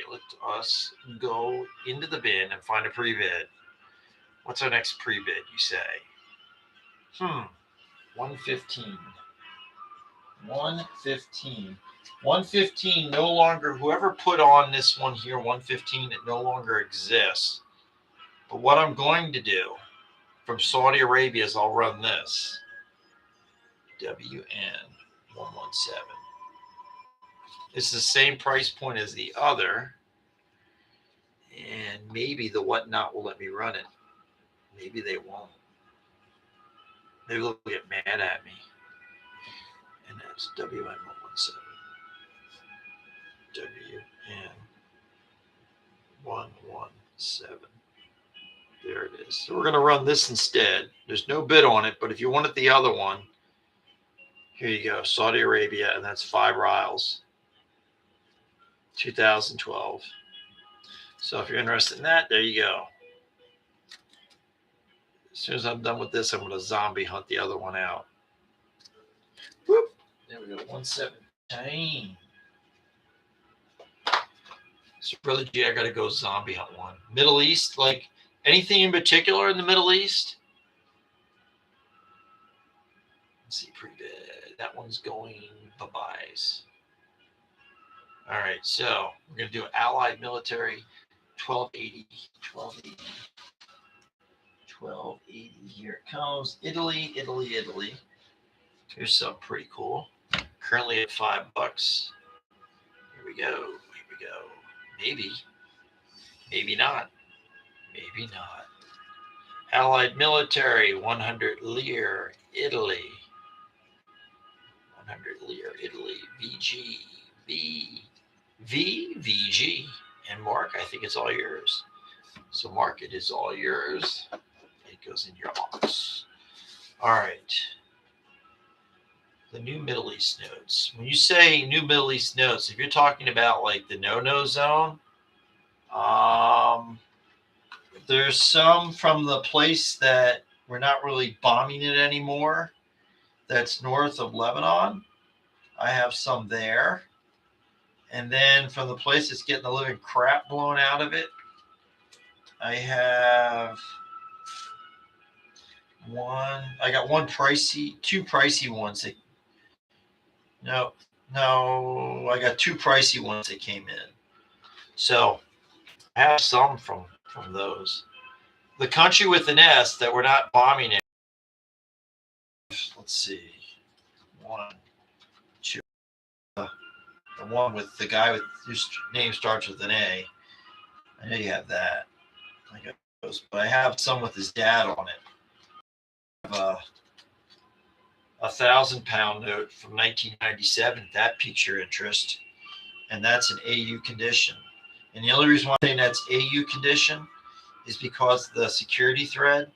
Let us go into the bin and find a pre-bid. What's our next pre-bid, you say? 115. 115 no longer, whoever put on this one here, 115, it no longer exists. But what I'm going to do from Saudi Arabia is I'll run this. WN117. It's the same price point as the other. And maybe the WhatNot will let me run it. Maybe they won't. Maybe they'll get mad at me. And that's WN117. WN117. There it is. So we're going to run this instead. There's no bid on it, but if you wanted the other one, here you go. Saudi Arabia, and that's 5 rials. 2012. So if you're interested in that, there you go. As soon as I'm done with this, I'm going to zombie hunt the other one out. Whoop. There we go, 117. So, Brother G, I got to go zombie hunt one. Middle East, like anything in particular in the Middle East? Let's see, pre-bid. That one's going bye-byes. All right, so we're going to do Allied Military 1280. 1280. 1280. Here it comes. Italy, Italy, Italy. Here's something pretty cool. Currently at $5. Here we go. Here we go. Maybe. Maybe not. Maybe not. Allied Military 100 lire, Italy. 100 lire, Italy. VG. VG. And Mark, I think it's all yours. So Mark, it is all yours. It goes in your box. All right. The new Middle East notes. When you say new Middle East notes, if you're talking about like the no-no zone, there's some from the place that we're not really bombing it anymore. That's north of Lebanon. I have some there. And then from the place that's getting the living crap blown out of it, I have one. I got two pricey ones. No, I got two pricey ones that came in. So I have some from those. The country with an S that we're not bombing it. Let's see. One, two. The one with the guy with whose name starts with an A. I know you have that. I got those, but I have some with his dad on it. I have a 1,000-pound note from 1997. That piques your interest, and that's an AU condition. And the only reason why I'm saying that's AU condition is because the security thread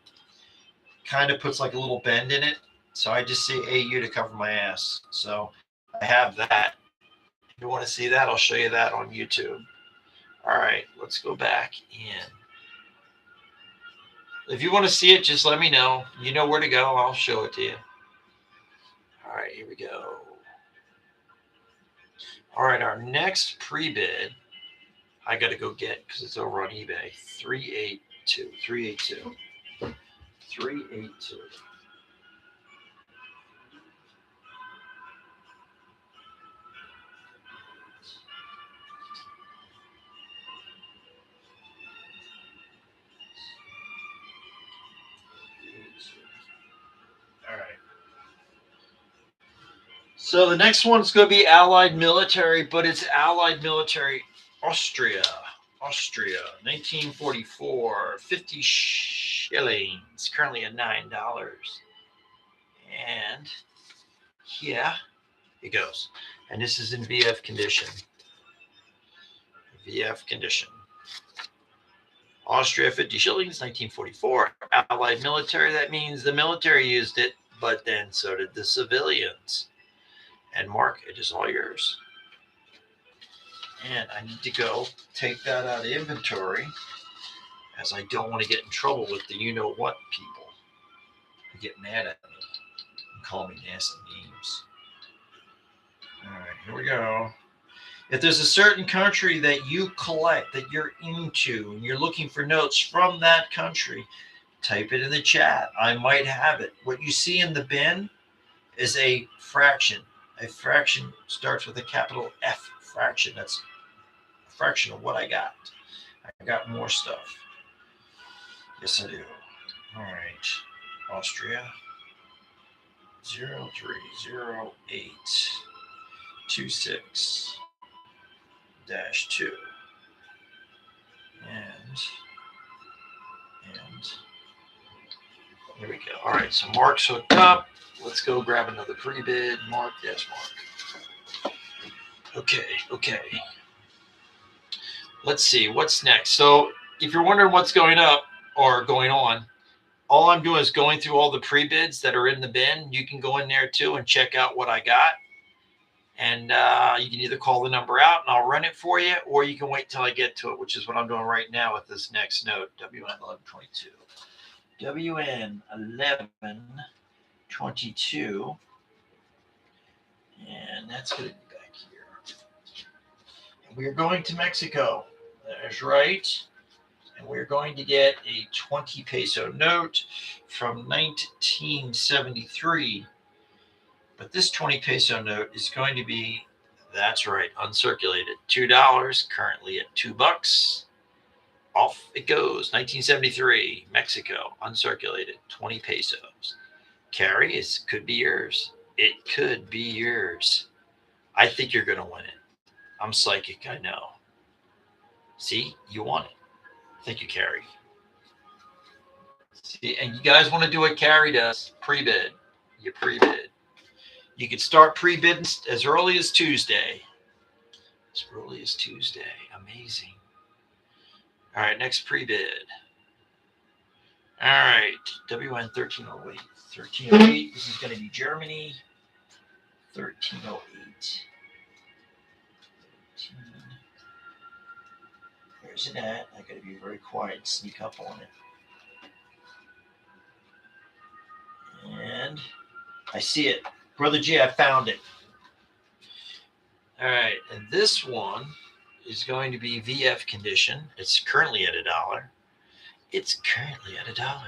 kind of puts like a little bend in it. So I just say AU to cover my ass. So I have that. If you want to see that, I'll show you that on YouTube. All right, let's go back in. If you want to see it, just let me know. You know where to go. I'll show it to you. All right, here we go. All right, our next pre-bid, I got to go get because it's over on eBay. 382. 382. 382. All right. So the next one's going to be Allied Military, but it's Allied Military Austria. 1944, 50 shillings, currently at $9. And yeah, it goes. And this is in VF condition. VF condition. Austria, 50 shillings, 1944. Allied Military, that means the military used it, but then so did the civilians. And Mark, it is all yours. And I need to go take that out of inventory as I don't want to get in trouble with the you-know-what people who get mad at me and call me nasty names. All right, here we go. If there's a certain country that you collect, that you're into, and you're looking for notes from that country, type it in the chat. I might have it. What you see in the bin is a fraction. A fraction starts with a capital F fraction. That's a fraction of what I got. I got more stuff. Yes, I do. All right. Austria. 030826-2. And here we go. All right, so Mark's hooked up. Let's go grab another pre-bid. Mark, yes, Mark. Okay. Let's see, what's next? So if you're wondering what's going up or going on, all I'm doing is going through all the pre-bids that are in the bin. You can go in there too and check out what I got. And you can either call the number out and I'll run it for you, or you can wait till I get to it, which is what I'm doing right now with this next note, WN1122. WN1122. And that's going to be back here. And we're going to Mexico. That's right. And we're going to get a 20 peso note from 1973. But this 20 peso note is going to be, that's right, uncirculated. $2, currently at $2. Off it goes. 1973, Mexico, uncirculated, 20 pesos. Carrie, it could be yours. It could be yours. I think you're going to win it. I'm psychic, I know. See, you won it. Thank you, Carrie. See, and you guys want to do what Carrie does, pre-bid. You pre-bid. You could start pre-bidding as early as Tuesday. As early as Tuesday. Amazing. All right, next pre-bid. All right, WN 1308. 1308, this is going to be Germany. 1308. Where's it at? I got to be very quiet and sneak up on it. And I see it. Brother G, I found it. All right, and this one is going to be VF condition. It's currently at $1. It's currently at $1.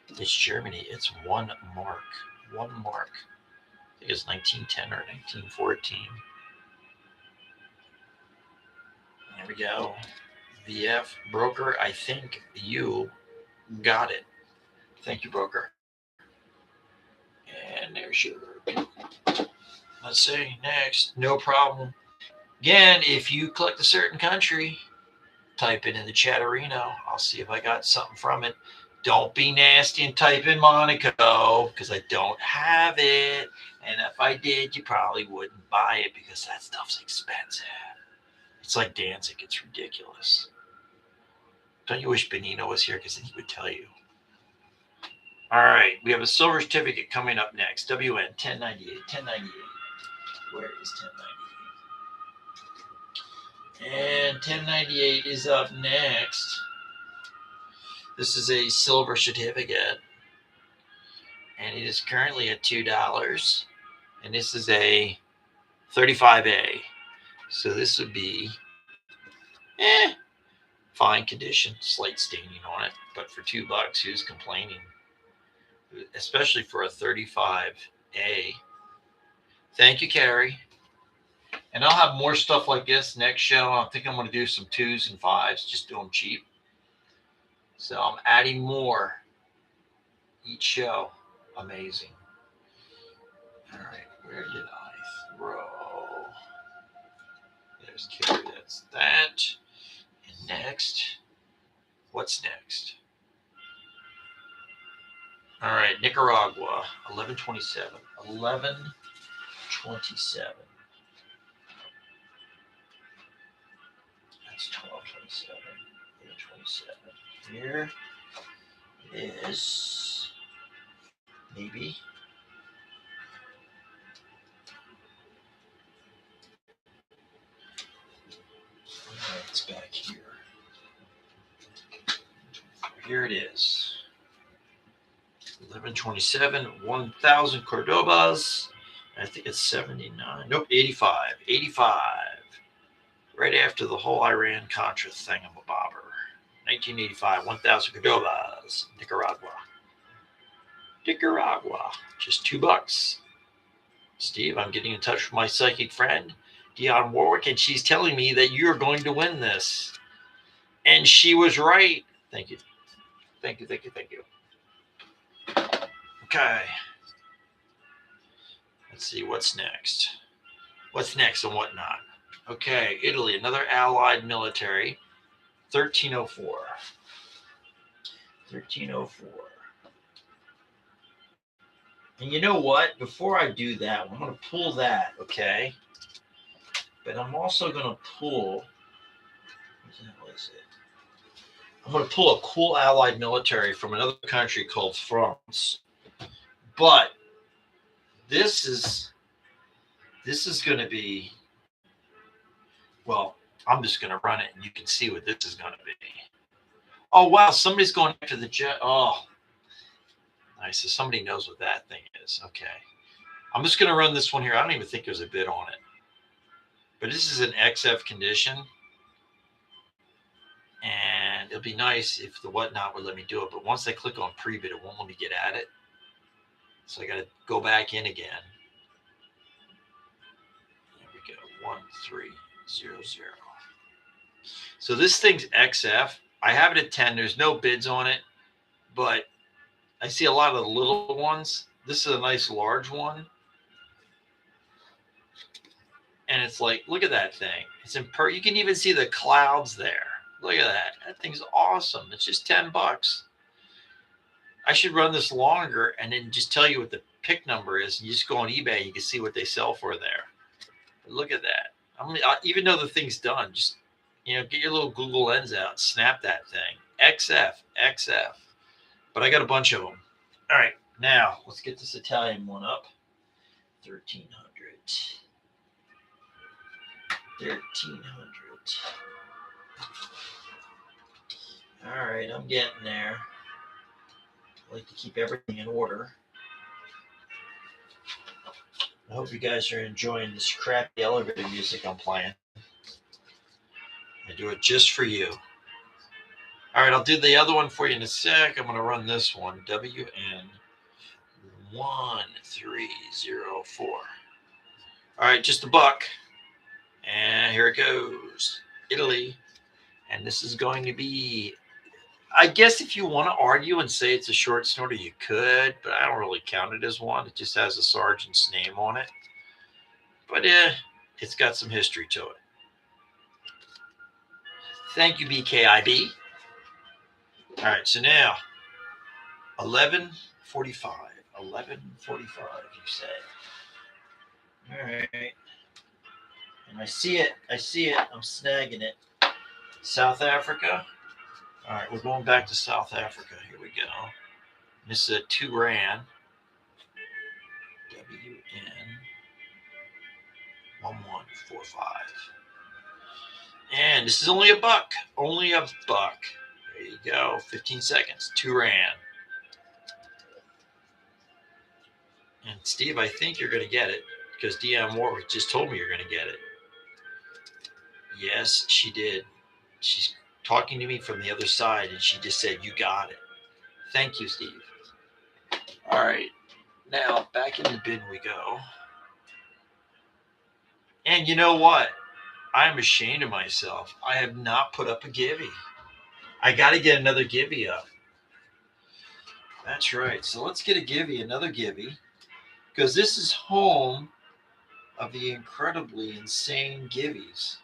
It's Germany. It's 1 mark. 1 mark. I think it's 1910 or 1914. There we go. VF broker, I think you got it. Thank you, broker. And there's your, let's see, next, no problem. Again, if you click a certain country, type it in the chat arena. I'll see if I got something from it. Don't be nasty and type in Monaco because I don't have it. And if I did, you probably wouldn't buy it because that stuff's expensive. It's like Danzig. It's ridiculous. Don't you wish Benino was here because he would tell you. All right. We have a silver certificate coming up next. WN 1098. 1098. Where is 1098? And 1098 is up next. This is a silver certificate. And it is currently at $2. And this is a 35A. So this would be fine condition, slight staining on it. But for $2, who's complaining? Especially for a 35A. Thank you, Carrie. And I'll have more stuff like this next show. I think I'm going to do some 2s and 5s, just do them cheap. So I'm adding more each show. Amazing. All right, where did I throw? There's Carrie, that's that. And next, what's next? All right, Nicaragua, 1127. 1127. That's 1227. 827. Here is maybe. It's back here. Here it is. 1127, 1,000 Cordobas. I think it's 79. Nope, 85. 85. Right after the whole Iran-Contra thingamabobber. 1985, 1,000 Cordobas. Nicaragua. Nicaragua. Just $2. Steve, I'm getting in touch with my psychic friend, Dionne Warwick, and she's telling me that you're going to win this. And she was right. Thank you. Thank you, thank you, thank you. Okay. Let's see what's next. What's next and whatnot. Okay, Italy, another allied military. 1304. 1304. And you know what? Before I do that, I'm going to pull that, okay? But I'm also going to pull, what is it? I'm going to pull a cool allied military from another country called France. But this is going to be, well, I'm just going to run it and you can see what this is going to be. Oh, wow, somebody's going after the jet. Oh, nice. So somebody knows what that thing is. Okay. I'm just going to run this one here. I don't even think there's a bid on it. But this is an XF condition. And it'll be nice if the WhatNot would let me do it. But once I click on pre-bid, it won't let me get at it. So I got to go back in again. There we go. 1300. So this thing's XF. I have it at 10. There's no bids on it. But I see a lot of the little ones. This is a nice large one. And it's like, look at that thing. It's you can even see the clouds there. Look at that. That thing's awesome. It's just $10. I should run this longer and then just tell you what the pick number is. You just go on eBay, you can see what they sell for there. But look at that. Even though the thing's done, just get your little Google Lens out, snap that thing. XF. But I got a bunch of them. All right, now let's get this Italian one up. 1300. 1300. All right, I'm getting there. I like to keep everything in order. I hope you guys are enjoying this crappy elevator music I'm playing. I do it just for you. All right, I'll do the other one for you in a sec. I'm going to run this one, WN1304. All right, just a buck. And here it goes. Italy. And this is going to be, I guess if you want to argue and say it's a short snorter, you could, but I don't really count it as one. It just has a sergeant's name on it. But it's got some history to it. Thank you, BKIB. All right, so now 11:45. 11:45, you say. All right. And I see it. I'm snagging it. South Africa. All right, we're going back to South Africa. Here we go. This is a 2 rand. WN1145. And this is only a buck. Only a buck. There you go. 15 seconds. 2 rand. And Steve, I think you're going to get it because Deanne Warwick just told me you're going to get it. Yes, she did. She's talking to me from the other side, and she just said, you got it. Thank you, Steve. All right. Now, back in the bin we go. And you know what? I'm ashamed of myself. I have not put up a givey. I got to get another givey up. That's right. So let's get a givey, another givey, because this is home of the incredibly insane givvies.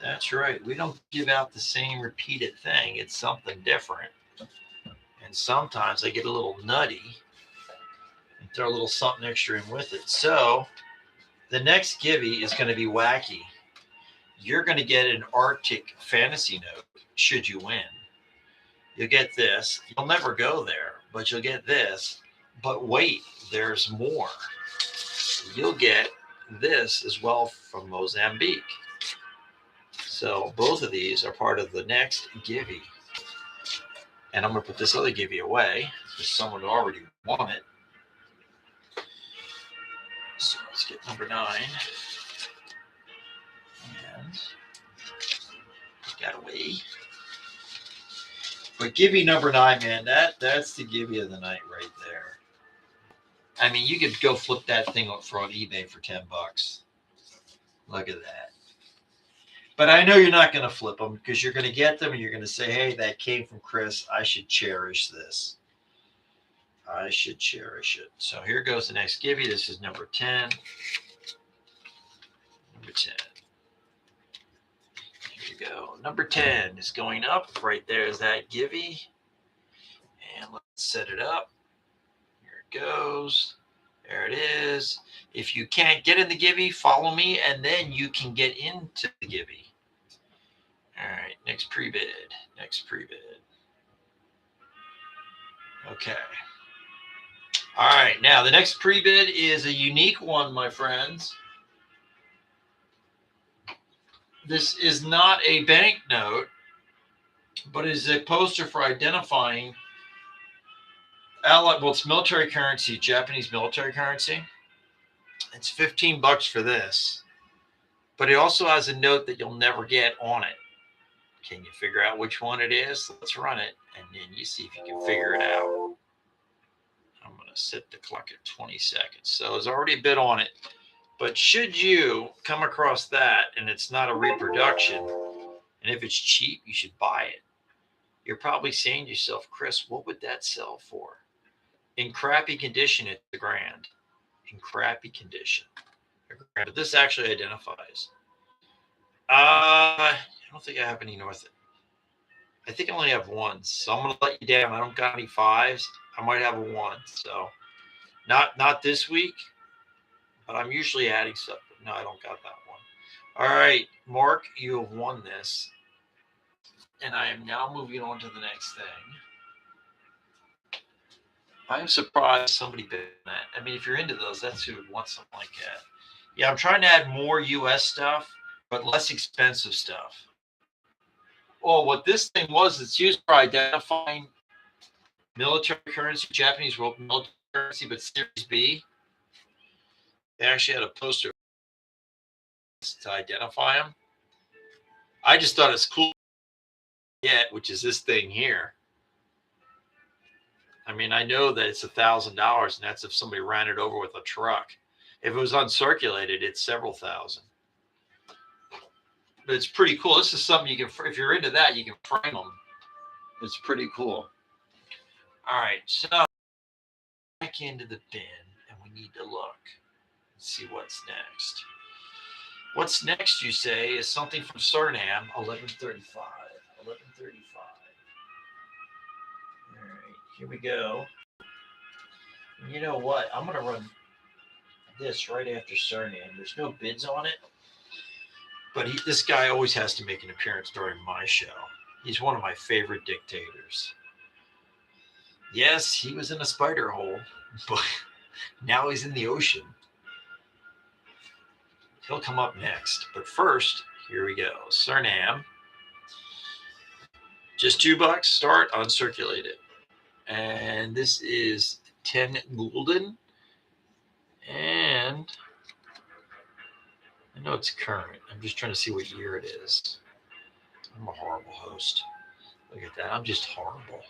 That's right. We don't give out the same repeated thing. It's something different. And sometimes I get a little nutty and throw a little something extra in with it. So the next givey is going to be wacky. You're going to get an Arctic fantasy note should you win. You'll get this. You'll never go there, but you'll get this. But wait, there's more. You'll get this as well from Mozambique. So both of these are part of the next givey. And I'm going to put this other givey away because someone already won it. So let's get number 9. And put that away. But givey number 9, man, that's the givey of the night right there. I mean, you could go flip that thing up on eBay for $10. Look at that. But I know you're not going to flip them because you're going to get them and you're going to say, hey, that came from Chris. I should cherish this. I should cherish it. So here goes the next givey. This is number 10. Number 10. Here we go. Number 10 is going up. Right there is that givey. And let's set it up. Here it goes. There it is. If you can't get in the givey, follow me, and then you can get into the givey. All right, next pre-bid. Next pre-bid. Okay. All right, now the next pre-bid is a unique one, my friends. This is not a banknote, but is a poster for identifying allied, well, it's military currency, Japanese military currency. It's $15 for this, but it also has a note that you'll never get on it. Can you figure out which one it is? Let's run it, and then you see if you can figure it out. I'm going to set the clock at 20 seconds. So there's already a bit on it. But should you come across that and it's not a reproduction, and if it's cheap, you should buy it. You're probably saying to yourself, Chris, what would that sell for? In crappy condition, it's $1,000. In crappy condition. But this actually identifies. I don't think I have any north. I think I only have ones. So I'm going to let you down. I don't got any fives. I might have a one. So not this week, but I'm usually adding stuff. But no, I don't got that one. All right, Mark, you have won this. And I am now moving on to the next thing. I'm surprised somebody bid that. I mean, if you're into those, that's who would want something like that. Yeah, I'm trying to add more US stuff, but less expensive stuff. Well, what this thing was, it's used for identifying military currency, Japanese military currency, but Series B. They actually had a poster to identify them. I just thought it's cool, which is this thing here. I mean, I know that it's $1,000, and that's if somebody ran it over with a truck. If it was uncirculated, it's several thousand. But it's pretty cool. This is something you can, if you're into that, you can frame them. It's pretty cool. All right, so back into the bin, and we need to look and see what's next. What's next, you say, is something from Suriname, 1135. 1135. All right, here we go. And you know what? I'm going to run this right after Suriname. There's no bids on it, but this guy always has to make an appearance during my show. He's one of my favorite dictators. Yes, he was in a spider hole, but now he's in the ocean. He'll come up next. But first, here we go. Suriname. Just $2. Start, uncirculate it. And this is 10 gulden. And I know it's current. I'm just trying to see what year it is. I'm a horrible host. Look at that. I'm just horrible.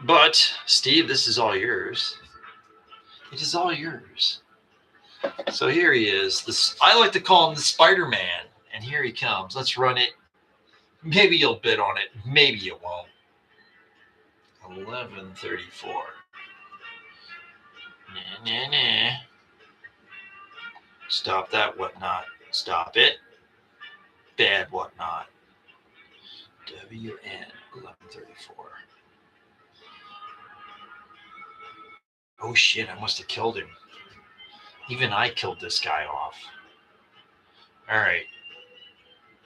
But, Steve, this is all yours. It is all yours. So here he is. I like to call him the Spider-Man. And here he comes. Let's run it. Maybe you'll bid on it. Maybe you won't. 1134. Nah. Stop that, WhatNot. Stop it. Bad WhatNot. WN 1134. Oh shit, I must have killed him. Even I killed this guy off. Alright.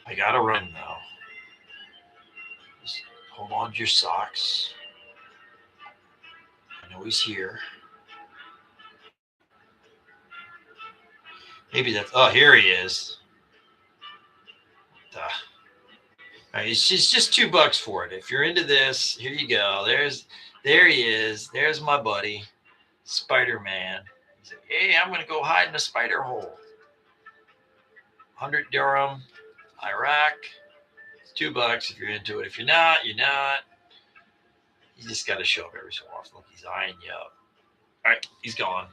I gotta run though. Just hold on to your socks. I know he's here. Maybe that's, oh, here he is. All right, it's just $2 for it. If you're into this, here you go. There he is. There's my buddy, Spider-Man. He said, hey, I'm going to go hide in a spider hole. 100 dirham, Iraq. It's $2 if you're into it. If you're not, you're not. You just got to show up every so often. Look, he's eyeing you up. All right, he's gone.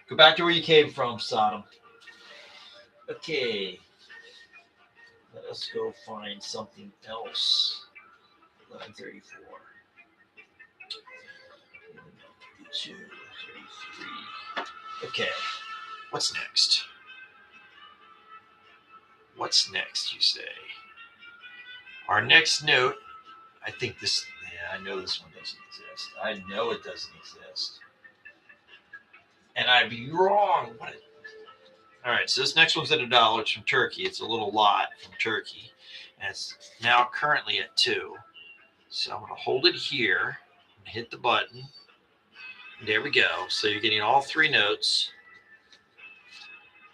Go back to where you came from, Sodom. Okay. Let us go find something else. 1134. 32, 33. Okay. What's next? What's next, you say? Our next note, I think this, I know this one doesn't exist. I know it doesn't exist. And I'd be wrong. All right, so this next one's at $1. It's from Turkey. It's a little lot from Turkey. And it's now currently at 2. So I'm going to hold it here. I'm going to hit the button. There we go. So you're getting all 3 notes.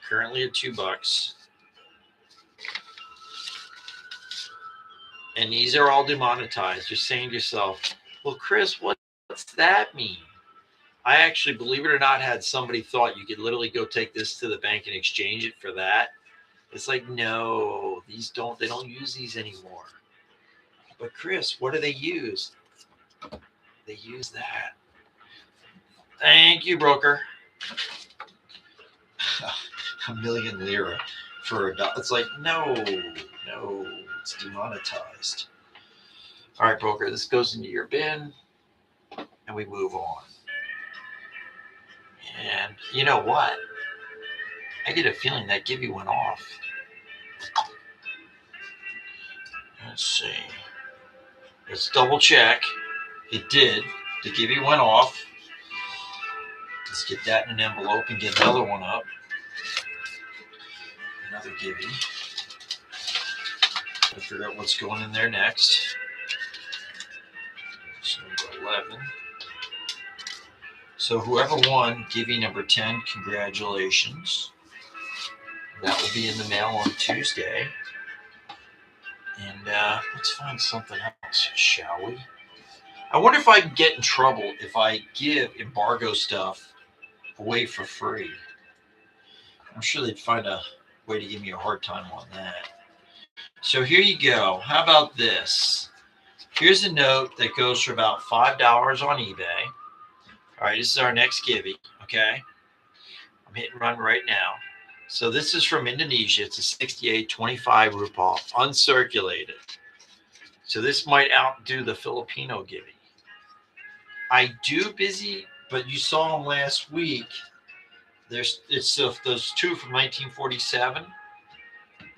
Currently at $2. And these are all demonetized. You're saying to yourself, well, Chris, what's that mean? I actually, believe it or not, had somebody thought you could literally go take this to the bank and exchange it for that. It's like, no, they don't use these anymore. But Chris, what do they use? They use that. Thank you, broker. A million lira for a dollar. It's like, no, it's demonetized. All right, broker, this goes into your bin, and we move on. And you know what? I get a feeling that Gibby went off. Let's see. Let's double check. It did. The Gibby went off. Let's get that in an envelope and get another one up. Another Gibby. Gotta figure out what's going in there next. It's number 11. So whoever won Gibby number 10, congratulations. That will be in the mail on Tuesday. And let's find something else, shall we? I wonder if I can get in trouble if I give embargo stuff away for free. I'm sure they'd find a way to give me a hard time on that. So here you go. How about this? Here's a note that goes for about $5 on eBay. All right, this is our next Gibby, okay? I'm hitting run right now. So this is from Indonesia. It's a 6825 rupiah, uncirculated. So this might outdo the Filipino Gibby. I do busy, but you saw them last week. It's those two from 1947.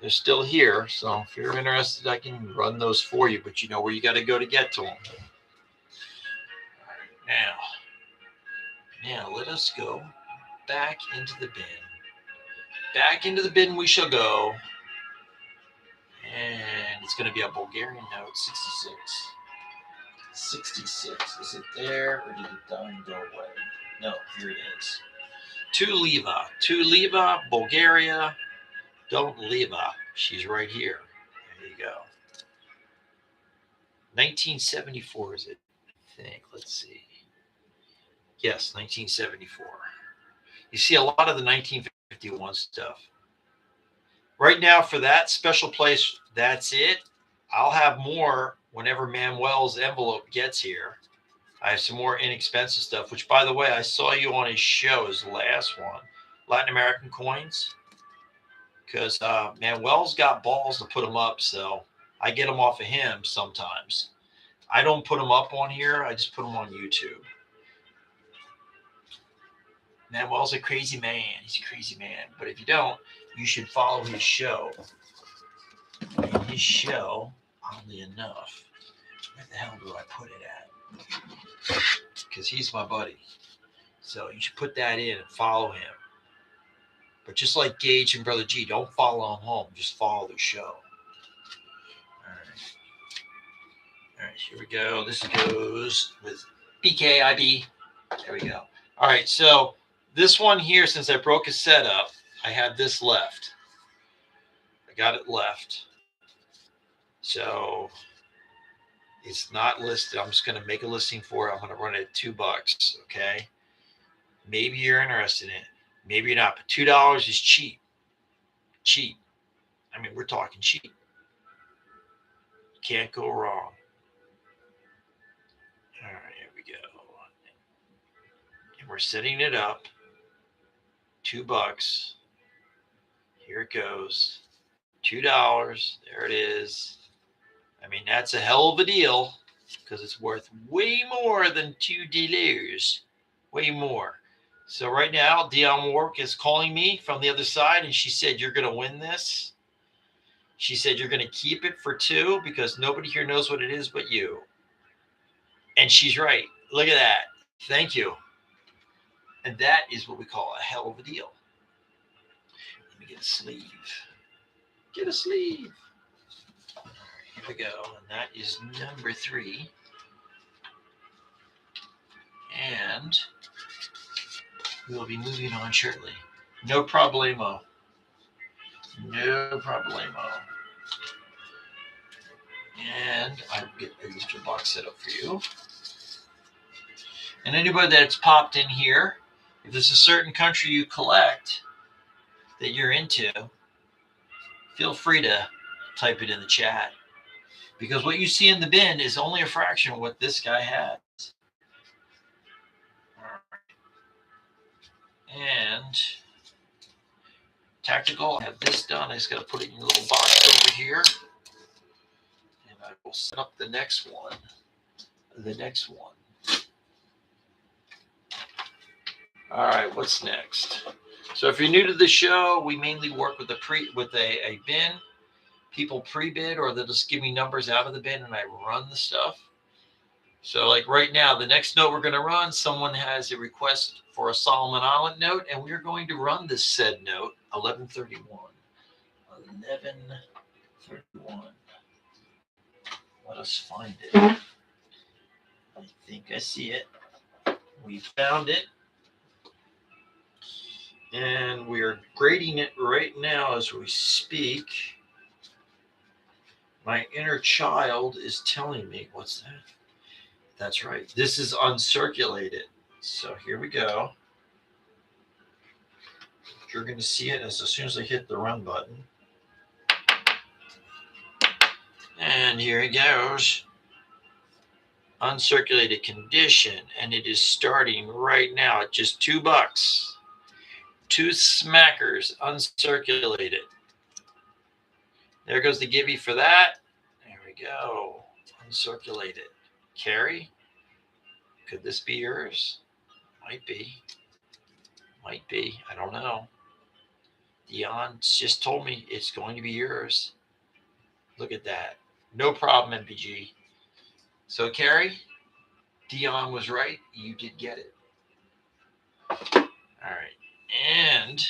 They're still here. So if you're interested, I can run those for you, but you know where you got to go to get to them. Now let us go back into the bin. Back into the bin we shall go. And it's going to be a Bulgarian note, 66. 66. Is it there or did it die and go away? No, here it is. 2 Leva, Bulgaria. Don't Leva. She's right here. There you go. 1974 is it? I think. Let's see. Yes, 1974. You see a lot of the 1951 stuff. Right now, for that special place, that's it. I'll have more whenever Manuel's envelope gets here. I have some more inexpensive stuff, which, by the way, I saw you on his show, his last one, Latin American coins, because Manuel's got balls to put them up, so I get them off of him sometimes. I don't put them up on here. I just put them on YouTube. Manuel's a crazy man. He's a crazy man. But if you don't, you should follow his show. And his show, oddly enough, where the hell do I put it at? Because he's my buddy. So you should put that in and follow him. But just like Gage and Brother G, don't follow him home. Just follow the show. All right, here we go. This goes with BKIB. There we go. All right, so this one here, since I broke his setup, I have this left. I got it left. So it's not listed. I'm just going to make a listing for it. I'm going to run it at $2, okay? Maybe you're interested in it. Maybe you're not, but $2 is cheap. Cheap. I mean, we're talking cheap. Can't go wrong. All right, here we go. And we're setting it up. $2. Here it goes. $2. There it is. I mean, that's a hell of a deal because it's worth way more than $2. Way more. So right now, Dion Warwick is calling me from the other side, and she said, you're going to win this. She said, you're going to keep it for $2 because nobody here knows what it is but you. And she's right. Look at that. Thank you. And that is what we call a hell of a deal. Let me get a sleeve. Get a sleeve. All right, here we go. And that is number 3. And we'll be moving on shortly. No problemo. No problemo. And I'll get a Easter box set up for you. And anybody that's popped in here, if there's a certain country you collect that you're into, feel free to type it in the chat. Because what you see in the bin is only a fraction of what this guy has. And tactical, I have this done. I just got to put it in a little box over here. And I will set up the next one. All right, what's next? So if you're new to the show, we mainly work with a bin. People pre-bid, or they'll just give me numbers out of the bin and I run the stuff. So like right now, the next note we're going to run, someone has a request for a Solomon Island note, and we're going to run this said note, 1131. 1131. Let us find it. I think I see it. We found it. And we are grading it right now as we speak. My inner child is telling me, what's that? That's right. This is uncirculated. So here we go. You're going to see it as soon as I hit the run button. And here it goes. Uncirculated condition. And it is starting right now at just $2. 2 smackers uncirculated. There goes the gibby for that. There we go. Uncirculated. Carrie, could this be yours? Might be. Might be. I don't know. Dion just told me it's going to be yours. Look at that. No problem, MPG. So, Carrie, Dion was right. You did get it. All right. And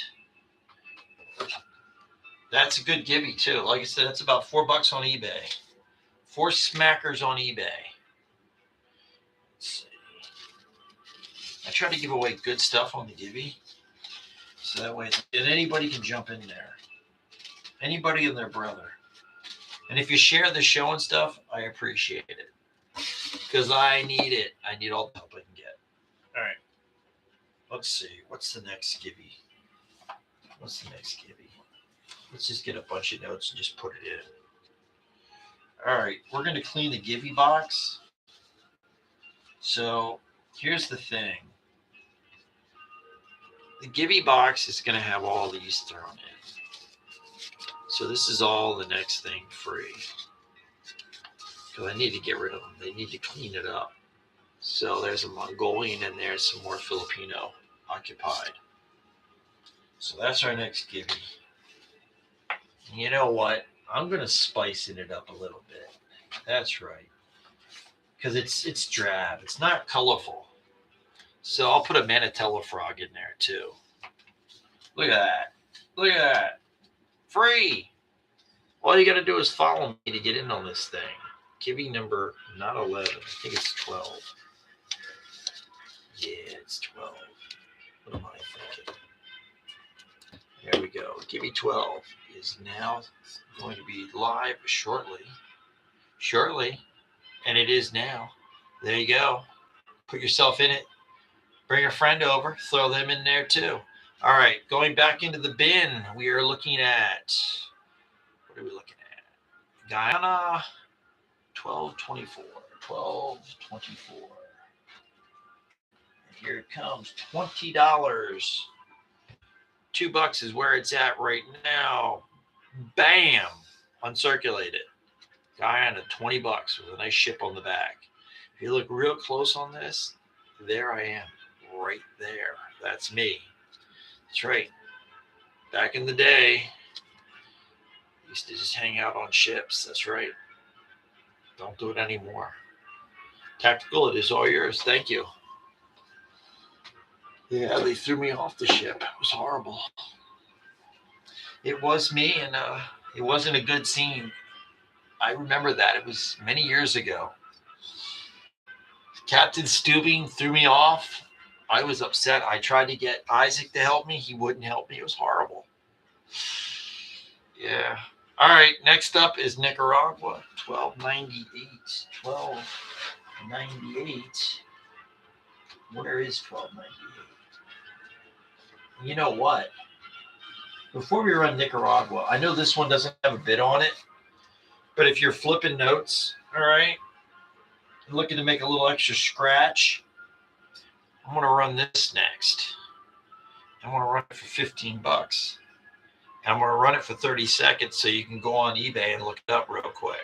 that's a good gibby, too. Like I said, that's about $4 on eBay. 4 smackers on eBay. Let's see. I try to give away good stuff on the gibby. So that way, and anybody can jump in there. Anybody and their brother. And if you share the show and stuff, I appreciate it. Because I need it. I need all the help I can get. All right. Let's see. What's the next gibby? Let's just get a bunch of notes and just put it in. All right. We're going to clean the gibby box. So here's the thing. The gibby box is going to have all these thrown in. So this is all the next thing free. Because I need to get rid of them. They need to clean it up. So there's a Mongolian and there's some more Filipino occupied. So that's our next gibby. And you know what? I'm going to spice it up a little bit. That's right. Because it's drab. It's not colorful. So I'll put a Manatella frog in there too. Look at that. Look at that. Free. All you got to do is follow me to get in on this thing. Gibby number, not 11. I think it's 12. Yeah, it's 12. What am I thinking? There we go. Gibby 12 is now going to be live shortly. And it is now. There you go. Put yourself in it. Bring a friend over. Throw them in there too. All right. Going back into the bin, we are looking at, what are we looking at? Guyana 1224. 1224. Here it comes. $20. $2 is where it's at right now. Bam. Uncirculated. Guyana, $20 with a nice ship on the back. If you look real close on this, there I am. Right there. That's me. That's right. Back in the day, I used to just hang out on ships. That's right. Don't do it anymore. Tactical, it is all yours. Thank you. Yeah, they threw me off the ship. It was horrible. It was me, and it wasn't a good scene. I remember that. It was many years ago. Captain Stubing threw me off. I was upset. I tried to get Isaac to help me. He wouldn't help me. It was horrible. Yeah. All right. Next up is Nicaragua. 1298. 1298. Where is 12.98? You know what? Before we run Nicaragua, I know this one doesn't have a bid on it, but if you're flipping notes, all right, and looking to make a little extra scratch, I'm going to run this next. I'm going to run it for 15 bucks. I'm going to run it for 30 seconds so you can go on eBay and look it up real quick.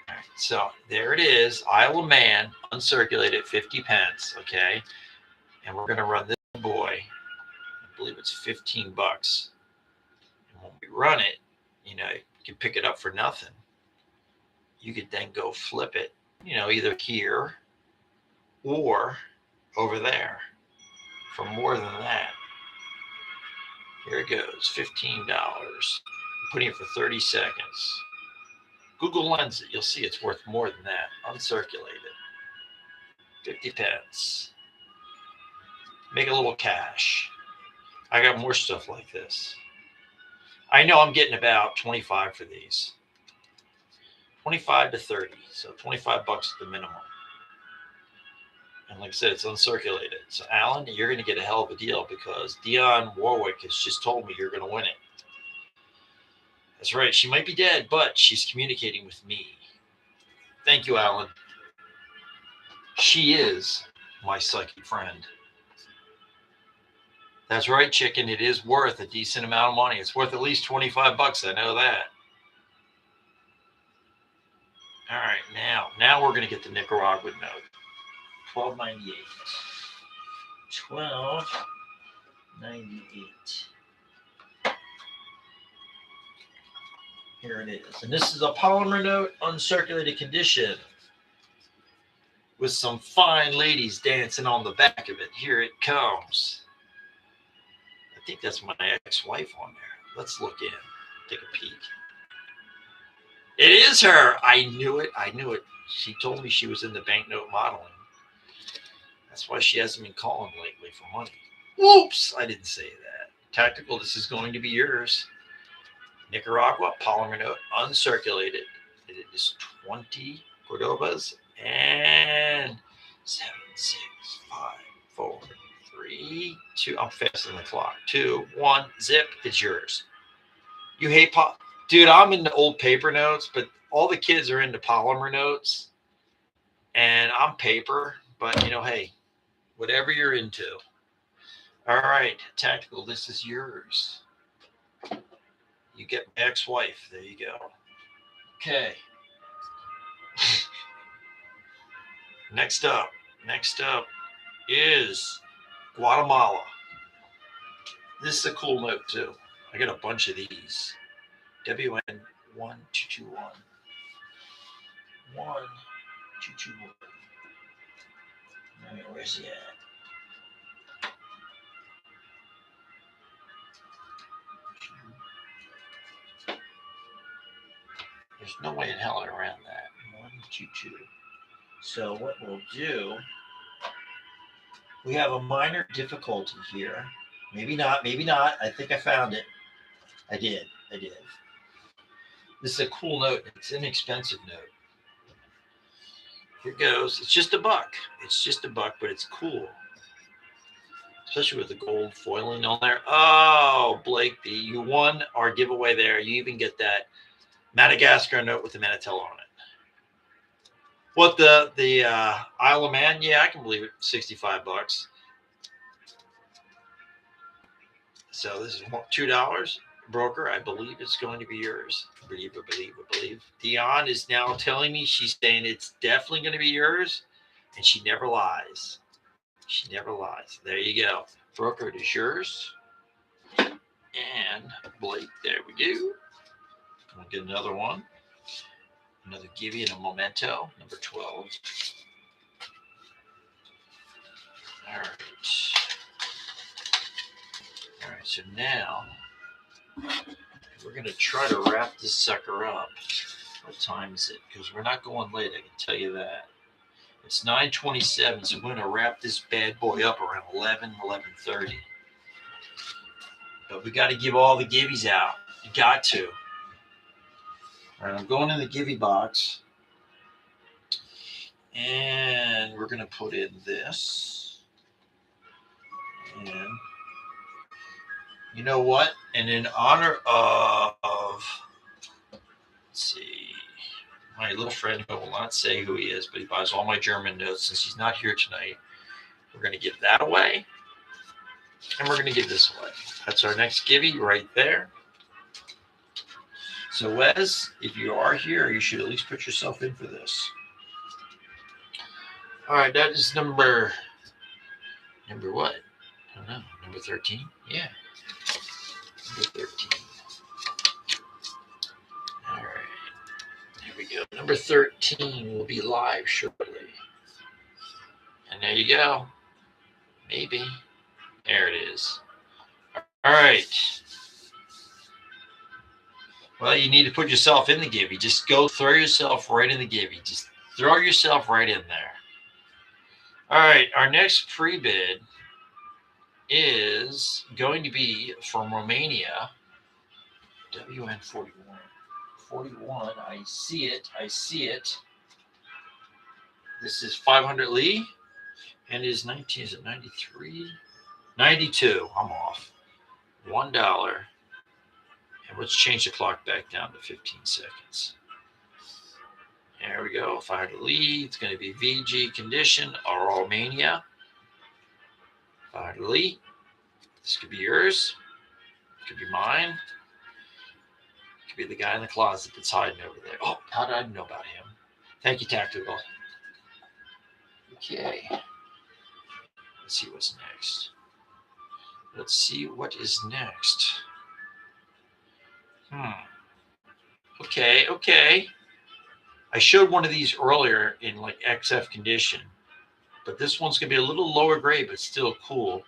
All right, so there it is, Isle of Man, uncirculated, 50 pence, okay? And we're going to run this boy. I believe it's 15 bucks. And when we run it, you know, you can pick it up for nothing. You could then go flip it, you know, either here or over there for more than that. Here it goes, $15. I'm putting it for 30 seconds. Google Lens it. You'll see it's worth more than that. Uncirculated. 50 pence. Make a little cash. I got more stuff like this. I know I'm getting about 25 for these. 25 to 30. So 25 bucks at the minimum. And like I said, it's uncirculated. So Alan, you're going to get a hell of a deal because Dionne Warwick has just told me you're going to win it. That's right. She might be dead, but she's communicating with me. Thank you, Alan. She is my psychic friend. That's right, chicken. It is worth a decent amount of money. It's worth at least 25 bucks. I know that. All right, now we're going to get the Nicaraguan note. 12.98. 12.98. Here it is. And this is a polymer note, uncirculated condition, with some fine ladies dancing on the back of it. Here it comes. I think that's my ex-wife on there. Let's look in, take a peek. It is her. I knew it. She told me she was in the banknote modeling. That's why she hasn't been calling lately for money. Whoops, I didn't say that. Tactical, this is going to be yours. Nicaragua, polymer note, uncirculated. It is 20 Cordobas and 7, 6, 5, 4, 3, 2. I'm faster than the clock. 2, 1, zip. It's yours. You hate dude, I'm into old paper notes, but all the kids are into polymer notes, and I'm paper. But you know, hey, whatever you're into. All right, Tactical, this is yours. You get my ex-wife. There you go. Okay. Next up is Guatemala. This is a cool note too. I got a bunch of these. WN 1221. 1221. Where's he at? There's no way in hell around that. 122. So what we'll do, we have a minor difficulty here. Maybe not. I think I found it. I did. This is a cool note. It's an inexpensive note. Here goes. It's just a buck, but it's cool. Especially with the gold foiling on there. Oh, Blake, you won our giveaway there. You even get that Madagascar note with the Manatello on it. What the Isle of Man? Yeah, I can believe it. 65 bucks. So this is $2. Broker, I believe it's going to be yours. Believe. Dionne is now telling me, she's saying it's definitely going to be yours, and she never lies. There you go. Broker, it is yours. And Blake, there we go. We'll get another one. Another Gibby and a Memento, number 12. All right, so now we're going to try to wrap this sucker up. What time is it? Because we're not going late, I can tell you that. It's 9:27, so we're going to wrap this bad boy up around 11:30. But we got to give all the gibbies out. You got to. All right, I'm going in the Gibby box. And we're going to put in this. And you know what? And in honor of, let's see, my little friend who will not say who he is, but he buys all my German notes since he's not here tonight, we're going to give that away. And we're going to give this away. That's our next givey right there. So Wes, if you are here, you should at least put yourself in for this. All right, that is number what? I don't know. Number 13? Yeah. Number 13. All right. Here we go. Number 13 will be live shortly. And there you go. Maybe. There it is. All right. Well, you need to put yourself in the givey. Just go throw yourself right in the givey. Just throw yourself right in there. All right. Our next pre-bid is going to be from Romania. WN41. 41. I see it. This is 500 Lee. And it is 19. Is it 93? 92. I'm off. $1. And let's change the clock back down to 15 seconds. There we go. 500 Lee. It's going to be VG condition, Romania. 500 Lee. This could be yours. It could be mine. It could be the guy in the closet that's hiding over there. Oh, how did I know about him? Thank you, Tactical. Okay. Let's see what's next. Let's see what is next. Okay. I showed one of these earlier in like XF condition, but this one's going to be a little lower grade, but still cool.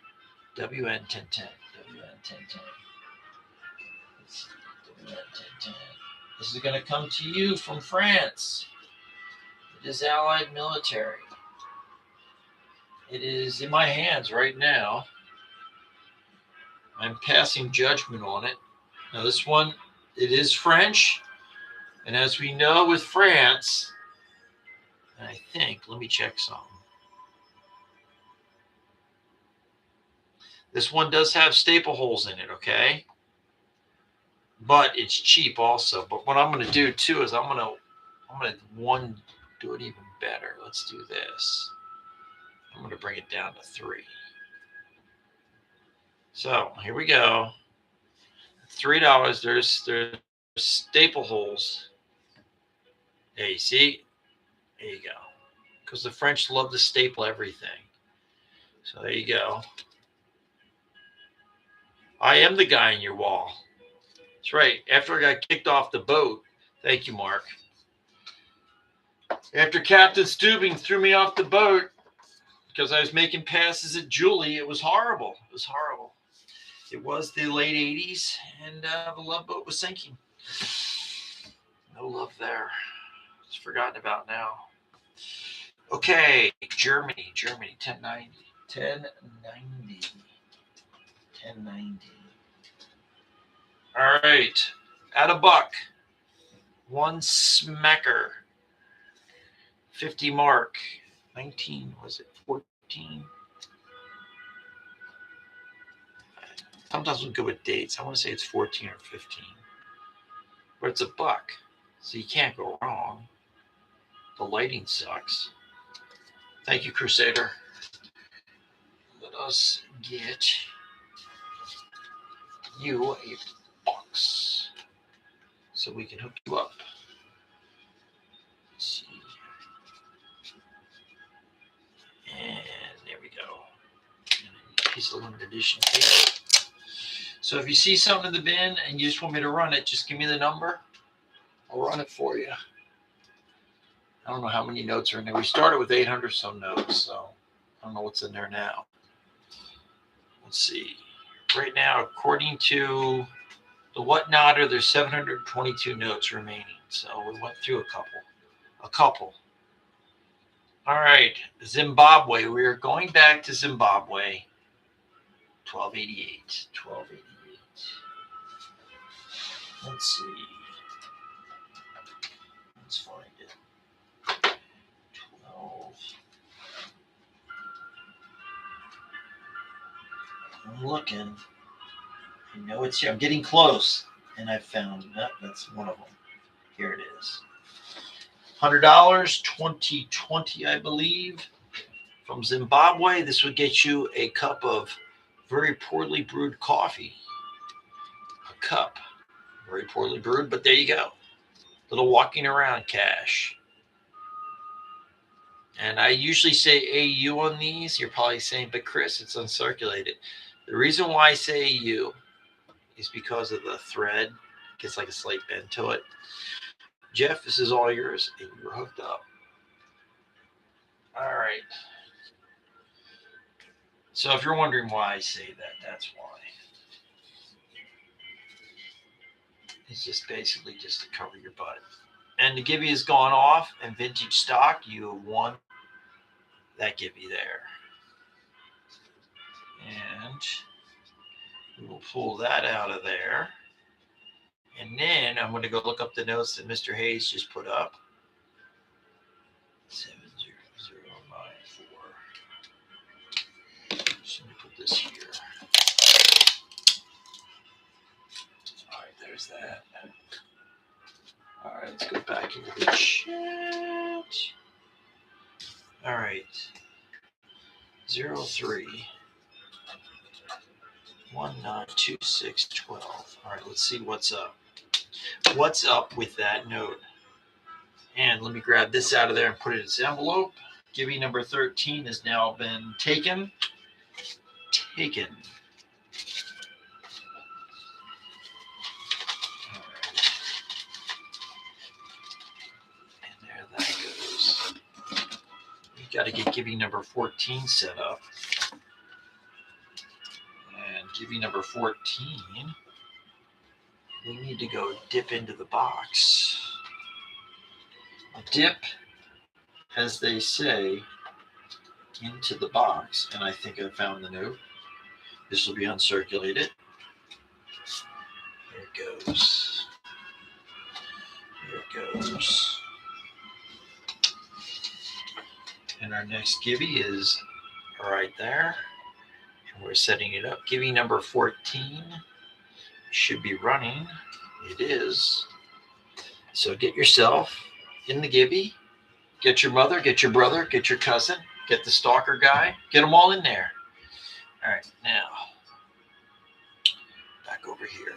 WN1010. WN1010. Let's see. WN1010. This is going to come to you from France. It is Allied military. It is in my hands right now. I'm passing judgment on it. Now this one, it is French. And as we know with France, I think, let me check something. This one does have staple holes in it, okay? But it's cheap also. But what I'm going to do too is I'm going to do it even better. Let's do this. I'm going to bring it down to 3. So here we go. $3. There's staple holes. There you see. There you go. Because the French love to staple everything. So there you go. I am the guy in your wall. That's right. After I got kicked off the boat, thank you, Mark. After Captain Stubing threw me off the boat because I was making passes at Julie, it was horrible. It was horrible. It was the late 80s, and the love boat was sinking. No love there. It's forgotten about now. Okay, Germany, 1090. 1090. All right, at a buck, one smacker, 50 mark, 19, was it 14? Sometimes we go with dates. I want to say it's 14 or 15. But it's a buck, so you can't go wrong. The lighting sucks. Thank you, Crusader. Let us get you a box so we can hook you up. Let's see. And there we go. And a piece of limited edition tape. So if you see something in the bin and you just want me to run it, just give me the number. I'll run it for you. I don't know how many notes are in there. We started with 800 some notes, so I don't know what's in there now. Let's see. Right now, according to the WhatNot, there's 722 notes remaining. So we went through a couple. All right, Zimbabwe. We are going back to Zimbabwe. 1288. Let's see. Let's find it. 1288. I'm looking. I know it's here. I'm getting close. And I found that. That's one of them. Here it is. $100, 2020, I believe. From Zimbabwe, this would get you a cup of very poorly brewed coffee. A cup. Very poorly brewed, but there you go. Little walking around cash. And I usually say AU on these. You're probably saying, but Chris, it's uncirculated. The reason why I say AU is because of the thread. It gets like a slight bend to it. Jeff, this is all yours, and you're hooked up. All right. So if you're wondering why I say that, that's why. It's just basically just to cover your butt. And the Gibby has gone off, and vintage stock, you have won that Gibby there. And we will pull that out of there. And then I'm going to go look up the notes that Mr. Hayes just put up. 70094. So let me put this here. All right, there's that. All right, let's go back into the chat. All right. 03 192612. All right, let's see what's up. What's up with that note? And let me grab this out of there and put it in its envelope. Gibby number 13 has now been taken. Taken. All right. And there that goes. We've got to get Gibby number 14 set up. And Gibby number 14, we need to go dip into the box. Dip, as they say, into the box. And I think I found the note. This will be uncirculated. There it goes. There it goes. And our next Gibby is right there. And we're setting it up. Gibby number 14 should be running. It is. So get yourself in the Gibby. Get your mother, get your brother, get your cousin, get the stalker guy. Get them all in there. All right, now, back over here.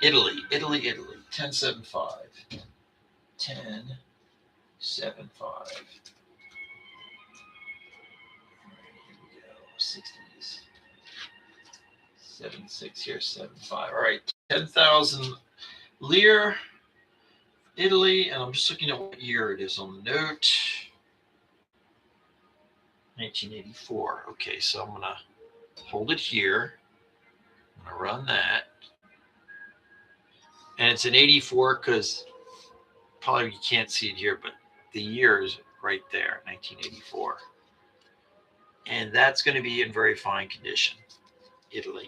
Italy, 1075. 1075. Here we go. 60s. 76 here, 75. All right, 10,000 lire, Italy, and I'm just looking at what year it is on the note. 1984. Okay, so I'm gonna hold it here. I'm gonna run that. And it's an 84 because probably you can't see it here, but the year is right there, 1984. And that's going to be in very fine condition. Italy.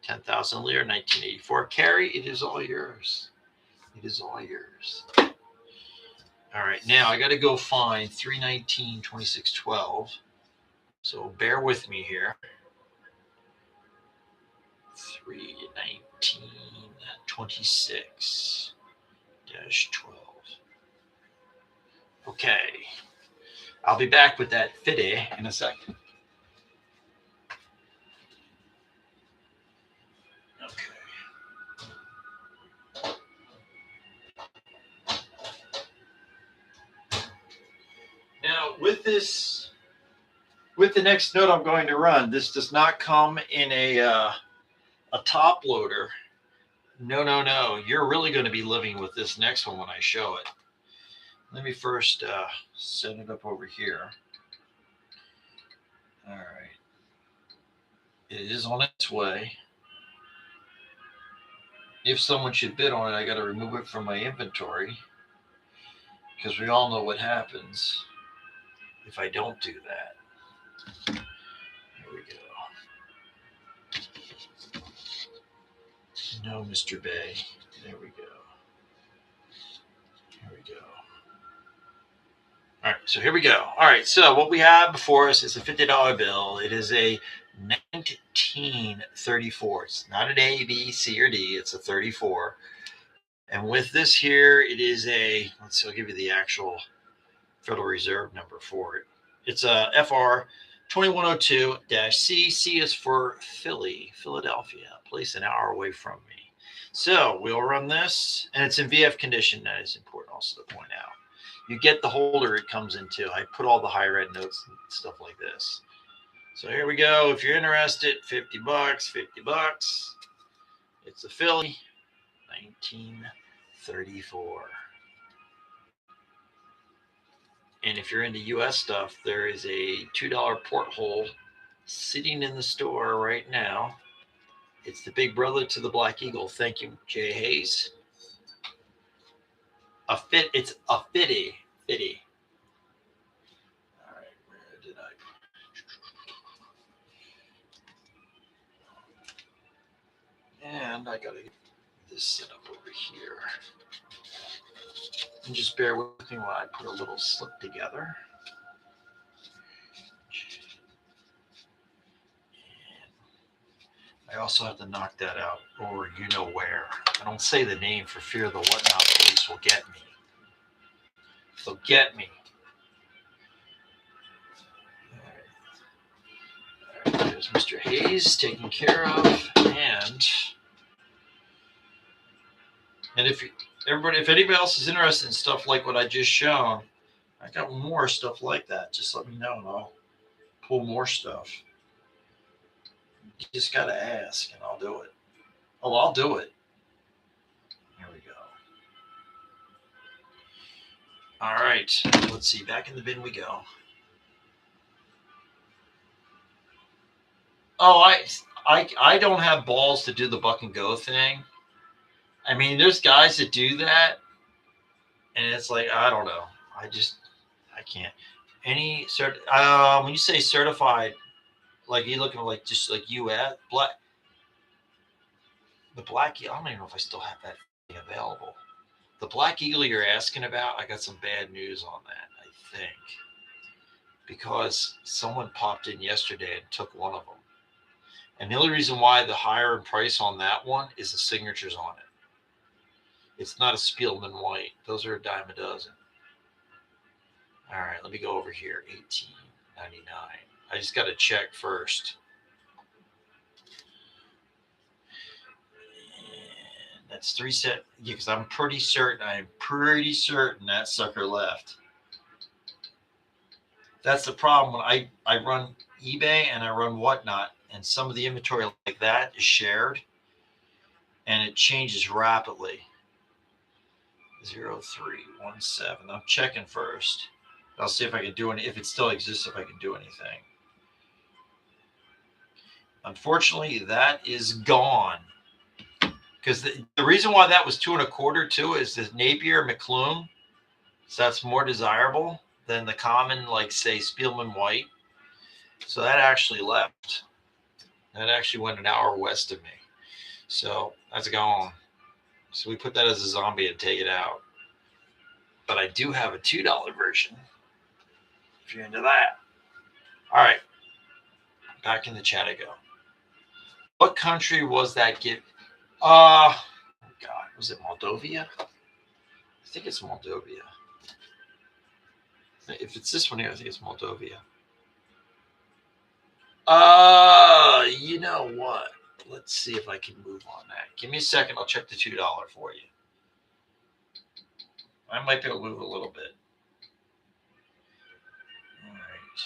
10,000 lire, 1984. Carrie, it is all yours. It is all yours. All right, now I got to go find 319-2612. So bear with me here. 319-26-12. Okay. I'll be back with that fiddy in a second. Okay. Now, with the next note I'm going to run, this does not come in a top loader. No. You're really going to be living with this next one when I show it. Let me first set it up over here. All right. It is on its way. If someone should bid on it, I got to remove it from my inventory because we all know what happens if I don't do that. There we go. No, Mr. Bay. There we go. Here we go. All right, so here we go. All right, so what we have before us is a $50 bill. It is a 1934. It's not an A, B, C, or D. It's a 34. And with this here, it is a, I'll give you the actual Federal Reserve number for it. It's a FR 2102-C. C is for Philadelphia, place an hour away from me. So we'll run this, and it's in VF condition. That is important also to point out. You get the holder it comes into. I put all the higher ed notes and stuff like this. So here we go. If you're interested, $50, $50. It's a Philly, 1934. And if you're into US stuff, there is a $2 porthole sitting in the store right now. It's the big brother to the Black Eagle. Thank you, Jay Hayes. It's a fitty. All right, where did I? And I gotta get this set up over here. And just bear with me while I put a little slip together. I also have to knock that out, or you know where. I don't say the name for fear the WhatNot police will get me. They'll get me. All right, there's Mr. Hayes taken care of, and if anybody else is interested in stuff like what I just shown, I got more stuff like that. Just let me know, and I'll pull more stuff. You just gotta ask, and I'll do it. Oh, I'll do it. Here we go. All right, let's see. Back in the bin we go. Oh, I don't have balls to do the buck and go thing. I mean, there's guys that do that, and it's like I don't know. I can't. When you say certified, like you looking like just like US the Black Eagle. I don't even know if I still have that thing available. The Black Eagle you're asking about, I got some bad news on that. I think because someone popped in yesterday and took one of them. And the only reason why the higher in price on that one is the signatures on it. It's not a Spielman white. Those are a dime a dozen. All right, let me go over here. $18.99. I just got to check first. And that's 3 cents. Yeah, because I'm pretty certain that sucker left. That's the problem when I run eBay and I run WhatNot, and some of the inventory like that is shared, and it changes rapidly. 0317. I'm checking first. I'll see if I can do any, if it still exists, if I can do anything. Unfortunately, that is gone. Because the reason why that was 2 1/4 too is the Napier McClune. So that's more desirable than the common, like say Spielman white. So that actually left. That actually went an hour west of me. So that's gone. So we put that as a zombie and take it out. But I do have a $2 version if you're into that. All right. Back in the chat I go. What country was that gift? Oh God, was it Moldova? I think it's Moldova. If it's this one here, I think it's Moldova. You know what? Let's see if I can move on that. Give me a second. I'll check the $2 for you. I might be able to move a little bit. All right.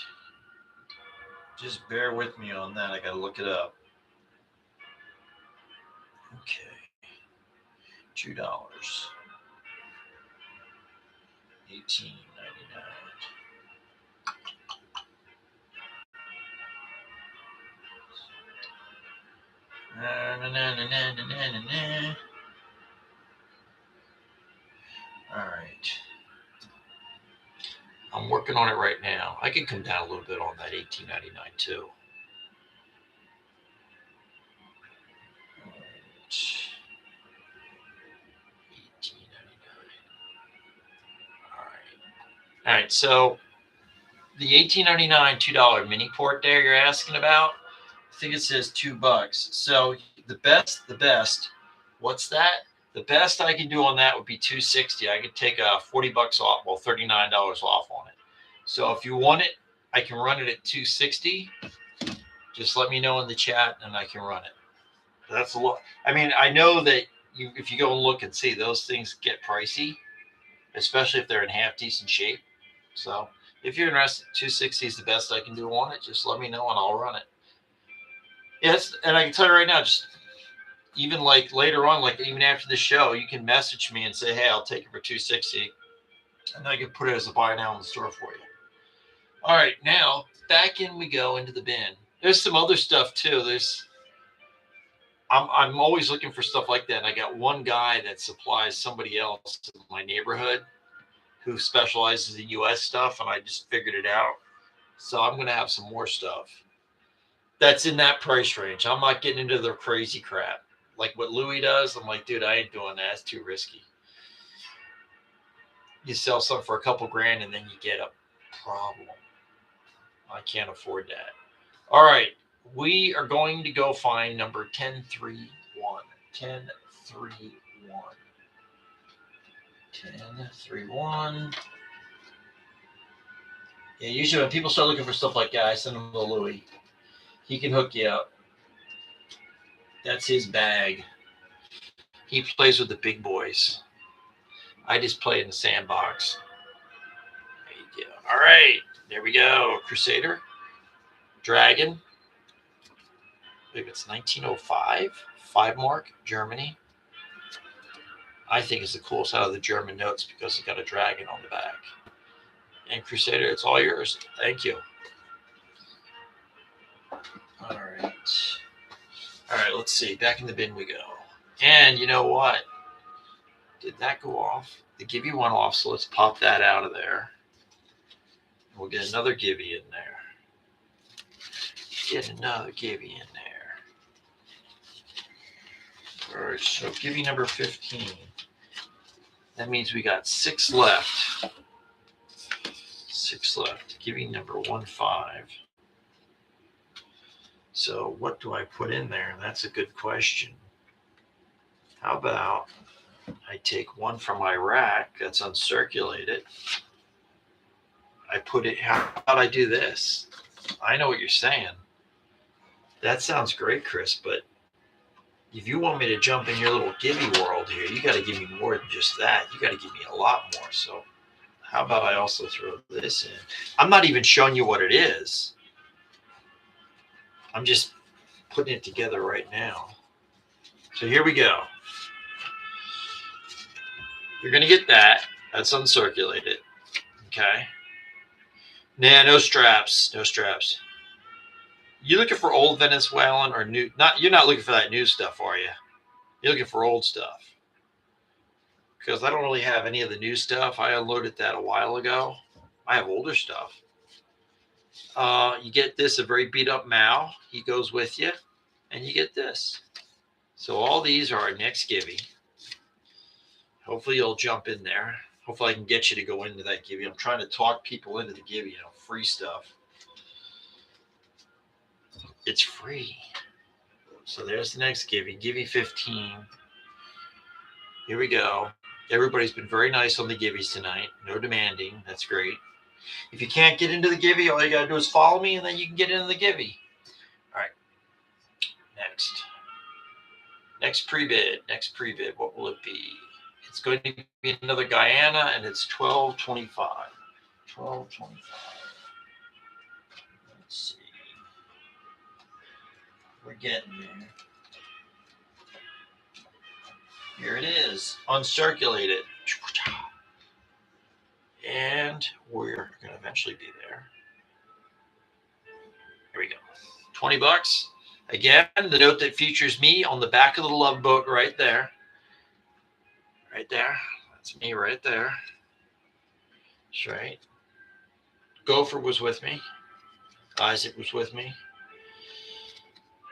Just bear with me on that. I got to look it up. Okay. $2. $18.99. All right. I'm working on it right now. I can come down a little bit on that $18.99 too. All right. $18.99. All right. All right, so the 1899 $2 mini port there you're asking about, I think it says $2. So the best, what's that? The best I can do on that would be $260. I could take $40 off, well, $39 off on it. So if you want it, I can run it at $260. Just let me know in the chat and I can run it. That's a lot. I mean, I know that if you go and look and see, those things get pricey, especially if they're in half decent shape. So if you're interested, 260 is the best I can do on it. Just let me know and I'll run it. Yes, and I can tell you right now, just even like later on, like even after the show, you can message me and say, hey, I'll take it for 260, and I can put it as a buy now in the store for you. All right, now back in we go into the bin. There's some other stuff too. I'm always looking for stuff like that. And I got one guy that supplies somebody else in my neighborhood who specializes in US stuff, and I just figured it out. So I'm gonna have some more stuff that's in that price range. I'm not getting into the crazy crap like what Louis does. I'm like, dude, I ain't doing that. It's too risky. You sell something for a couple grand and then you get a problem. I can't afford that. All right, we are going to go find number 1031. 1031. 1031. Yeah, usually when people start looking for stuff like that, I send them to Louis. He can hook you up. That's his bag. He plays with the big boys. I just play in the sandbox. There you go. All right, there we go. Crusader, Dragon. I believe it's 1905. 5 mark, Germany. I think it's the coolest out of the German notes because it's got a dragon on the back. And Crusader, it's all yours. Thank you. All right. All right, let's see. Back in the bin we go. And you know what? Did that go off? The Gibby went off, so let's pop that out of there. We'll get another Gibby in there. Get another Gibby in there. All right, so Gibby number 15. That means we got 6 left. 6 left. Gibby number 15. So what do I put in there? That's a good question. How about I take one from my rack that's uncirculated. I put it, how about I do this? I know what you're saying. That sounds great, Chris, but if you want me to jump in your little Gibby world here, you got to give me more than just that. You got to give me a lot more. So how about I also throw this in? I'm not even showing you what it is. I'm just putting it together right now. So here we go. You're going to get that. That's uncirculated. Okay. Nah, no straps. No straps. You looking for old Venezuelan or new? You're not looking for that new stuff, are you? You're looking for old stuff. Because I don't really have any of the new stuff. I unloaded that a while ago. I have older stuff. You get this, a very beat up Mao. He goes with you. And you get this. So all these are our next Gibby. Hopefully you'll jump in there. Hopefully I can get you to go into that Gibby. I'm trying to talk people into the Gibby, free stuff. It's free. So there's the next Gibby. Gibby 15. Here we go. Everybody's been very nice on the Gibbies tonight. No demanding. That's great. If you can't get into the Gibby, all you got to do is follow me, and then you can get into the Gibby. All right. Next. Next pre-bid. Next pre-bid. What will it be? It's going to be another Guyana, and it's $12.25. $12.25. Let's see. We're getting there. Here it is, uncirculated. And we're going to eventually be there. Here we go. $20. Again, the note that features me on the back of the Love Boat right there. Right there. That's me right there. That's right. Gopher was with me. Isaac was with me.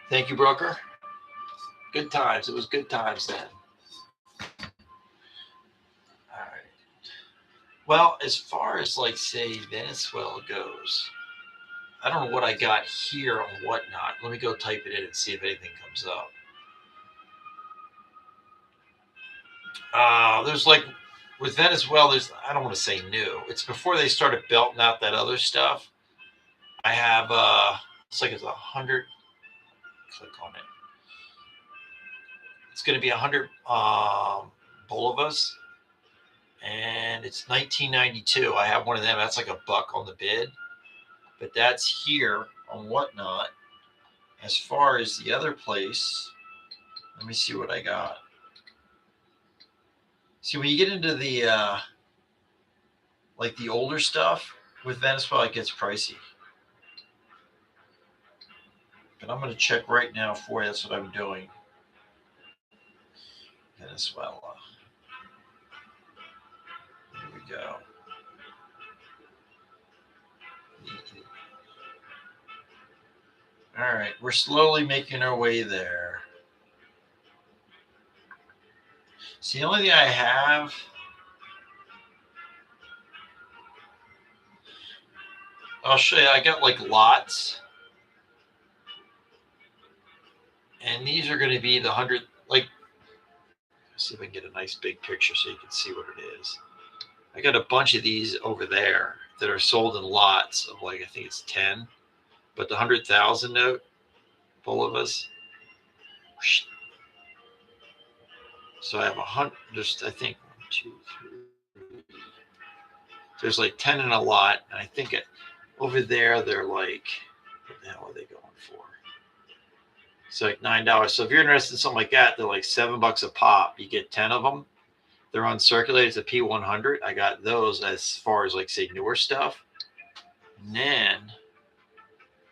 Thank you, broker. Good times. It was good times then. All right. Well, as far as like say Venezuela goes, I don't know what I got here on Whatnot. Let me go type it in and see if anything comes up. There's like with Venezuela, there's I don't want to say new. It's before they started belting out that other stuff. I have it's like it's 100. Click on it. It's going to be 100 bolivas, and it's 1992. I have one of them. That's like a buck on the bid, but that's here on Whatnot. As far as the other place, let me see what I got. See, when you get into the like the older stuff with Venezuela, it gets pricey. But I'm going to check right now for you. That's what I'm doing. Venezuela. Here we go. All right, we're slowly making our way there. See, the only thing I have, I'll show you. I got like lots, and these are going to be the 100. Like, let's see if I can get a nice big picture so you can see what it is. I got a bunch of these over there that are sold in lots of like I think it's 10, but the 100,000 note, bolivas. So I have 100. Just I think 1, 2, 3. There's like 10 in a lot, and I think over there they're like, what the hell are they going for? It's like $9. So if you're interested in something like that, they're like $7 a pop. You get 10 of them. They're uncirculated. It's a P100. I got those as far as like say newer stuff. And then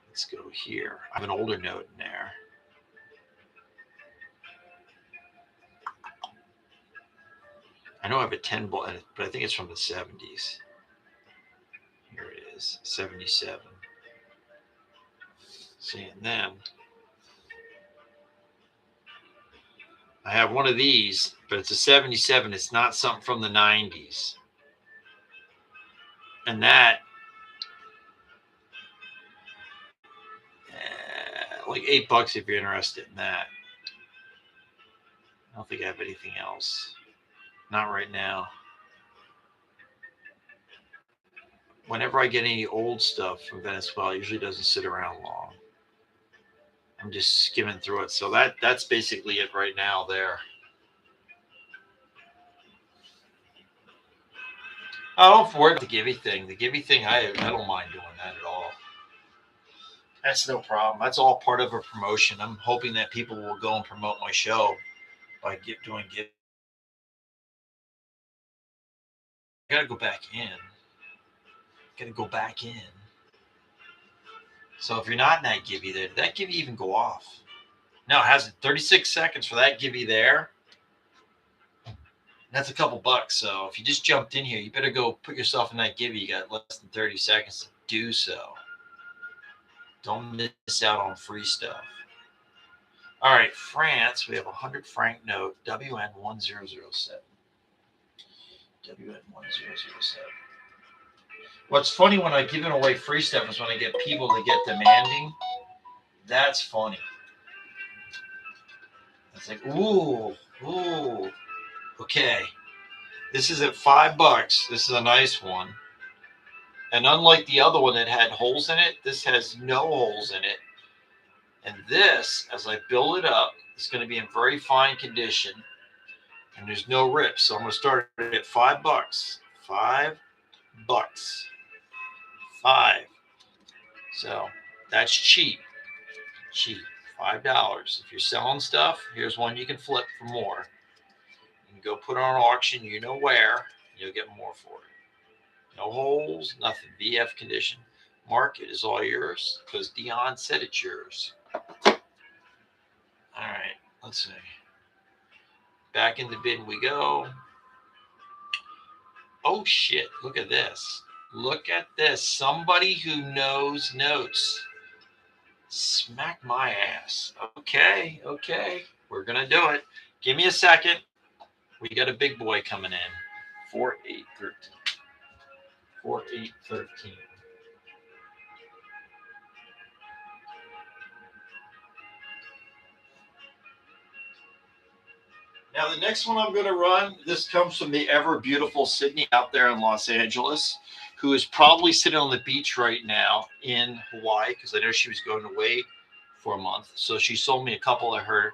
let's go here. I have an older note in there. I know I have a 10 ball, but I think it's from the 70s. Here it is, 77. See, and then I have one of these, but it's a 77. It's not something from the 90s. And that, like $8 if you're interested in that. I don't think I have anything else. Not right now. Whenever I get any old stuff from Venezuela, it usually doesn't sit around long. I'm just skimming through it. So that's basically it right now there. I don't worry about the Gibby thing. The Gibby thing, I don't mind doing that at all. That's no problem. That's all part of a promotion. I'm hoping that people will go and promote my show by doing Gibby. I gotta go back in. So if you're not in that Gibby there, did that Gibby even go off? No, it hasn't. 36 seconds for that Gibby there. That's a couple bucks. So if you just jumped in here, you better go put yourself in that Gibby. You got less than 30 seconds to do so. Don't miss out on free stuff. All right, France, we have a 100 franc note, WN1007. WN1007. What's funny when I give away free stuff is when I get people to get demanding. That's funny. It's like, ooh. Okay. This is at $5. This is a nice one. And unlike the other one that had holes in it, this has no holes in it. And this, as I build it up, is going to be in very fine condition. And there's no rips. So I'm going to start it at $5. $5. 5. So that's cheap. $5. If you're selling stuff, here's one you can flip for more. You can go put it on auction, you know where, you'll get more for it. No holes, nothing. VF condition. Market is all yours because Dion said it's yours. All right, let's see. Back in the bin we go. Oh shit, look at this. Look at this. Somebody who knows notes. Smack my ass. Okay. We're going to do it. Give me a second. We got a big boy coming in. 4, 8, 13. 4813. Now, the next one I'm going to run, this comes from the ever beautiful Sydney out there in Los Angeles, who is probably sitting on the beach right now in Hawaii, because I know she was going away for a month. So she sold me a couple of her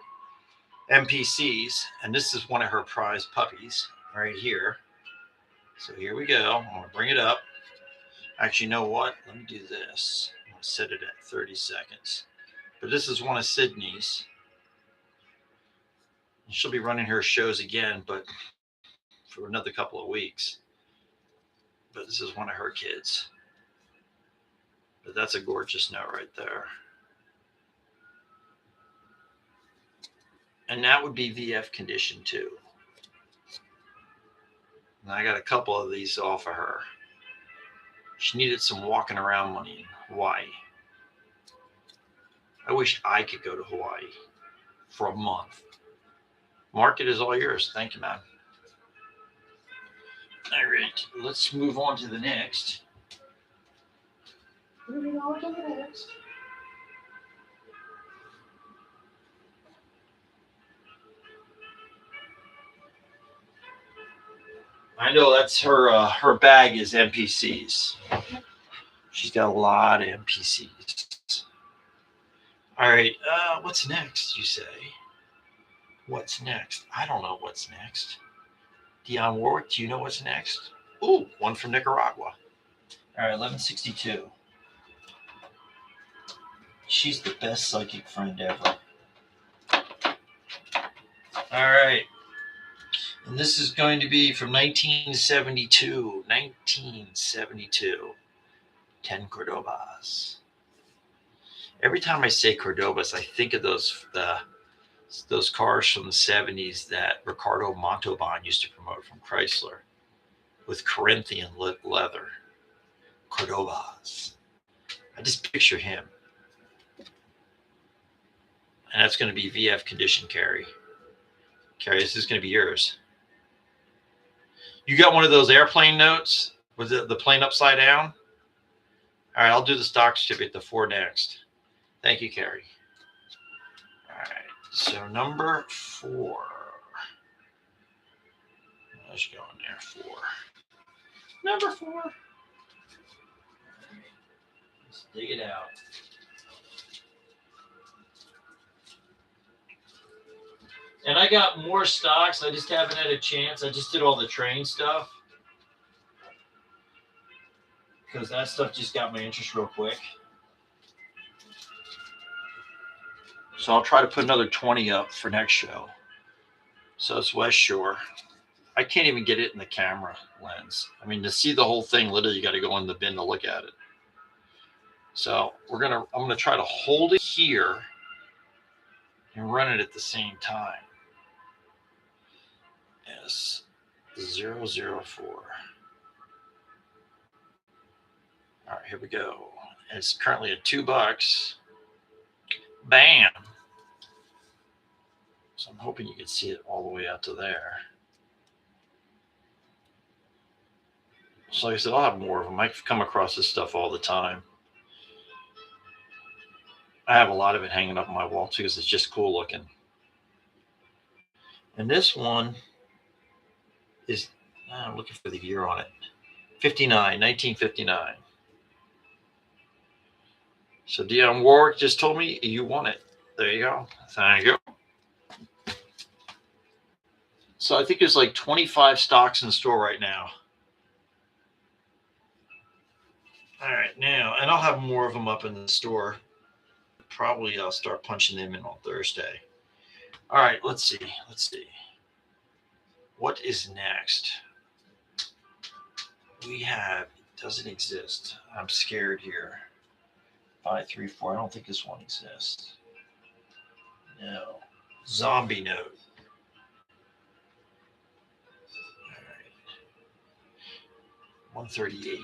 MPCs, and this is one of her prize puppies right here. So here we go. I'm going to bring it up. Actually, you know what? Let me do this. I'm going to set it at 30 seconds. But this is one of Sydney's. She'll be running her shows again, but for another couple of weeks. But this is one of her kids. But that's a gorgeous note right there. And that would be VF condition too. And I got a couple of these off of her. She needed some walking around money in Hawaii. I wish I could go to Hawaii for a month. Market is all yours. Thank you, man. All right, let's move on to the next. Moving on to the next. I know that's her. Her bag is MPCs. She's got a lot of MPCs. All right, what's next, you say? What's next? I don't know what's next. Dionne Warwick, do you know what's next? Ooh, one from Nicaragua. All right, 1162. She's the best psychic friend ever. All right. And this is going to be from 1972. 1972. 10 Cordobas. Every time I say Cordobas, I think of those cars from the 70s that Ricardo Montalban used to promote from Chrysler with Corinthian leather. Cordobas. I just picture him. And that's going to be VF condition, Carrie. Carrie, this is going to be yours. You got one of those airplane notes? Was it the plane upside down? All right, I'll do the stock certificate, the 4 next. Thank you, Carrie. All right, so number 4. Let's go in there, 4. Number 4. All right, let's dig it out. And I got more stocks. I just haven't had a chance. I just did all the train stuff because that stuff just got my interest real quick. So I'll try to put another 20 up for next show. So it's West Shore. I can't even get it in the camera lens. I mean, to see the whole thing, literally, you got to go in the bin to look at it. So I'm gonna try to hold it here and run it at the same time. Yes, 004. All right, here we go. It's currently at $2. Bam. So I'm hoping you can see it all the way out to there. So like I said, I'll have more of them. I come across this stuff all the time. I have a lot of it hanging up on my wall too because it's just cool looking. And this one is, I'm looking for the year on it. 1959. So Dionne Warwick just told me you won it. There you go. Thank you. So I think there's like 25 stocks in the store right now. All right, now, and I'll have more of them up in the store. Probably I'll start punching them in on Thursday. All right, let's see. What is next? We have, it doesn't exist. I'm scared here. 534. I don't think this one exists. No. Zombie note. All right. 138.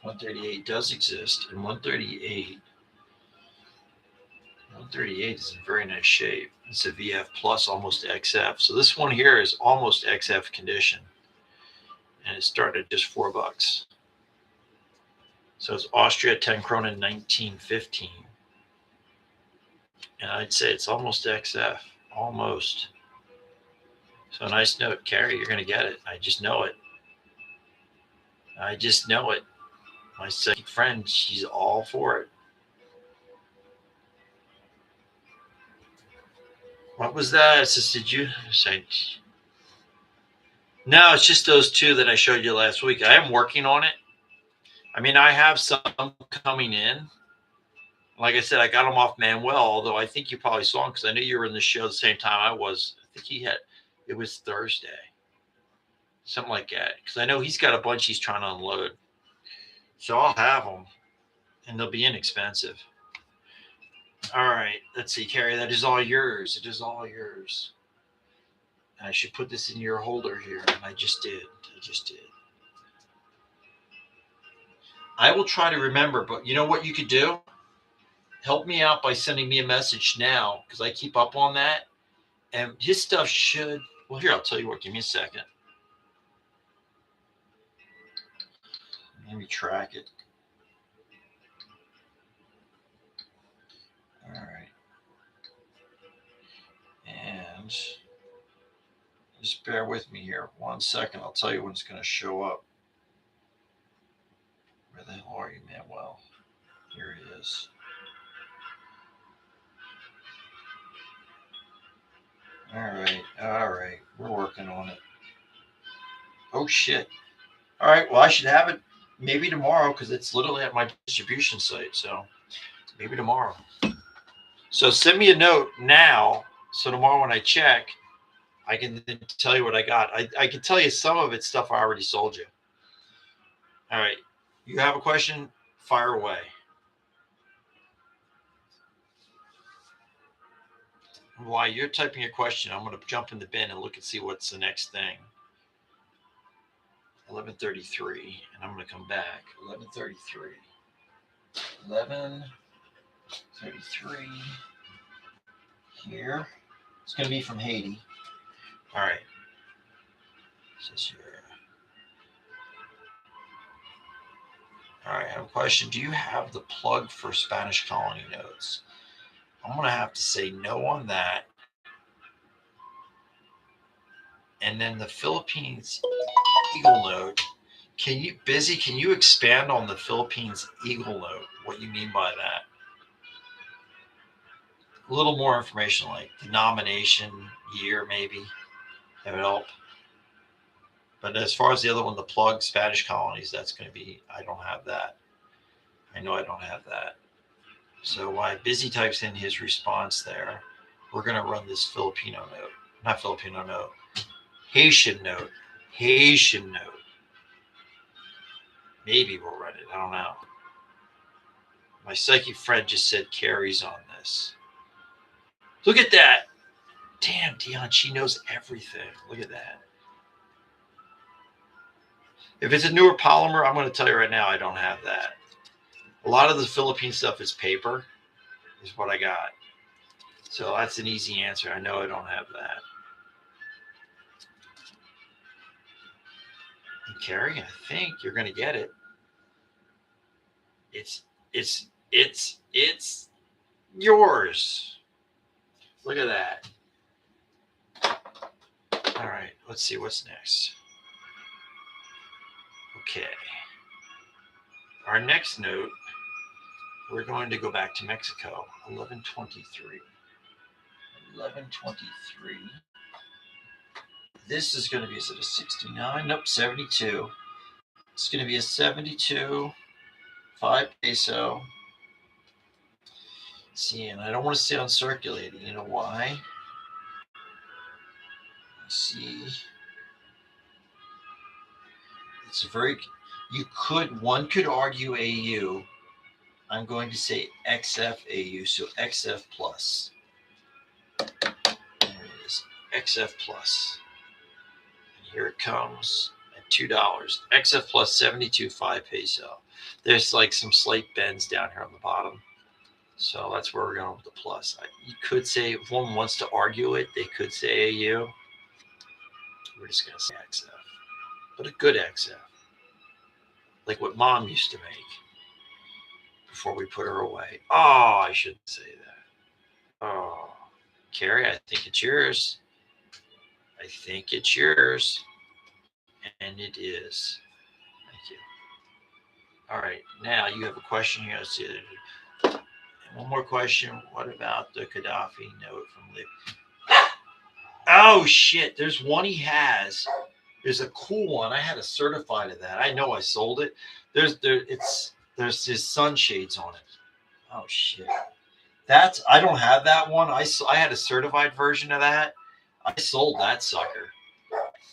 138 does exist, and 138 138 is in very nice shape. It's a VF plus, almost XF. So this one here is almost XF condition. And it started at just $4. So it's Austria 10 Kronen 1915. And I'd say it's almost XF. Almost. So a nice note, Carrie, you're going to get it. I just know it. I just know it. My psychic friend, she's all for it. What was that? Did you say? No, it's just those two that I showed you last week. I am working on it. I mean, I have some coming in. Like I said, I got them off Manuel, although I think you probably saw him because I knew you were in the show the same time I was. I think it was Thursday. Something like that. Because I know he's got a bunch he's trying to unload. So I'll have them. And they'll be inexpensive. All right. Let's see, Carrie. That is all yours. It is all yours. And I should put this in your holder here. And I just did. I will try to remember. But you know what you could do? Help me out by sending me a message now. Because I keep up on that. And his stuff should. Well, here, I'll tell you what. Give me a second. Let me track it. All right. And just bear with me here. 1 second. I'll tell you when it's going to show up. Where the hell are you, Manuel? Here it is. All right. We're working on it. Oh, shit. All right. Well, I should have it maybe tomorrow because it's literally at my distribution site. So maybe tomorrow. So send me a note now. So tomorrow when I check, I can then tell you what I got. I can tell you some of it's stuff I already sold you. All right. You have a question? Fire away. While you're typing your question, I'm going to jump in the bin and look and see what's the next thing. 11:33, and I'm going to come back. 11:33. 11:33 here. It's going to be from Haiti. All right. This here. All right, I have a question. Do you have the plug for Spanish colony notes? I'm going to have to say no on that. And then the Philippines Eagle note. Can you expand on the Philippines Eagle note? What you mean by that? A little more information, like denomination, year, maybe. That would help. But as far as the other one, the plug Spanish colonies, that's going to be, I don't have that. I know I don't have that. So while Busy types in his response there, we're going to run this Filipino note. Not Filipino note. Haitian note. Haitian note. Maybe we'll run it. I don't know. My psychic friend just said Carrie's on this. Look at that. Damn, Dion, she knows everything. Look at that. If it's a newer polymer, I'm going to tell you right now, I don't have that. A lot of the Philippine stuff is paper, is what I got. So that's an easy answer. I know I don't have that. And Carrie, I think you're going to get it. It's yours. Look at that. All right, let's see what's next. Okay. Our next note, we're going to go back to Mexico. 11:23. 11:23. This is going to be, is it a 69? Nope, 72. It's going to be a 72, 5 peso. See, and I don't want to say uncirculating. You know why? Let's see. It's very, one could argue AU. I'm going to say XF AU, so XF plus. There it is, XF plus. And here it comes at $2. XF plus 72, 5 peso. There's like some slight bends down here on the bottom. So that's where we're going with the plus. You could say, if one wants to argue it, they could say AU. We're just going to say XF. But a good XF. Like what Mom used to make before we put her away. Oh, I shouldn't say that. Oh, Carrie, I think it's yours. I think it's yours. And it is. Thank you. All right, now you have a question here. Let's see. And one more question. What about the Gaddafi note from Libya? Oh, shit. There's one he has. There's a cool one. I had a certified of that. I know I sold it. There's his sunshades on it. Oh, shit. I don't have that one. I had a certified version of that. I sold that sucker.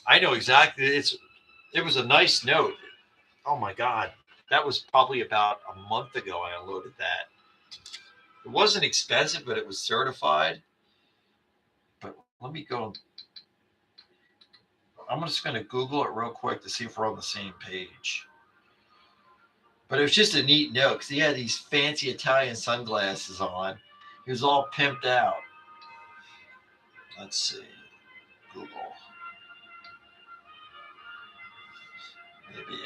I know exactly. It was a nice note. Oh my God. That was probably about a month ago I unloaded that. It wasn't expensive, but it was certified. But let me go. I'm just going to Google it real quick to see if we're on the same page. But it was just a neat note because he had these fancy Italian sunglasses on. He was all pimped out. Let's see. Google. Maybe,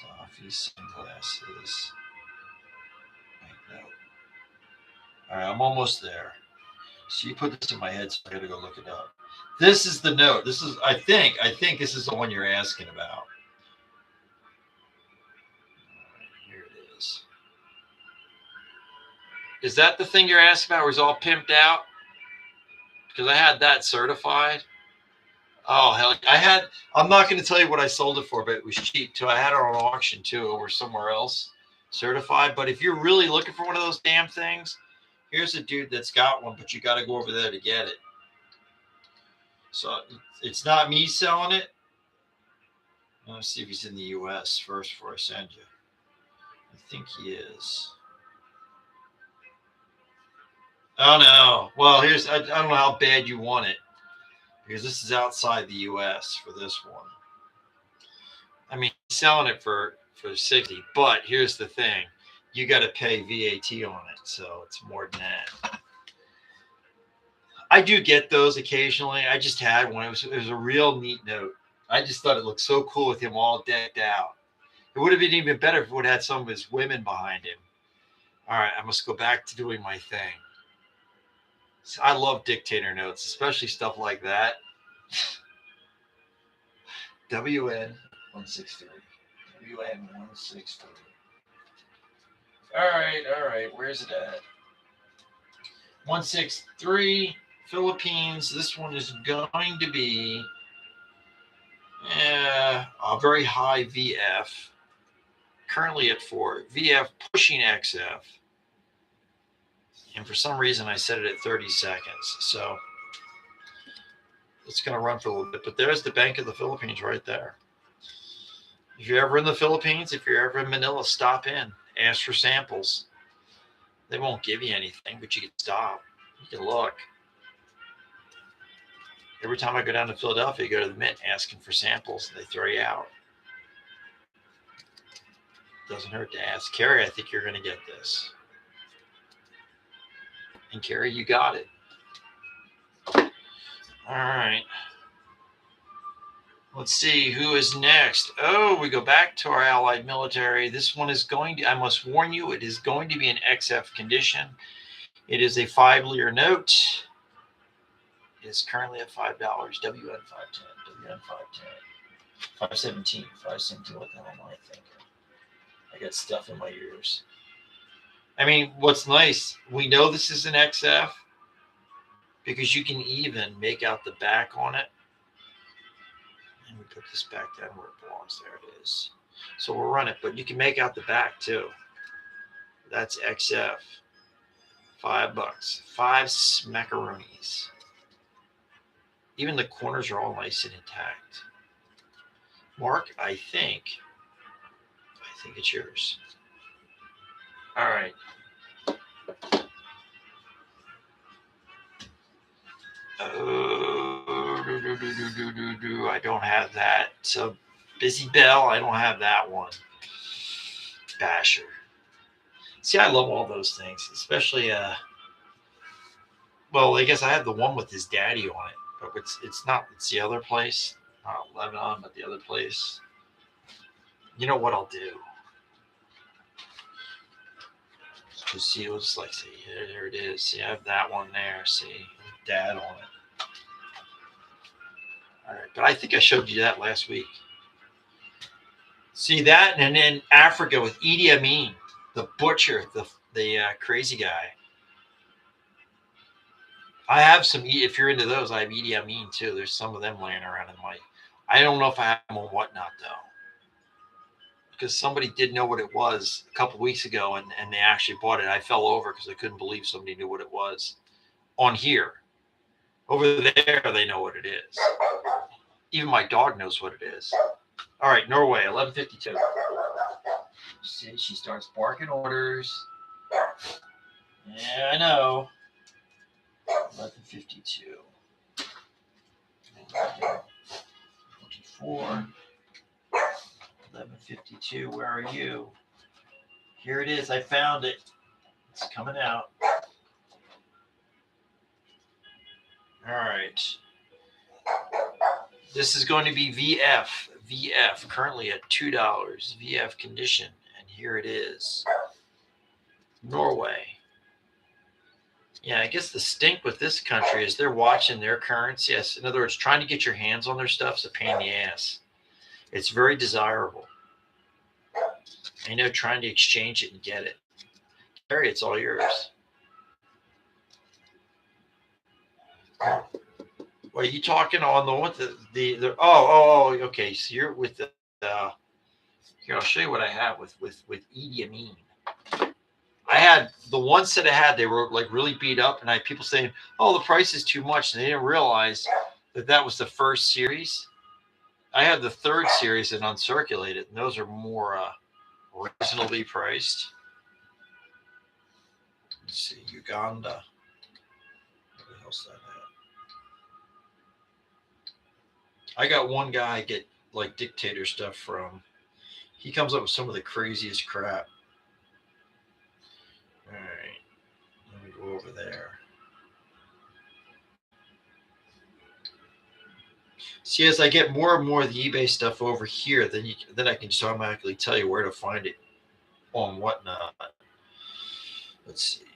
Duffy sunglasses. Banknote. All right, I'm almost there. So you put this in my head, so I got to go look it up. This is the note. This is, I think this is the one you're asking about. All right, here it is. Is that the thing you're asking about? Where it's all pimped out? Because I had that certified. Oh hell, I'm not going to tell you what I sold it for, but it was cheap too. I had it on auction too, over somewhere else, certified. But if you're really looking for one of those damn things, here's a dude that's got one, but you got to go over there to get it. So it's not me selling it. Let's see if he's in the U.S. first before I send you. I think he is. Oh no. Well, I don't know how bad you want it, because this is outside the U.S. for this one. I mean, he's selling it for 60, but here's the thing. You got to pay VAT on it, so it's more than that. I do get those occasionally. I just had one. It was a real neat note. I just thought it looked so cool with him all decked out. It would have been even better if it would have had some of his women behind him. All right, I must go back to doing my thing. So I love dictator notes, especially stuff like that. WN 163. WN 163. All right. Where's it at? 163 Philippines. This one is going to be a very high VF. Currently at 4. VF pushing XF. And for some reason, I set it at 30 seconds. So it's going to run for a little bit. But there's the Bank of the Philippines right there. If you're ever in the Philippines, if you're ever in Manila, stop in. Ask for samples. They won't give you anything, but you can stop. You can look. Every time I go down to Philadelphia, go to the Mint asking for samples. They throw you out. Doesn't hurt to ask. Carrie, I think you're going to get this. And Carrie, you got it. All right. Let's see who is next. Oh, we go back to our allied military. This one is going to, I must warn you, it is going to be in XF condition. It is a 5-lire note. It is currently at $5. WN 510. WN 510. 517. 517. What the hell am I thinking? I got stuff in my ears. I mean, what's nice, we know this is an XF because you can even make out the back on it. And we put this back down where it belongs. There it is. So we'll run it, but you can make out the back too. That's XF. $5. 5 smackaroonies. Even the corners are all nice and intact. Mark, I think it's yours. All right. I don't have that. So Busy Bell, I don't have that one. Basher. See, I love all those things, especially well, I guess I have the one with his daddy on it, but it's not. It's the other place, not Lebanon, but the other place. You know what I'll do? Just see, it's like, see, there it is. See, I have that one there. See, dad on it. All right, but I think I showed you that last week. See that, and then Africa with Idi Amin, the butcher, the crazy guy. I have some. If you're into those, I have Idi Amin too. There's some of them laying around in my. I don't know if I have them on WhatNot though, because somebody did know what it was a couple weeks ago, and they actually bought it. I fell over because I couldn't believe somebody knew what it was. On here, over there, they know what it is. Even my dog knows what it is. All right, Norway, 11:52. See, she starts barking orders. Yeah, I know. 11:52. 24. 11:52. Where are you? Here it is. I found it. It's coming out. All right. This is going to be VF. VF currently at $2. VF condition. And here it is. Norway. Yeah, I guess the stink with this country is they're watching their currency. Yes, in other words, trying to get your hands on their stuff is a pain in the ass. It's very desirable. I know, trying to exchange it and get it. Harry, it's all yours. Well, you talking on the what the okay. So you're with the here. I'll show you what I have with Idi Amin. I had the ones that I had. They were like really beat up, and I had people saying, "Oh, the price is too much," and they didn't realize that was the first series. I have the third series and uncirculated, and those are more reasonably priced. Let's see, Uganda. Where the hell's that at? I got one guy I get like dictator stuff from. He comes up with some of the craziest crap. All right, let me go over there. See, as I get more and more of the eBay stuff over here, then I can just automatically tell you where to find it on WhatNot. Let's see.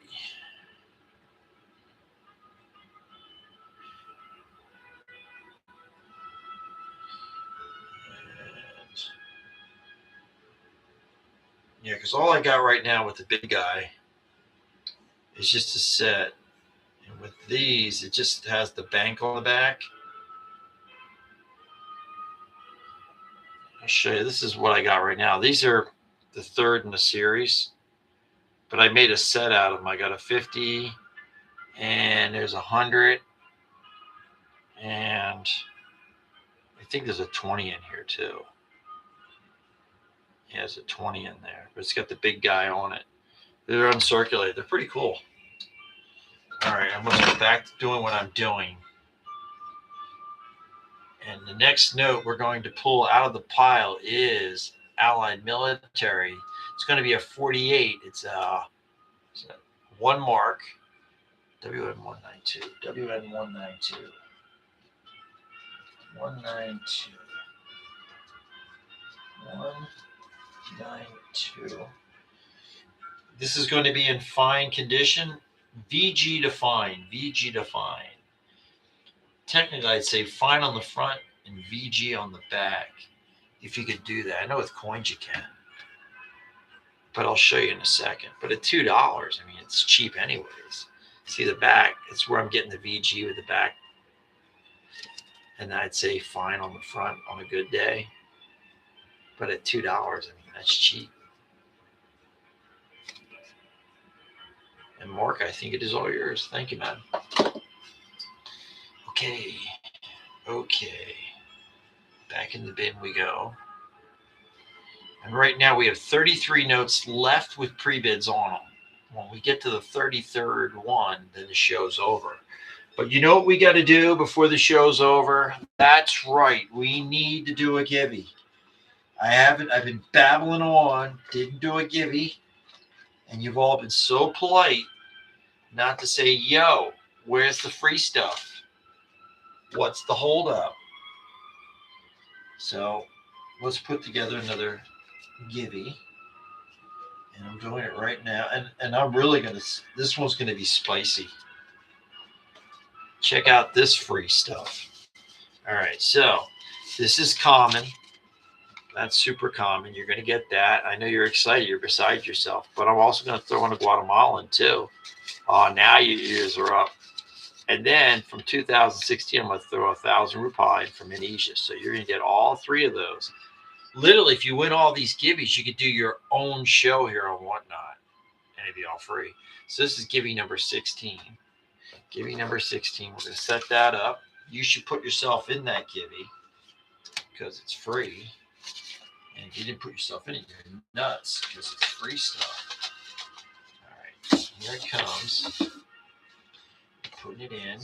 Yeah, because all I got right now with the big guy is just a set. And with these, it just has the bank on the back. I'll show you. This is what I got right now. These are the third in the series. But I made a set out of them. I got a 50, and there's 100, and I think there's a 20 in here too. Yeah, there's a 20 in there, but it's got the big guy on it. They're uncirculated. They're pretty cool. All right, I'm going to go back to doing what I'm doing. And the next note we're going to pull out of the pile is Allied Military. It's going to be a 48. It's a 1 mark. WN192. WN192. 192. 192. This is going to be in fine condition. VG to fine. VG to fine. Technically, I'd say fine on the front and VG on the back. If you could do that. I know with coins you can. But I'll show you in a second. But at $2, I mean, it's cheap anyways. See the back? It's where I'm getting the VG with the back. And I'd say fine on the front on a good day. But at $2, I mean, that's cheap. And Mark, I think it is all yours. Thank you, man. Okay. Back in the bin we go. And right now we have 33 notes left with pre-bids on them. When we get to the 33rd one, then the show's over. But you know what we got to do before the show's over? That's right. We need to do a givey. I haven't. I've been babbling on. Didn't do a givey, and you've all been so polite not to say, "Yo, where's the free stuff? What's the holdup?" So let's put together another givey, and I'm doing it right now. And I'm really gonna. This one's gonna be spicy. Check out this free stuff. All right, so this is common. That's super common. You're going to get that. I know you're excited. You're beside yourself. But I'm also going to throw in a Guatemalan too. Oh, now your ears are up. And then from 2016, I'm going to throw 1,000 rupiah from Indonesia. So you're going to get all three of those. Literally, if you win all these gibbies, you could do your own show here on WhatNot. And it'd be all free. So this is giving number 16. Giving number 16. We're going to set that up. You should put yourself in that givey because it's free. And if you didn't put yourself in it, you're nuts because it's free stuff. All right, so here it comes. Putting it in.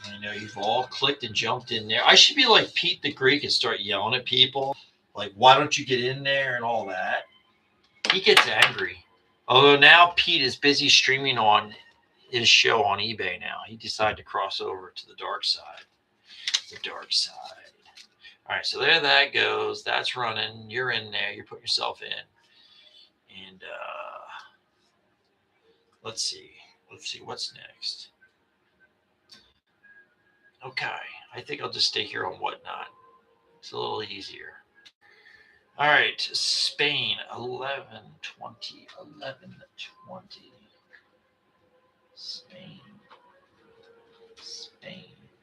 I know you've all clicked and jumped in there. I should be like Pete the Greek and start yelling at people. Like, why don't you get in there and all that? He gets angry. Although now Pete is busy streaming on his show on eBay now. He decided to cross over to the dark side. The dark side. All right, so there that goes. That's running. You're in there. You're putting yourself in. And let's see. Let's see what's next. Okay, I think I'll just stay here on WhatNot. It's a little easier. All right, Spain, 11, 20, 11, 20. Spain.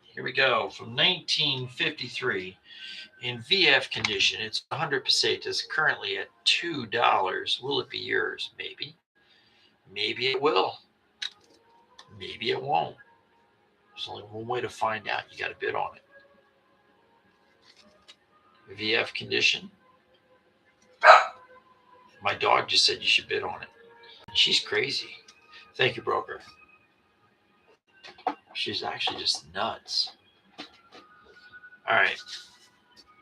Here we go. From 1953. In VF condition, it's 100 pesetas, currently at $2. Will it be yours? Maybe. Maybe it will. Maybe it won't. There's only one way to find out. You got to bid on it. VF condition. My dog just said you should bid on it. She's crazy. Thank you, broker. She's actually just nuts. All right.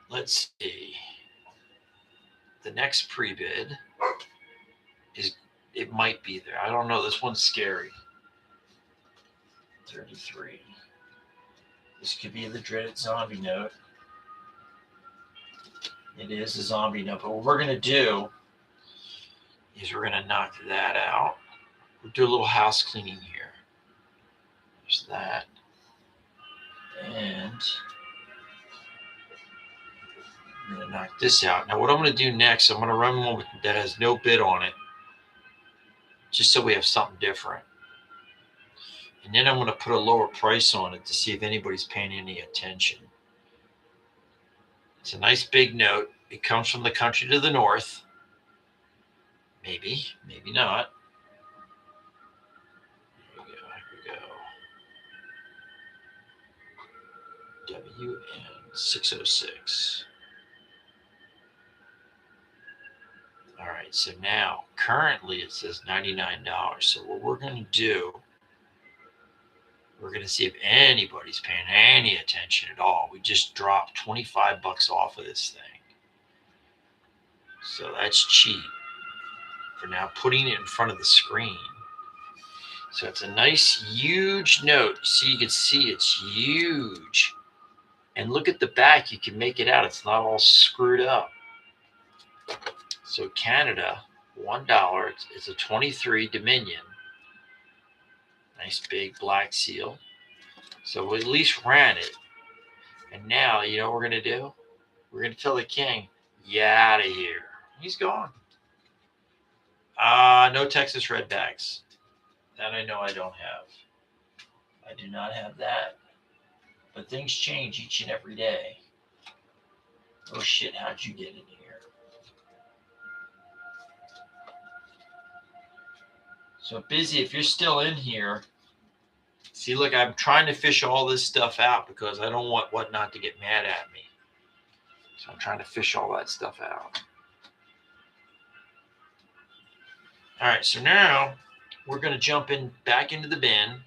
Let's see. The next pre-bid is, it might be there. I don't know. This one's scary. 33. This could be the dreaded zombie note. It is a zombie note. But what we're going to do is we're going to knock that out. We'll do a little house cleaning here. There's that. And I'm going to knock this out. Now, what I'm going to do next, I'm going to run one that has no bid on it, just so we have something different. And then I'm going to put a lower price on it to see if anybody's paying any attention. It's a nice big note. It comes from the country to the north. Maybe, maybe not. Here we go. WN 606. All right, so now currently it says $99. So what we're going to do, we're going to see if anybody's paying any attention at all. We just dropped 25 bucks off of this thing. So that's cheap for now putting it in front of the screen. So it's a nice, huge note. See, you can see it's huge. And look at the back. You can make it out. It's not all screwed up. So Canada, $1. It's a 23 Dominion. Nice big black seal. So we at least ran it. And now, you know what we're going to do? We're going to tell the king, get out of here. He's gone. No Texas Redbacks. That I know I don't have. I do not have that. But things change each and every day. Oh shit, how'd you get in here? So Busy, if you're still in here, see, look, I'm trying to fish all this stuff out because I don't want WhatNot to get mad at me. So I'm trying to fish all that stuff out. All right, so now we're going to jump in back into the bin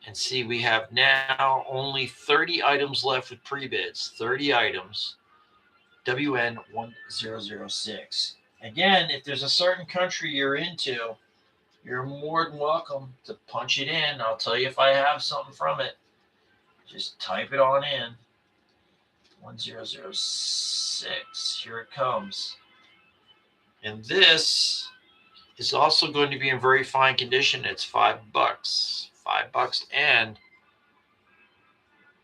And see, we have now only 30 items left with pre-bids. 30 items. WN1006. Again, if there's a certain country you're into, you're more than welcome to punch it in. I'll tell you if I have something from it. Just type it on in. 1006. Here it comes. And this is also going to be in very fine condition. It's $5. $5, and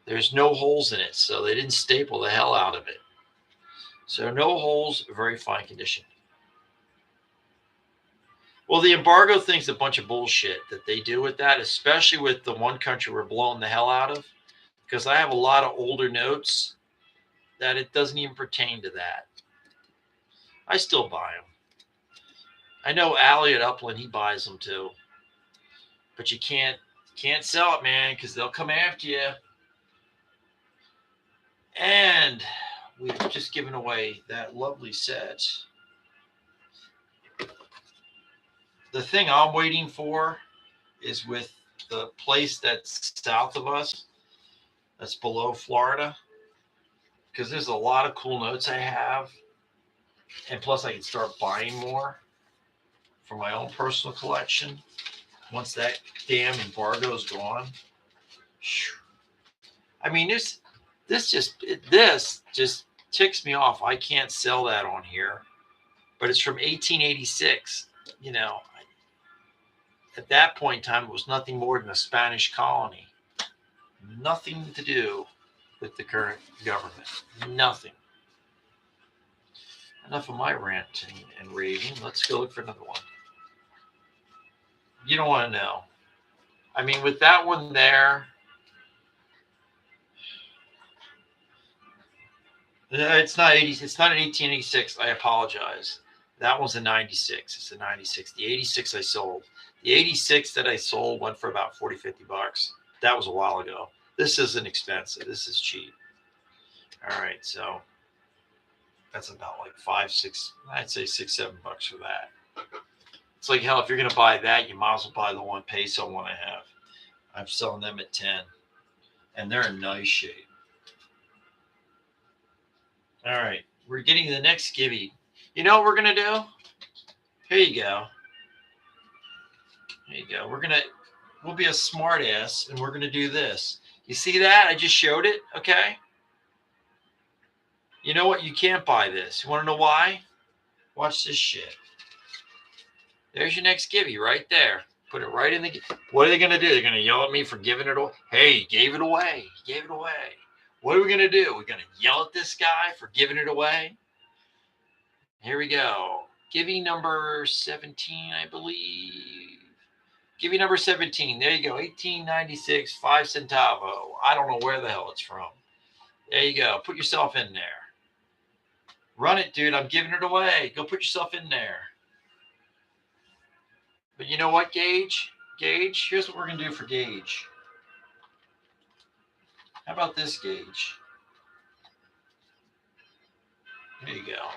there's no holes in it, so they didn't staple the hell out of it. So no holes, very fine condition. Well, the embargo thing's a bunch of bullshit that they do with that, especially with the one country we're blowing the hell out of, because I have a lot of older notes that it doesn't even pertain to that. I still buy them. I know Allie at Upland, he buys them too. But you can't sell it, man, because they'll come after you. And we've just given away that lovely set. The thing I'm waiting for is with the place that's south of us, that's below Florida, because there's a lot of cool notes I have. And plus I can start buying more for my own personal collection once that damn embargo is gone. I mean, this just ticks me off. I can't sell that on here, but it's from 1886. You know, at that point in time, it was nothing more than a Spanish colony. Nothing to do with the current government. Nothing. Enough of my ranting and raving. Let's go look for another one. You don't want to know. I mean, with that one there, it's not 80. It's not an 1886. I apologize. That one's a 96. It's a 96. The 86 I sold. The 86 that I sold went for about $40, $50. That was a while ago. This isn't expensive. This is cheap. All right, so that's about like $5, $6. I'd say $6, $7 for that. It's like hell. If you're gonna buy that, you might as well buy the one peso one I have. I'm selling them at 10, and they're in nice shape. All right, we're getting to the next skivvy. You know what we're gonna do? Here you go. There you go. We'll be a smart ass, and we're gonna do this. You see that? I just showed it. Okay. You know what? You can't buy this. You want to know why? Watch this shit. There's your next skivvy right there. Put it right in the. What are they gonna do? They're gonna yell at me for giving it away. Hey, you gave it away. You gave it away. What are we gonna do? We're gonna yell at this guy for giving it away. Here we go. Giving number 17, I believe. Giving number 17. There you go. 1896, 5 centavo. I don't know where the hell it's from. There you go. Put yourself in there. Run it, dude. I'm giving it away. Go put yourself in there. But you know what, Gage? Gage, here's what we're going to do for Gage. How about this, Gage? There you go.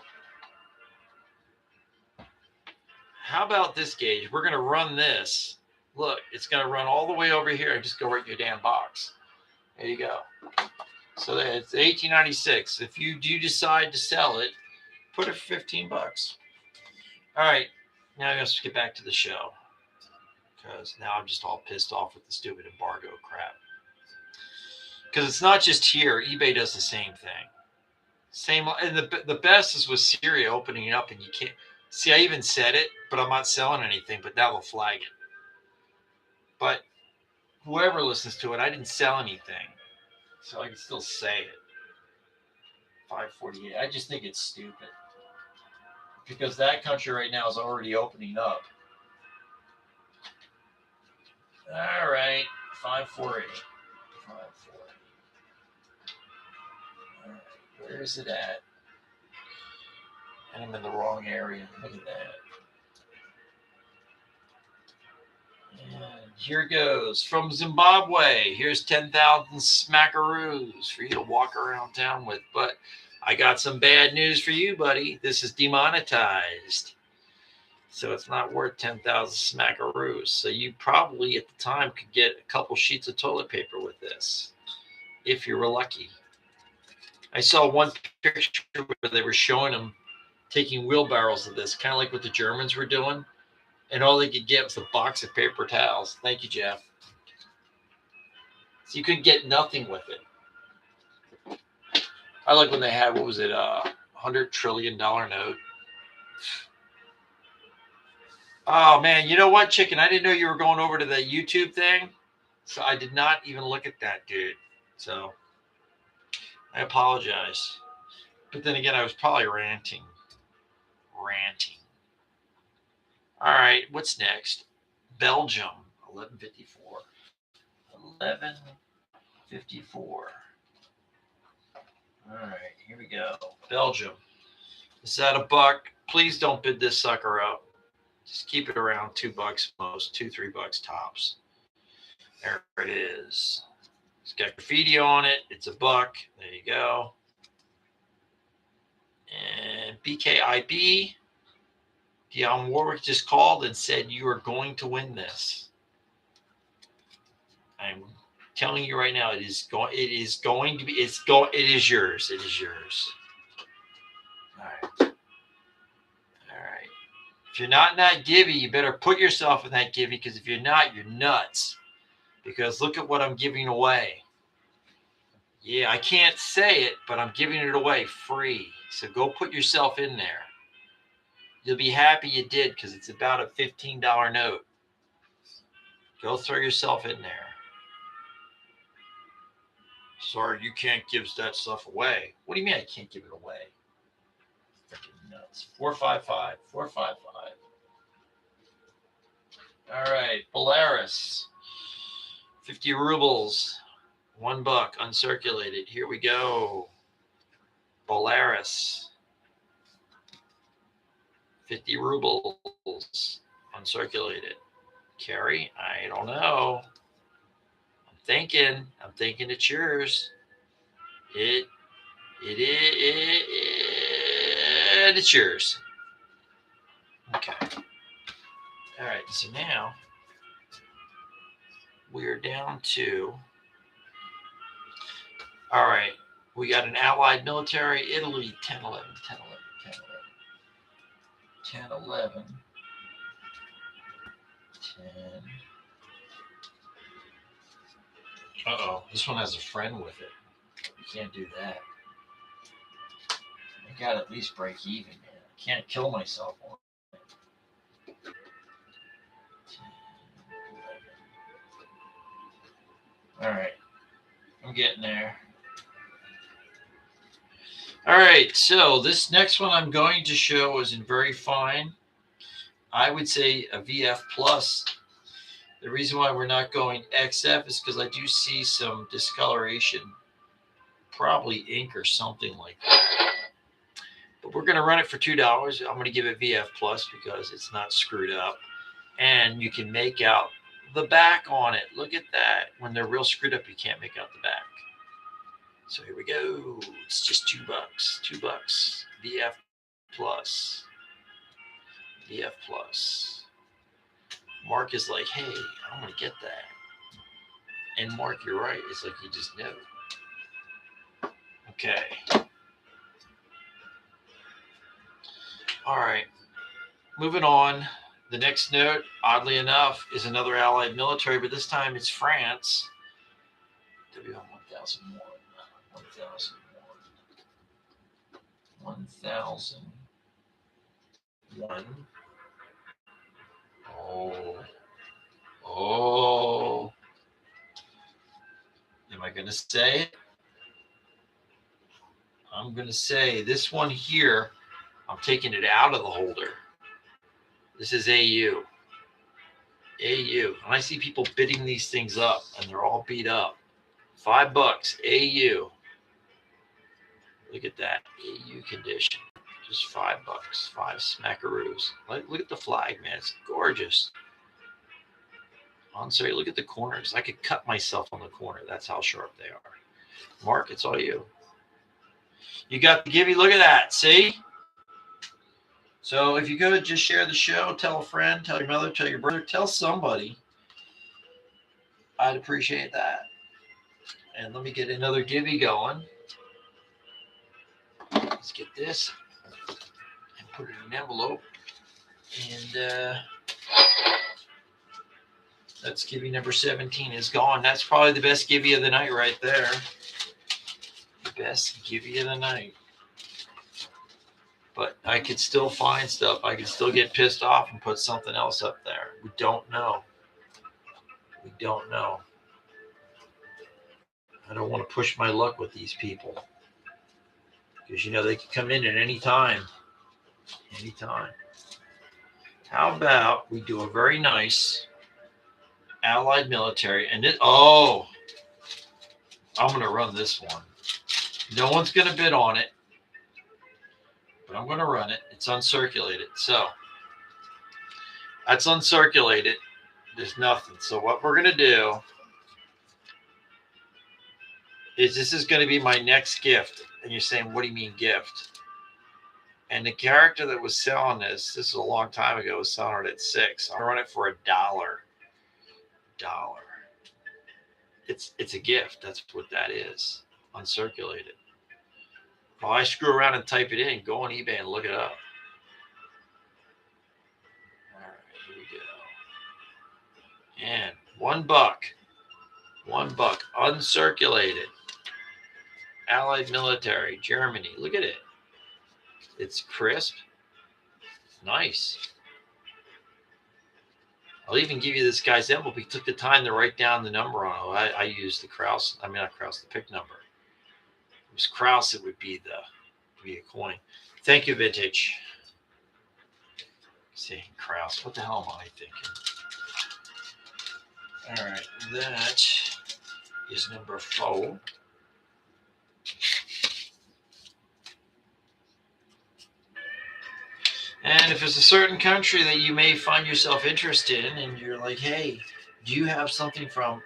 How about this, Gage? We're going to run this. Look, it's going to run all the way over here and just go right in your damn box. There you go. So it's 1896. If you do decide to sell it, put it for $15. All right. Now let's get back to the show, because now I'm just all pissed off with the stupid embargo crap. Because it's not just here. eBay does the same thing. Same, and the best is with Syria opening it up, and you can't see. I even said it, but I'm not selling anything. But now they'll flag it. But whoever listens to it, I didn't sell anything, so I can still say it. 548. I just think it's stupid. Because that country right now is already opening up. All right, 548. 548. All right, where is it at? And I'm in the wrong area. Look at that. And here goes. From Zimbabwe, here's 10,000 smackaroos for you to walk around town with. But I got some bad news for you, buddy. This is demonetized. So it's not worth 10,000 smackaroos. So you probably at the time could get a couple sheets of toilet paper with this, if you were lucky. I saw one picture where they were showing them taking wheelbarrows of this, kind of like what the Germans were doing, and all they could get was a box of paper towels. Thank you, Jeff. So you could get nothing with it. I like when they had, what was it, $100 trillion note. Oh, man, you know what, Chicken? I didn't know you were going over to the YouTube thing, so I did not even look at that, dude. So I apologize. But then again, I was probably ranting. All right, what's next? Belgium, 1154. 1154. All right, here we go. Belgium. Is that a buck? Please don't bid this sucker up. Just keep it around $2 most, $2-3 tops. There it is. It's got graffiti on it. It's a buck. There you go. And BKIB, Dionne Warwick just called and said you are going to win this. I'm telling you right now, it is going to be. It is yours. It is yours. All right. If you're not in that givey, you better put yourself in that givey, because if you're not, you're nuts. Because look at what I'm giving away. Yeah, I can't say it, but I'm giving it away free. So go put yourself in there. You'll be happy you did, because it's about a $15 note. Go throw yourself in there. Sorry, you can't give that stuff away. What do you mean I can't give it away? Freaking nuts. 455. 455. All right, Polaris. 50 rubles. $1 uncirculated. Here we go. Polaris. 50 rubles uncirculated. Carry? I don't know. I'm thinking it's yours. It's yours. Okay. All right. So now we're down to. All right. We got an allied military, Italy, 10, 11, 10, 11, 10, 11. 10, 11. 10. Uh-oh. This one has a friend with it. You can't do that. I got to at least break even, man. I can't kill myself on it. 10, 11. All right. I'm getting there. All right. So this next one I'm going to show is in very fine. I would say a VF plus. The reason why we're not going XF is because I do see some discoloration, probably ink or something like that. But we're going to run it for $2. I'm going to give it VF plus because it's not screwed up. And you can make out the back on it. Look at that. When they're real screwed up, you can't make out the back. So here we go. It's just $2. $2. VF plus. VF plus. Mark is like, hey, I'm going to get that. And Mark, you're right. It's like you just know. Okay. All right. Moving on. The next note, oddly enough, is another allied military, but this time it's France. WM 1001. 1001. 1001. Oh. Am I going to say it? I'm going to say this one here, I'm taking it out of the holder. This is AU. AU. And I see people bidding these things up, and they're all beat up. $5. AU. Look at that. AU condition. Just $5. 5 smackaroos. Look at the flag, man. It's gorgeous. I'm sorry, look at the corners. I could cut myself on the corner. That's how sharp they are. Mark, it's all you. You got the givey. Look at that. See? So if you could just share the show, tell a friend, tell your mother, tell your brother, tell somebody. I'd appreciate that. And let me get another divvy going. Let's get this and put it in an envelope. And that's Gibby number 17 is gone. That's probably the best Gibby of the night right there. The best Gibby of the night. But I could still find stuff. I could still get pissed off and put something else up there. We don't know. We don't know. I don't want to push my luck with these people. Because, you know, they can come in at any time. Anytime. How about we do a very nice Allied military. And it, oh, I'm going to run this one. No one's going to bid on it. But I'm going to run it. It's uncirculated. So that's uncirculated. There's nothing. So what we're going to do is this is going to be my next gift. And you're saying, what do you mean gift? And the character that was selling this is a long time ago, was selling it at $6. I'm going to run it for $1. It's a gift. That's what that is. Uncirculated. If I screw around and type it in, go on eBay and look it up. All right, here we go. And $1. $1. Uncirculated. Allied military. Germany. Look at it. It's crisp. Nice. I'll even give you this guy's envelope. He took the time to write down the number on it. I used the Kraus. I mean, not Kraus, the pick number. If it was Kraus, it would be a coin. Thank you, Vintage. Saying Kraus. What the hell am I thinking? All right, that is number 4. And if it's a certain country that you may find yourself interested in and you're like, hey, do you have something from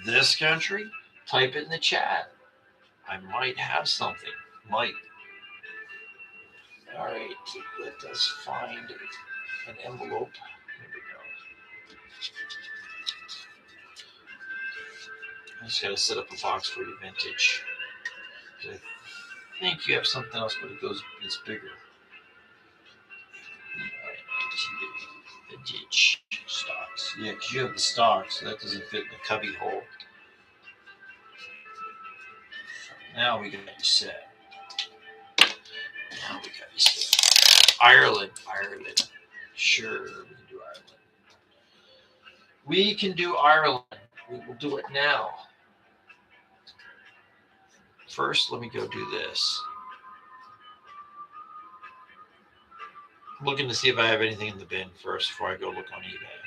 this country? Type it in the chat. I might have something. Might. All right, let us find an envelope. Here we go. I just got to set up a box for you, Vintage. I think you have something else, but it's bigger. Vintage stocks. Yeah, because you have the stocks, so that doesn't fit in the cubby hole. Now we got you set. Ireland. Sure, we can do Ireland. We will do it now. First, let me go do this. I'm looking to see if I have anything in the bin first before I go look on eBay.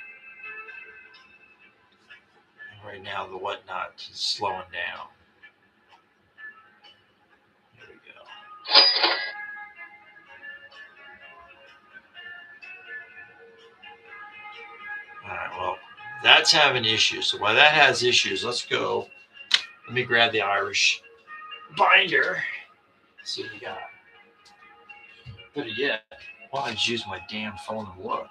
And right now, the WhatNot is slowing down. Here we go. All right, well, that's having issues. So while that has issues, let's go. Let me grab the Irish binder. Let's see what you got. Better yet, well, I just use my damn phone and look.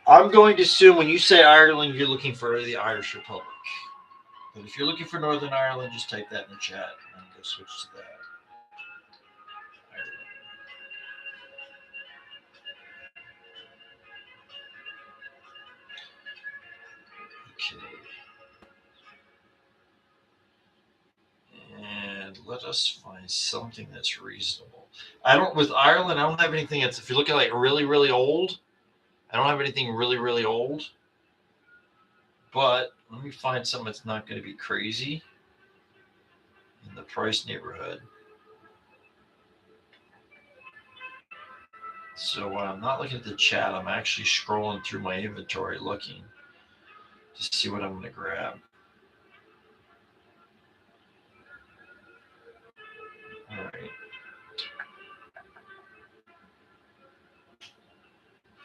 I'm going to assume when you say Ireland, you're looking for the Irish Republic. But if you're looking for Northern Ireland, just type that in the chat and go switch to that. Okay. And let us find something that's reasonable. With Ireland, I don't have anything that's, if you're looking like really, really old, I don't have anything really, really old. But let me find something that's not going to be crazy in the price neighborhood. So when I'm not looking at the chat, I'm actually scrolling through my inventory looking to see what I'm going to grab. All right.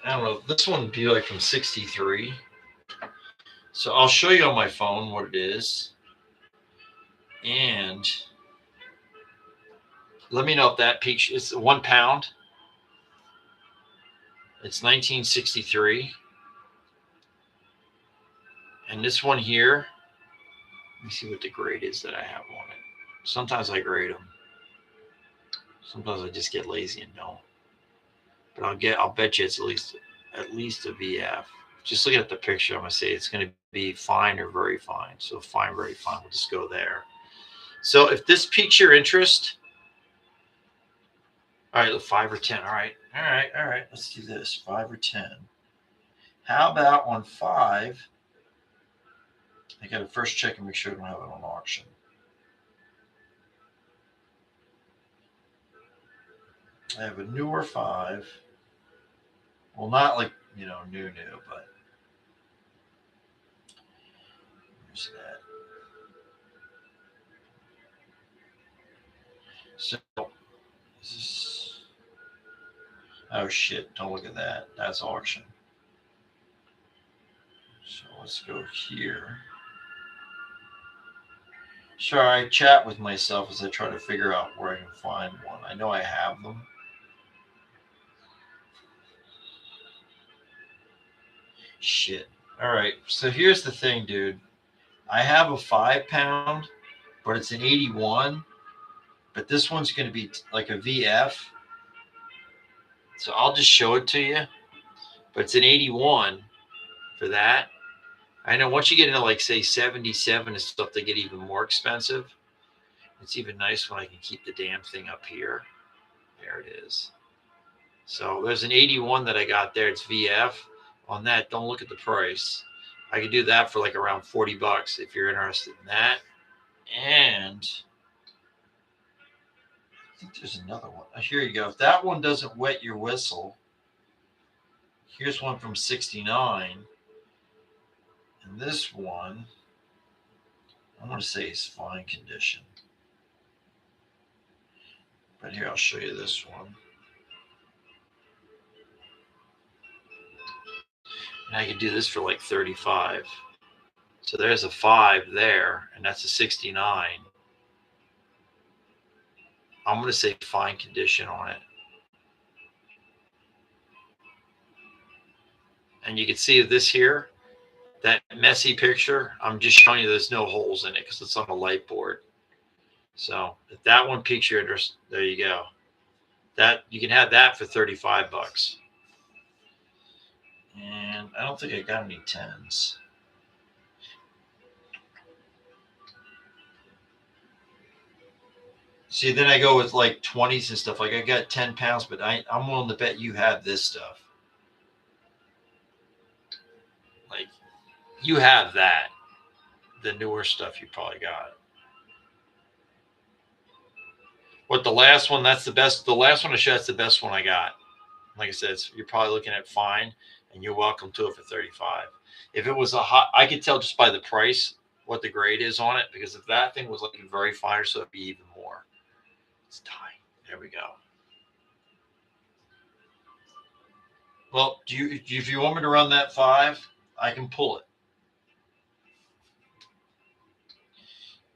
I don't know. This one would be like from 63. So I'll show you on my phone what it is. And Let me know if that picture, it's 1 pound. It's 1963. And this one here, let me see what the grade is that I have on it. Sometimes I grade them. Sometimes I just get lazy and don't. But I'll bet you it's at least a VF. Just looking at the picture, I'm gonna say it's gonna be fine or very fine. So fine, very fine. We'll just go there. So if this piques your interest, all right, 5 or 10. All right. Let's do this. 5 or 10. How about on 5? I got to first check and make sure I don't have it on auction. I have a newer 5. Well, not like, new, but where's that? So, this, oh shit, don't look at that. That's auction. So let's go here. Sorry, I chat with myself as I try to figure out where I can find one. I know I have them. Shit. All right. So here's the thing, dude. I have a 5 pound, but it's an 81. But this one's going to be like a VF. So I'll just show it to you. But it's an 81 for that. I know once you get into like say 77 and stuff, they get even more expensive. It's even nice when I can keep the damn thing up here. There it is. So there's an 81 that I got there. It's VF. On that, don't look at the price. I could do that for like around $40 if you're interested in that. And I think there's another one. Here you go. If that one doesn't wet your whistle, here's one from 69. And this one, I'm going to say is fine condition. But here, I'll show you this one. And I could do this for like 35. So there's a 5 there, and that's a 69. I'm going to say fine condition on it. And you can see this here, that messy picture. I'm just showing you there's no holes in it because it's on a light board. So if that one piques your interest, there you go. That you can have that for $35. And I don't think I got any 10s. See, then I go with like 20s and stuff. Like I got 10 pounds, but I'm willing to bet you have this stuff. Like you have that. The newer stuff you probably got. What the last one? That's the best. The last one I showed, that's the best one I got. Like I said, you're probably looking at fine, and you're welcome to it for 35. If it was a hot, I could tell just by the price what the grade is on it, because if that thing was like very fine, so it'd be even more. It's tight. There we go. Well, if you want me to run that 5, I can pull it.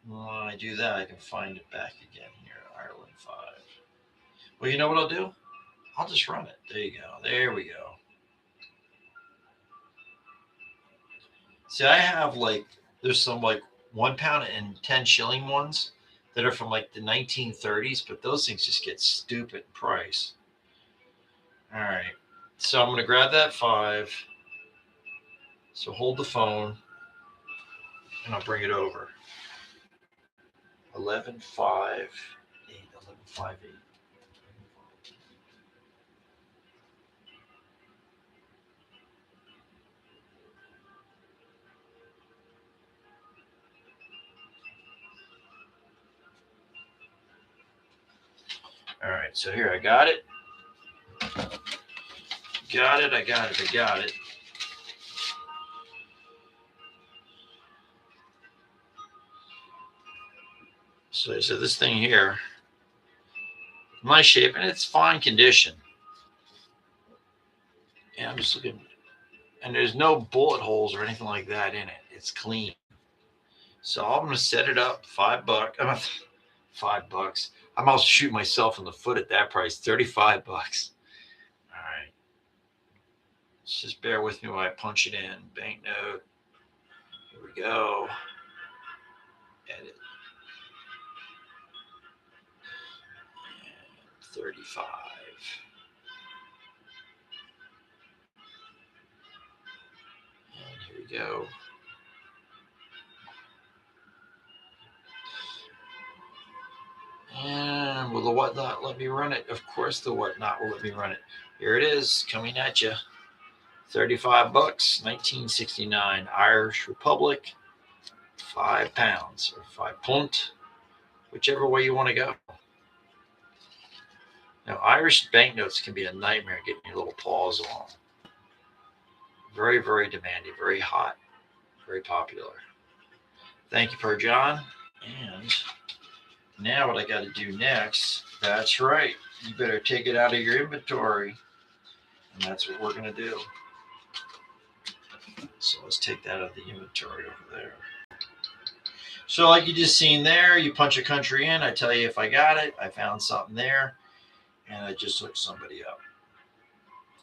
When I do that, I can find it back again here, Ireland 5. Well, you know what I'll do? I'll just run it. There you go. There we go. See, I have like, there's some like 1 pound and 10 shilling ones that are from like the 1930s, but those things just get stupid in price. All right. So I'm going to grab that 5. So hold the phone and I'll bring it over. 11, 5, 8, 11, 5, 8. All right, so here I got it. I got it. So this thing here, my shape, and it's fine condition. And I'm just looking, and there's no bullet holes or anything like that in it. It's clean. So I'm going to set it up $5. $5. I'm also shooting myself in the foot at that price, 35 bucks. All right. Let's just bear with me while I punch it in. Banknote. Here we go. Edit. And 35. And here we go. And will the WhatNot let me run it? Of course the WhatNot will let me run it. Here it is, coming at you. 35 bucks, 1969, Irish Republic, £5 or 5 pund, whichever way you want to go. Now, Irish banknotes can be a nightmare getting your little paws on. Very, very demanding, very hot, very popular. Thank you, Per John. And now what I got to do next, that's right, you better take it out of your inventory. And that's what we're going to do. So let's take that out of the inventory over there. So like you just seen there, you punch a country in. I tell you if I got it. I found something there. And I just hooked somebody up.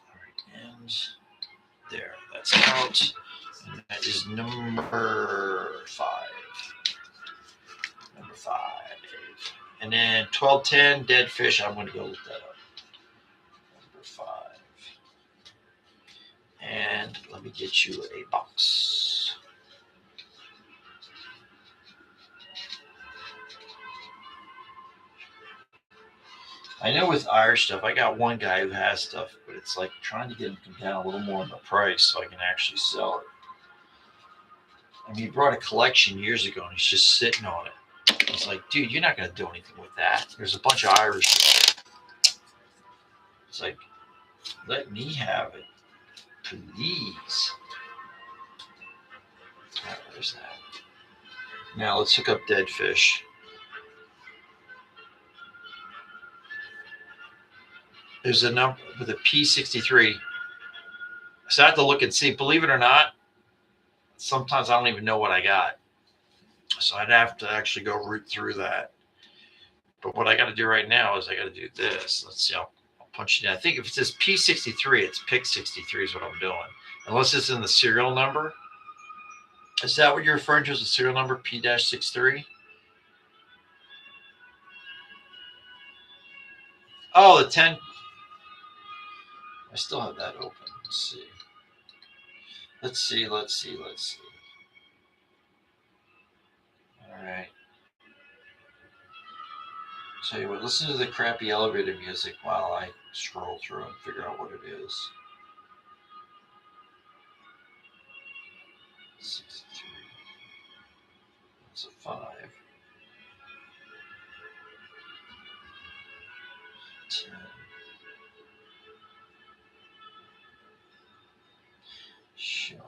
All right, and there. That's out. And that is number 5. Number 5. And then 1210, dead fish. I'm going to go look that up. Number 5. And let me get you a box. I know with Irish stuff, I got one guy who has stuff, but it's like trying to get him to come down a little more in the price so I can actually sell it. I mean, he brought a collection years ago and he's just sitting on it. It's like, dude, you're not going to do anything with that. There's a bunch of Irish stuff. It's like, let me have it, please. All right, where's that? Now let's hook up dead fish. There's a number with a P63. So I have to look and see. Believe it or not, sometimes I don't even know what I got. So I'd have to actually go root through that. But what I got to do right now is I got to do this. Let's see. I'll punch it in. I think if it says P63, it's pick 63 is what I'm doing. Unless it's in the serial number. Is that what you're referring to as the serial number, P-63? Oh, the 10. I still have that open. Let's see. Let's see. All right. Tell you what, listen to the crappy elevator music while I scroll through and figure out what it is. 63. That's a 5. 10. Showing.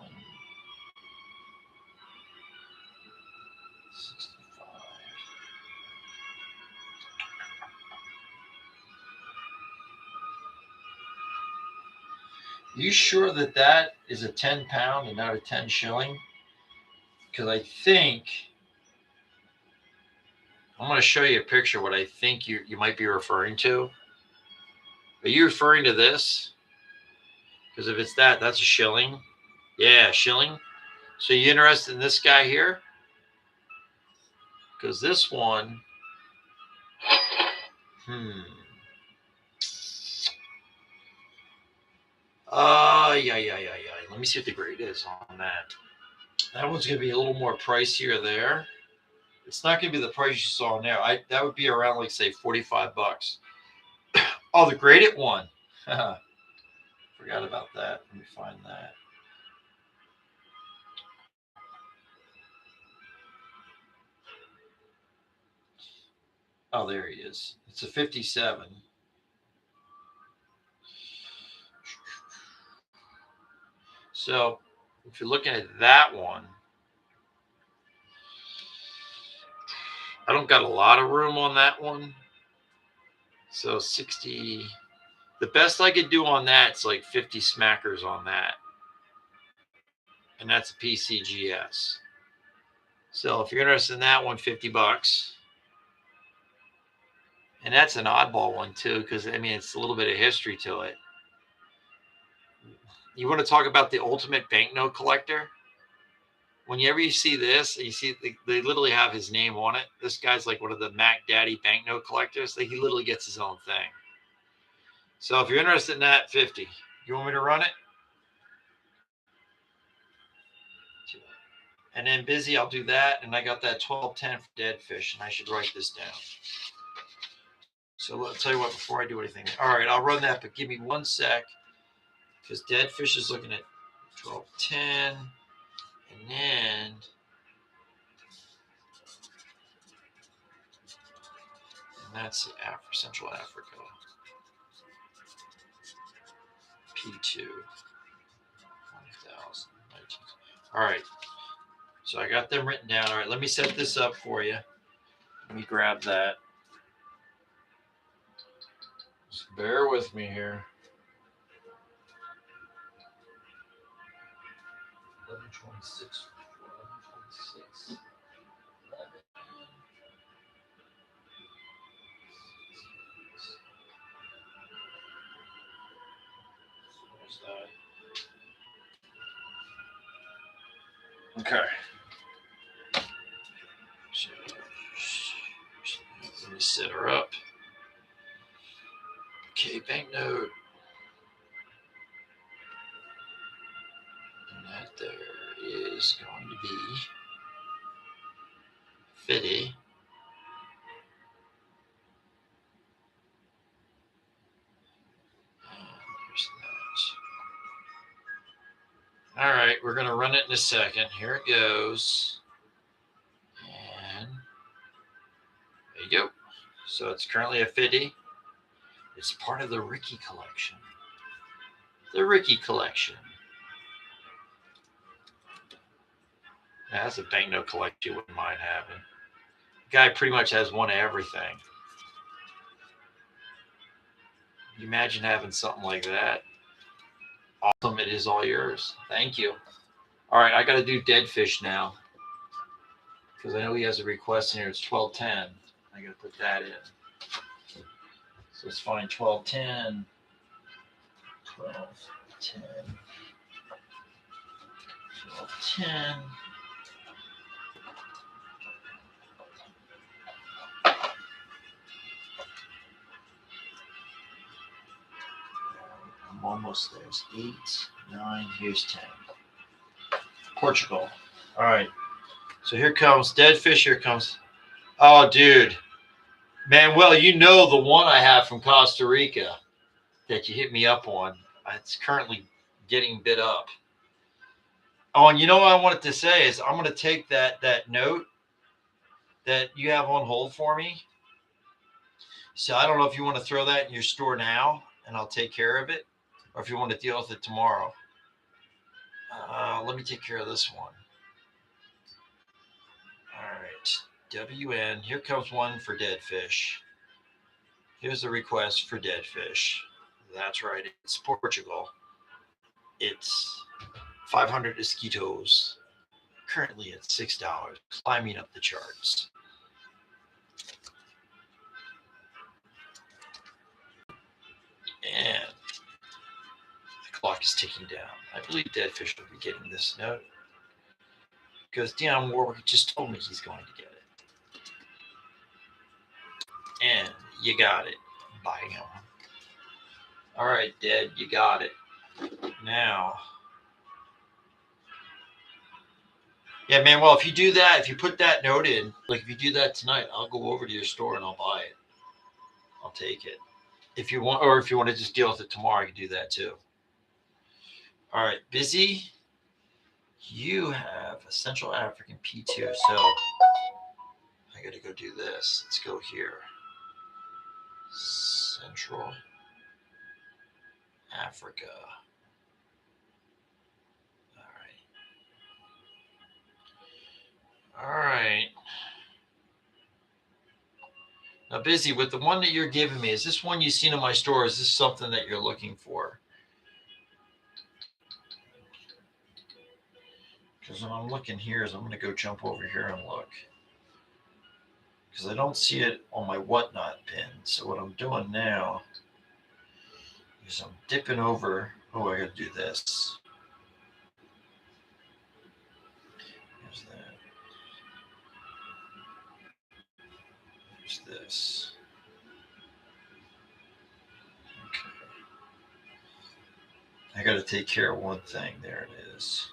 65. You sure that that is a 10 pound and not a 10 shilling? Because I think I'm going to show you a picture of what I think you might be referring to. Are you referring to this? Because if it's that, that's a shilling. Yeah, shilling. So you interested in this guy here? Because this one, yeah. Let me see what the grade is on that. That one's going to be a little more pricier there. It's not going to be the price you saw in there. That would be around, like, say, 45 bucks. Oh, the graded one. Forgot about that. Let me find that. Oh, there he is. It's a 57. So if you're looking at that one, I don't got a lot of room on that one. So 60, the best I could do on that's like 50 smackers on that. And that's a PCGS. So if you're interested in that one, 50 bucks. And that's an oddball one too, because I mean it's a little bit of history to it. You want to talk about the ultimate banknote collector? Whenever you see this, you see they literally have his name on it. This guy's like one of the Mac Daddy banknote collectors. Like he literally gets his own thing. So if you're interested in that, 50. You want me to run it? And then busy, I'll do that. And I got that 1210 for dead fish, and I should write this down. So I'll tell you what, before I do anything. All right, I'll run that, but give me 1 sec. Because dead fish is looking at 1210. And then that's Central Africa. P2. 20,000. All right. So I got them written down. All right, let me set this up for you. Let me grab that. Just bear with me here. 1126. 1126. 11. Okay. So, let me set her up. Okay, banknote. And that there is going to be 50. And there's that. All right, we're going to run it in a second. Here it goes. And there you go. So it's currently a 50. It's part of the Ricky collection. The Ricky collection. That's a banknote collection you wouldn't mind having. The guy pretty much has one of everything. You imagine having something like that? Awesome, it is all yours. Thank you. All right, I got to do dead fish now. Because I know he has a request in here. It's 1210. I got to put that in. So let's find 1210. 1210. 1210. I'm almost there. It's 8, 9, here's 10. Portugal. All right. So here comes dead fish. Here comes. Oh, dude. Manuel, you know the one I have from Costa Rica that you hit me up on. It's currently getting bid up. Oh, and you know what I wanted to say is I'm going to take that note that you have on hold for me. So I don't know if you want to throw that in your store now and I'll take care of it, or if you want to deal with it tomorrow. Let me take care of this one. All right. WN. Here comes one for dead fish. Here's the request for dead fish. That's right. It's Portugal. It's 500 mosquitoes. Currently at $6. Climbing up the charts. And the clock is ticking down. I believe dead fish will be getting this note, because Dionne Warwick just told me he's going to get it. And you got it. Bam. All right, Dead, you got it. Now, yeah, man, well, if you do that, if you put that note in, like if you do that tonight, I'll go over to your store and I'll buy it. I'll take it. If you want, or if you want to just deal with it tomorrow, I can do that too. All right, Busy, you have a Central African P2, so I got to go do this. Let's go here. Central Africa. All right. Now, Busy, with the one that you're giving me, is this one you've seen in my store? Is this something that you're looking for? Because when I'm looking here, I'm going to go jump over here and look. because I don't see it on my WhatNot pin. So what I'm doing now is I'm dipping over. Oh, I got to do this. Here's that. Here's this. Okay. I got to take care of one thing. There it is.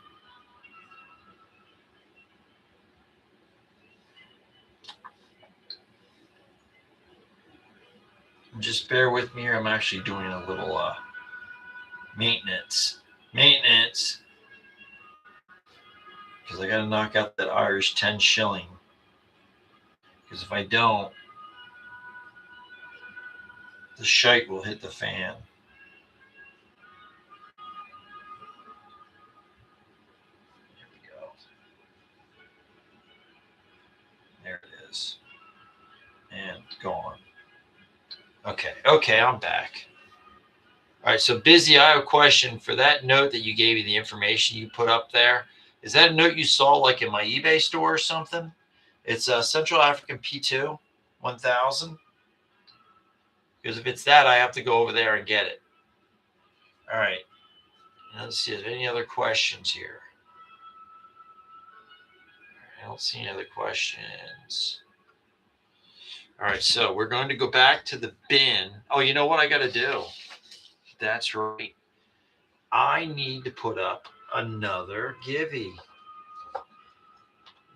Just bear with me here. I'm actually doing a little maintenance. Because I got to knock out that Irish 10 shilling. Because if I don't, the shite will hit the fan. There we go. There it is. And gone. Okay, I'm back. All right, so Busy, I have a question for that note that you gave me, the information you put up there. Is that a note you saw like in my eBay store or something? It's a Central African P2 1000. Because if it's that, I have to go over there and get it. All right. Let's see if there's any other questions here. I don't see any other questions. All right, so we're going to go back to the bin. Oh, you know what I got to do? That's right. I need to put up another Givey.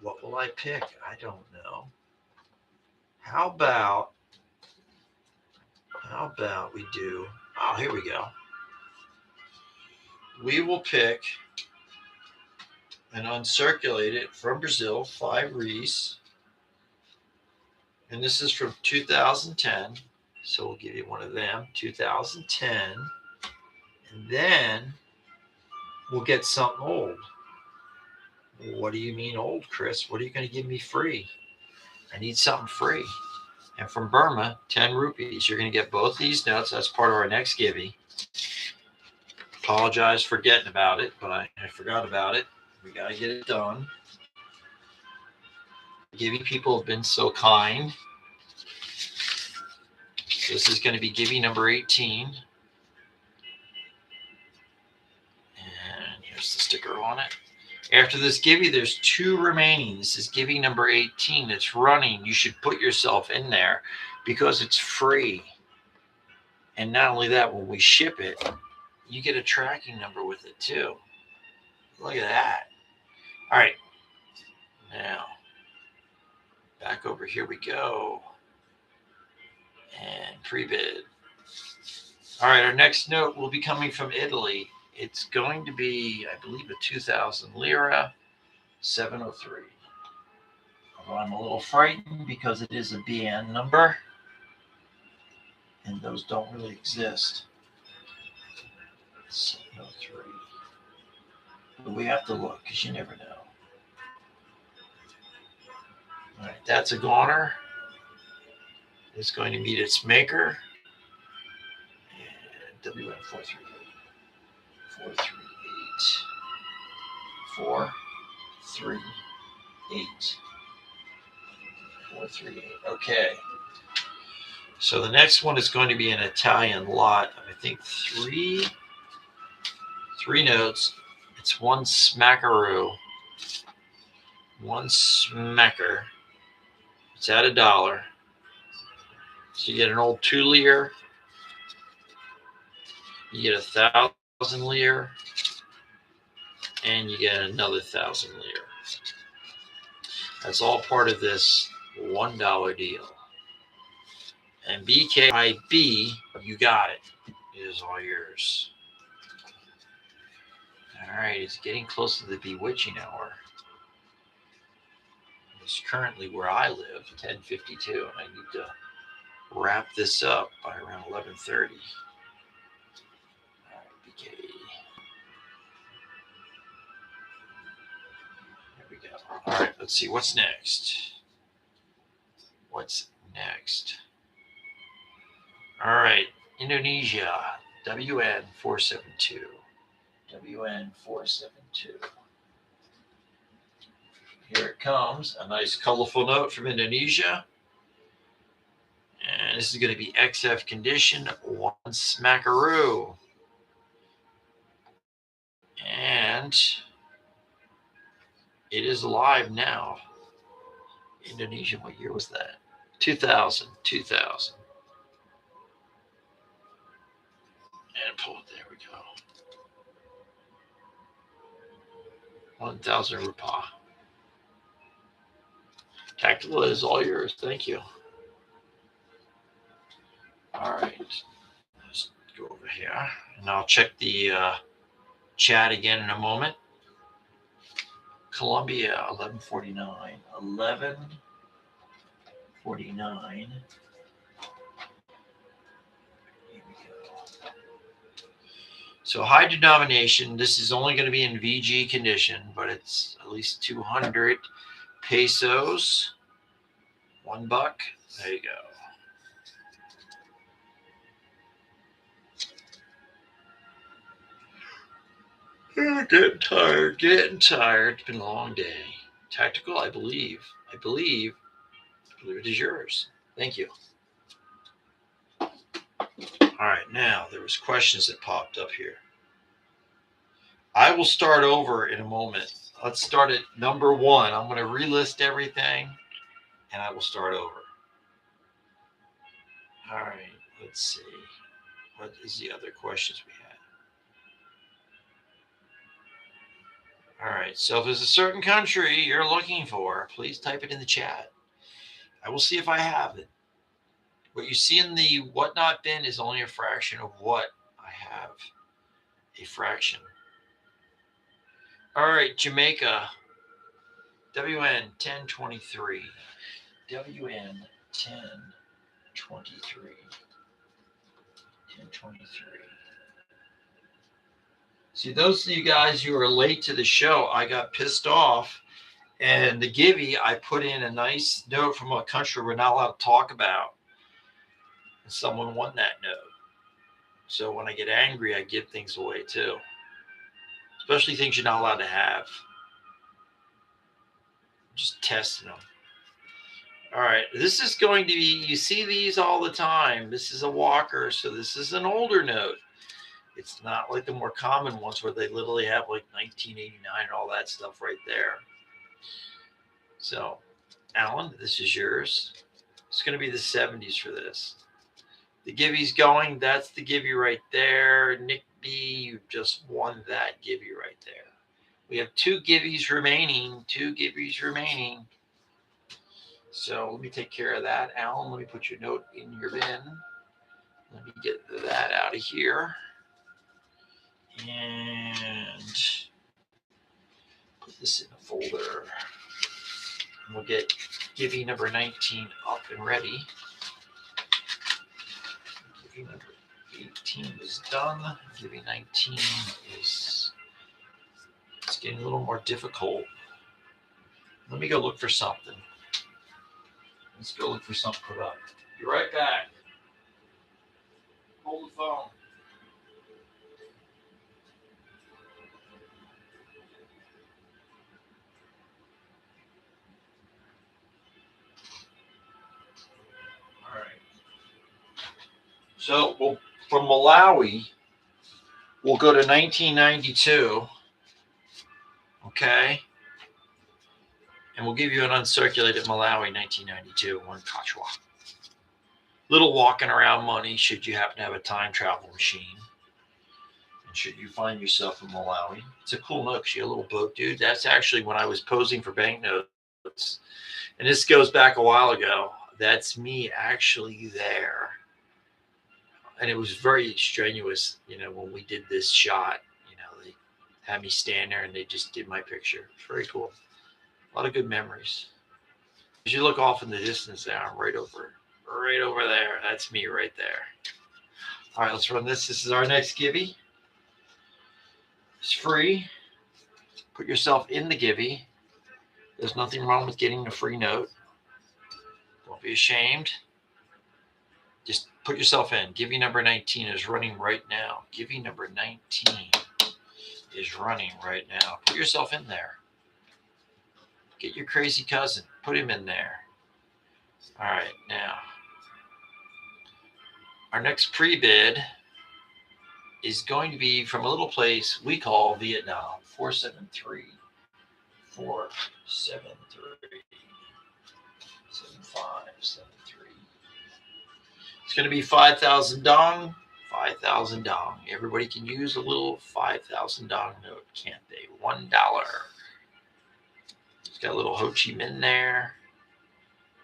What will I pick? I don't know. How about we do, oh, here we go. We will pick and uncirculate it from Brazil, 5 Reese. And this is from 2010. So we'll give you one of them, 2010. And then we'll get something old. What do you mean old, Chris? What are you going to give me free? I need something free. And from Burma, 10 rupees. You're going to get both these notes. That's part of our next Givey. Apologize for getting about it, but I forgot about it. We got to get it done. Givey people have been so kind. This is going to be Givey number 18. And here's the sticker on it. After this Givey, there's 2 remaining. This is Givey number 18. It's running. You should put yourself in there because it's free. And not only that, when we ship it, you get a tracking number with it too. Look at that. All right. Now, back over here we go. And pre-bid. All right, our next note will be coming from Italy. It's going to be, I believe, a 2,000 lira, 703. Although I'm a little frightened because it is a BN number, and those don't really exist. 703. But we have to look because you never know. All right, that's a goner. It's going to meet its maker. And WN 438. 438. 438. Okay. So the next one is going to be an Italian lot of, I think, three notes. It's one smackaroo. One smacker. It's at $1. So you get an old 2 lire. You get 1,000 lire. And you get another 1,000 lire. That's all part of this $1 deal. And BKIB, you got it. It is all yours. All right, it's getting close to the bewitching hour. It's currently where I live, 10:52, and I need to wrap this up by around 11:30. All right, BK. There we go. All right, let's see what's next. What's next? All right, Indonesia, WN 472. WN 472. Here it comes, a nice colorful note from Indonesia. And this is going to be XF condition, one smackaroo. And it is live now. Indonesia, what year was that? 2000. And pull it, there we go. 1,000 rupiah. Tactical is all yours. Thank you. All right. Let's go over here. And I'll check the chat again in a moment. Colombia, 1149. 1149. Here we go. So high denomination. This is only going to be in VG condition, but it's at least 200 pesos. $1. There you go. Getting tired. It's been a long day. Tactical, I believe it is yours. Thank you. All right, now there was questions that popped up here. I will start over in a moment. Let's start at number 1. I'm going to relist everything, and I will start over. All right, let's see. What is the other questions we had? All right, so if there's a certain country you're looking for, please type it in the chat. I will see if I have it. What you see in the WhatNot bin is only a fraction of what I have. A fraction. All right, Jamaica. WN 1023. WN 1023. 1023. See, those of you guys who are late to the show, I got pissed off. And the Gibby, I put in a nice note from a country we're not allowed to talk about. And someone won that note. So when I get angry, I give things away too. Especially things you're not allowed to have. Just testing them. All right, this is going to be, you see these all the time. This is a walker, so this is an older note. It's not like the more common ones where they literally have like 1989 and all that stuff right there. So, Alan, this is yours. It's going to be the 70s for this. The Gibby's going. That's the Gibby right there. Nick B, you just won that Gibby right there. We have 2 Gibbies remaining. 2 Gibbies remaining. So let me take care of that. Alan, let me put your note in your bin. Let me get that out of here. And put this in a folder. And we'll get Gibby number 19 up and ready. Gibby number 18 is done. Gibby 19 is, it's getting a little more difficult. Let me go look for something. Let's go look for something put up. Be right back. Hold the phone. All right. So from Malawi, we'll go to 1992. Okay. And we'll give you an uncirculated Malawi 1992, 1 kachwa. Little walking around money should you happen to have a time travel machine. And should you find yourself in Malawi. It's a cool note because you're a little boat dude. That's actually when I was posing for banknotes. And this goes back a while ago. That's me actually there. And it was very strenuous, when we did this shot. They had me stand there and they just did my picture. It's very cool. A lot of good memories. As you look off in the distance there, I'm right over there. That's me right there. All right, let's run this. This is our next Gibby. It's free. Put yourself in the Gibby. There's nothing wrong with getting a free note. Don't be ashamed. Just put yourself in. Gibby number 19 is running right now. Gibby number 19 is running right now. Put yourself in there. Get your crazy cousin. Put him in there. All right, now. Our next pre-bid is going to be from a little place we call Vietnam. 473 473 7573. It's going to be 5,000 dong. 5,000 dong. Everybody can use a little 5,000 dong note, can't they? $1. It's got a little Ho Chi Minh there.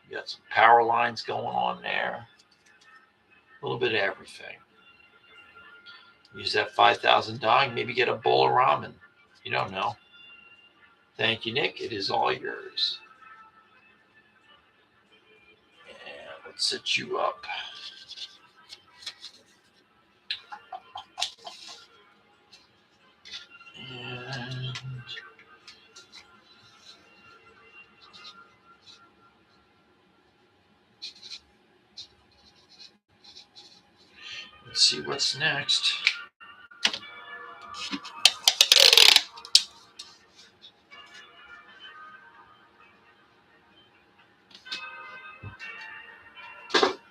You got some power lines going on there. A little bit of everything. Use that 5,000 dong. Maybe get a bowl of ramen. You don't know. Thank you, Nick. It is all yours. And let's set you up. And let's see what's next.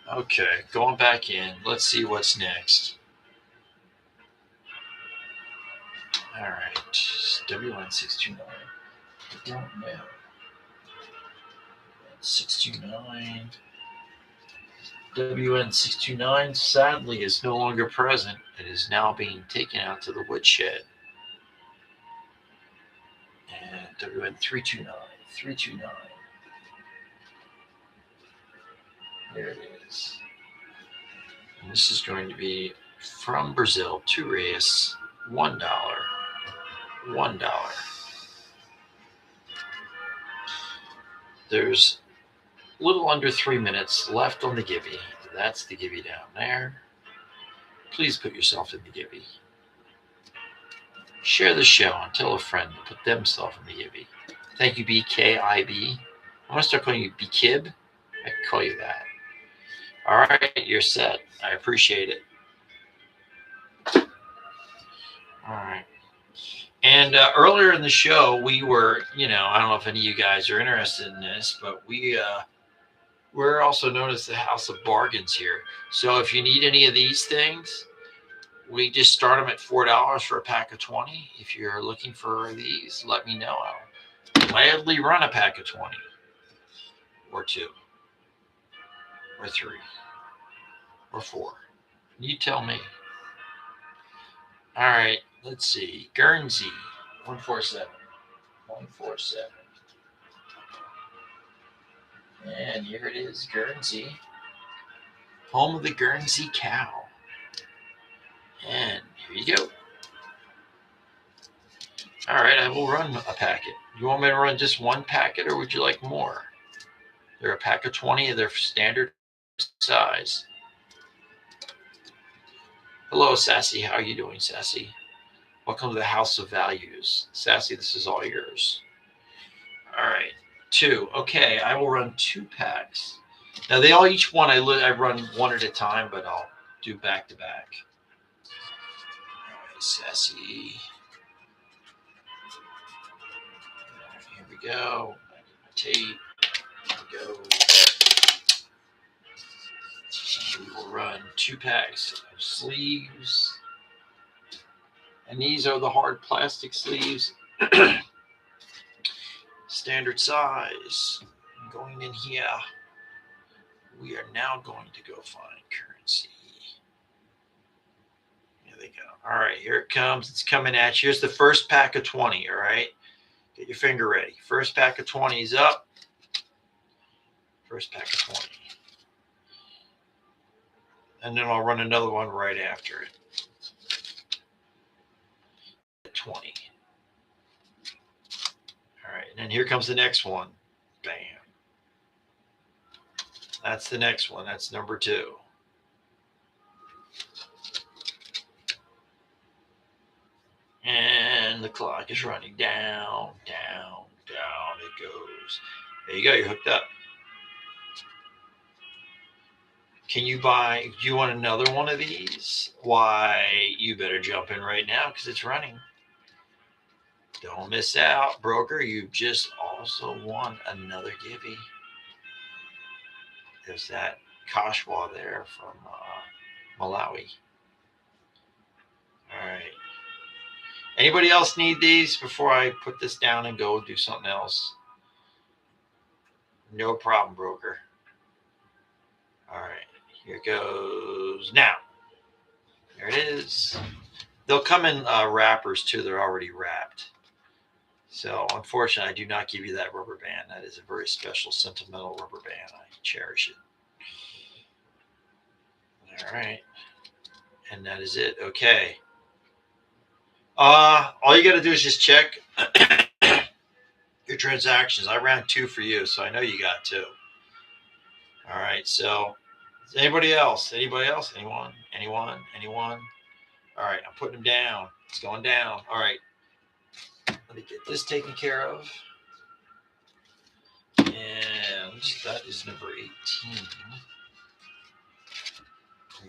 Okay, going back in. Let's see what's next. All right, W1629. I don't know. 629. WN629 sadly is no longer present. It is now being taken out to the woodshed. And WN329. 329. There it is. And this is going to be from Brazil to Reis, $1. $1. There's a little under 3 minutes left on the Gibby. That's the Gibby down there. Please put yourself in the Gibby. Share the show and tell a friend to put themselves in the Gibby. Thank you, BKIB. I'm going to start calling you BKib. I can call you that. All right, you're set. I appreciate it. All right. And earlier in the show, we were, I don't know if any of you guys are interested in this, but we're also known as the House of Bargains here. So if you need any of these things, we just start them at $4 for a pack of 20. If you're looking for these, let me know. I'll gladly run a pack of 20 or 2 or 3 or 4. You tell me. All right, let's see. Guernsey, 147. 147. And here it is, Guernsey. Home of the Guernsey cow. And here you go. All right, I will run a packet. You want me to run just one packet, or would you like more? They're a pack of 20 of their standard size. Hello, Sassy. How are you doing, Sassy? Welcome to the House of Values. Sassy, this is all yours. All right, 2. Okay, I will run 2 packs. Now, they all each one, I run one at a time, but I'll do back to back. All right, Sassy. Here we go. Tape. Here we go. We will run 2 packs of sleeves. And these are the hard plastic sleeves. Standard size. Going in here. We are now going to go find currency. Here they go. All right, here it comes. It's coming at you. Here's the first pack of 20, all right? Get your finger ready. First pack of 20 is up. First pack of 20. And then I'll run another one right after it. 20. All right, and then here comes the next one. Bam. That's the next one. That's number 2. And the clock is running down, down, down it goes. There you go. You're hooked up. Can you buy? Do you want another one of these? Why, you better jump in right now because it's running. Don't miss out, broker. You just also won another Gibby. There's that Kashwa there from Malawi. All right. Anybody else need these before I put this down and go do something else? No problem, broker. All right. Here goes now. There it is. They'll come in wrappers too. They're already wrapped. So unfortunately, I do not give you that rubber band. That is a very special, sentimental rubber band. I cherish it. All right. And that is it. Okay. All you got to do is just check your transactions. I ran 2 for you, so I know you got 2. All right. So anybody else? Anybody else? Anyone? Anyone? Anyone? All right. I'm putting them down. It's going down. All right. Let me get this taken care of. And that is number 18.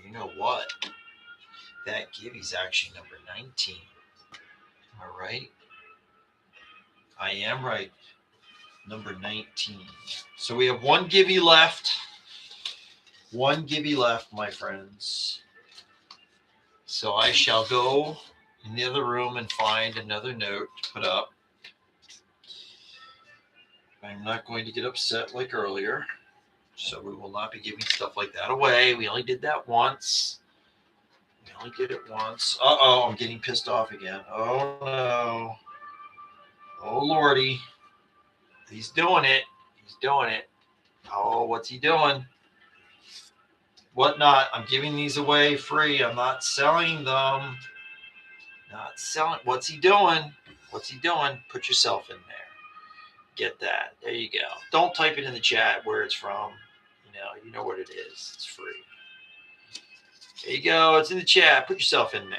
You know what? That Gibby's actually number 19. All right. I am right. Number 19. So we have 1 Gibby left. 1 Gibby left, my friends. So I shall go in the other room and find another note to put up. I'm not going to get upset like earlier. So we will not be giving stuff like that away. We only did that once. We only did it once. Uh-oh, I'm getting pissed off again. Oh, no. Oh, Lordy. He's doing it. He's doing it. Oh, what's he doing? WhatNot. I'm giving these away free. I'm not selling them. Not selling. What's he doing? What's he doing? Put yourself in there. Get that. There you go. Don't type it in the chat where it's from. You know what it is. It's free. There you go. It's in the chat. Put yourself in there.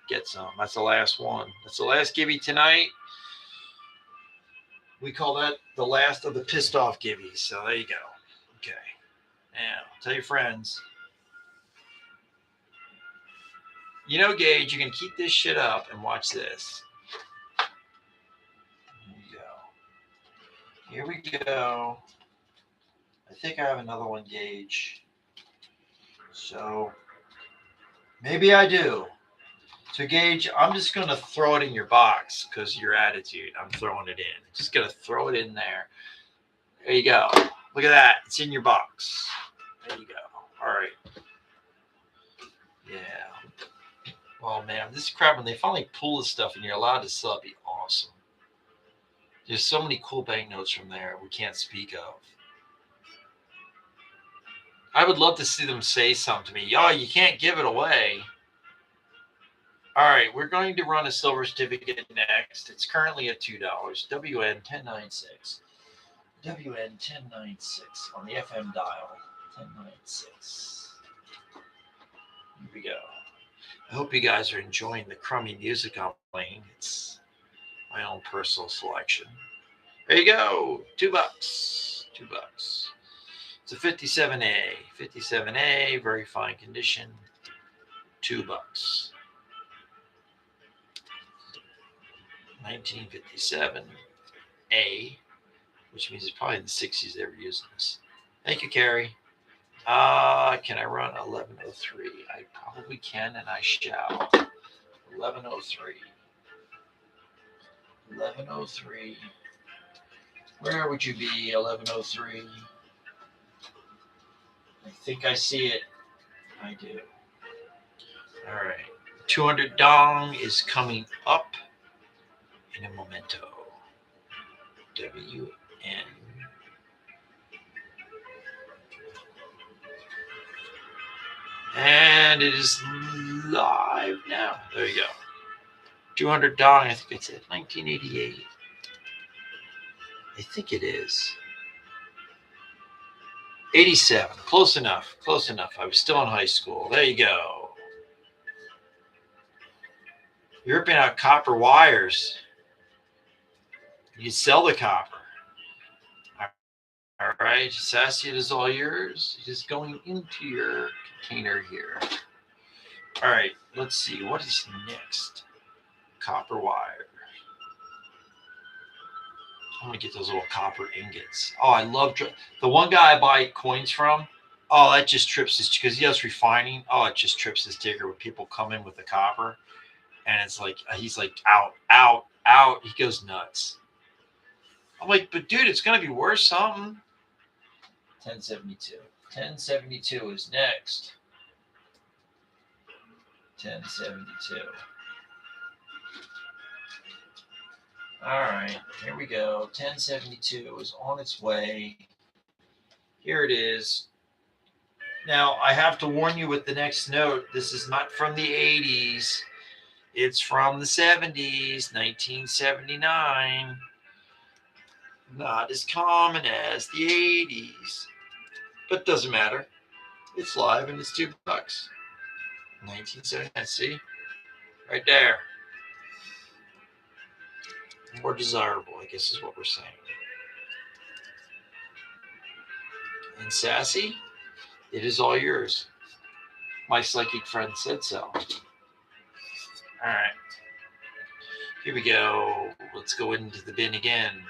Get some. That's the last one. That's the last Gibby tonight. We call that the last of the pissed off Gibbies. So there you go. Okay. Now, tell your friends. You know, Gage, you can keep this shit up and watch this. Here we go. I think I have another one, Gage. So maybe I do. So Gage, I'm just going to throw it in your box because your attitude. I'm throwing it in. Just going to throw it in there. There you go. Look at that. It's in your box. There you go. All right. Yeah. Well, man, this crap, when they finally pull this stuff and you're allowed to sell, it'd be awesome. There's so many cool banknotes from there we can't speak of. I would love to see them say something to me. Oh, you can't give it away. All right, we're going to run a silver certificate next. It's currently at $2. WN1096. WN1096 on the FM dial. 1096. Here we go. I hope you guys are enjoying the crummy music I'm playing. It's my own personal selection. There you go. $2. $2. It's a 57A. 57A, very fine condition. $2. 1957A, which means it's probably in the 60s they were using this. Thank you, Carrie. Can I run 1103? I probably can, and I shall. 1103. 1103. Where would you be, 1103? I think I see it. I do. All right. 200 dong is coming up in a momento. WN. And it is live now. There you go. 200 dong. I think it's at 1988. I think it is. 87. Close enough. Close enough. I was still in high school. There you go. You're ripping out copper wires. You sell the copper. All right. Sassy, it is all yours. It is going into your container here. All right. Let's see. What is next? Copper wire. I'm going to get those little copper ingots. Oh, I love the one guy I buy coins from. Oh, that just trips his, because he does refining. Oh, it just trips his digger when people come in with the copper, and it's like he's like out, out, out. He goes nuts. I'm like, but dude, it's gonna be worth something. 1072. 1072 is next. 1072. All right, here we go. 1072 is on its way. Here it is. Now, I have to warn you with the next note. This is not from the 80s. It's from the 70s, 1979. Not as common as the 80s. But doesn't matter. It's live and it's $2. 1979, see? Right there. More desirable, I guess is what we're saying. And sassy, it is all yours. My psychic friend said so. All right. Here we go. Let's go into the bin again.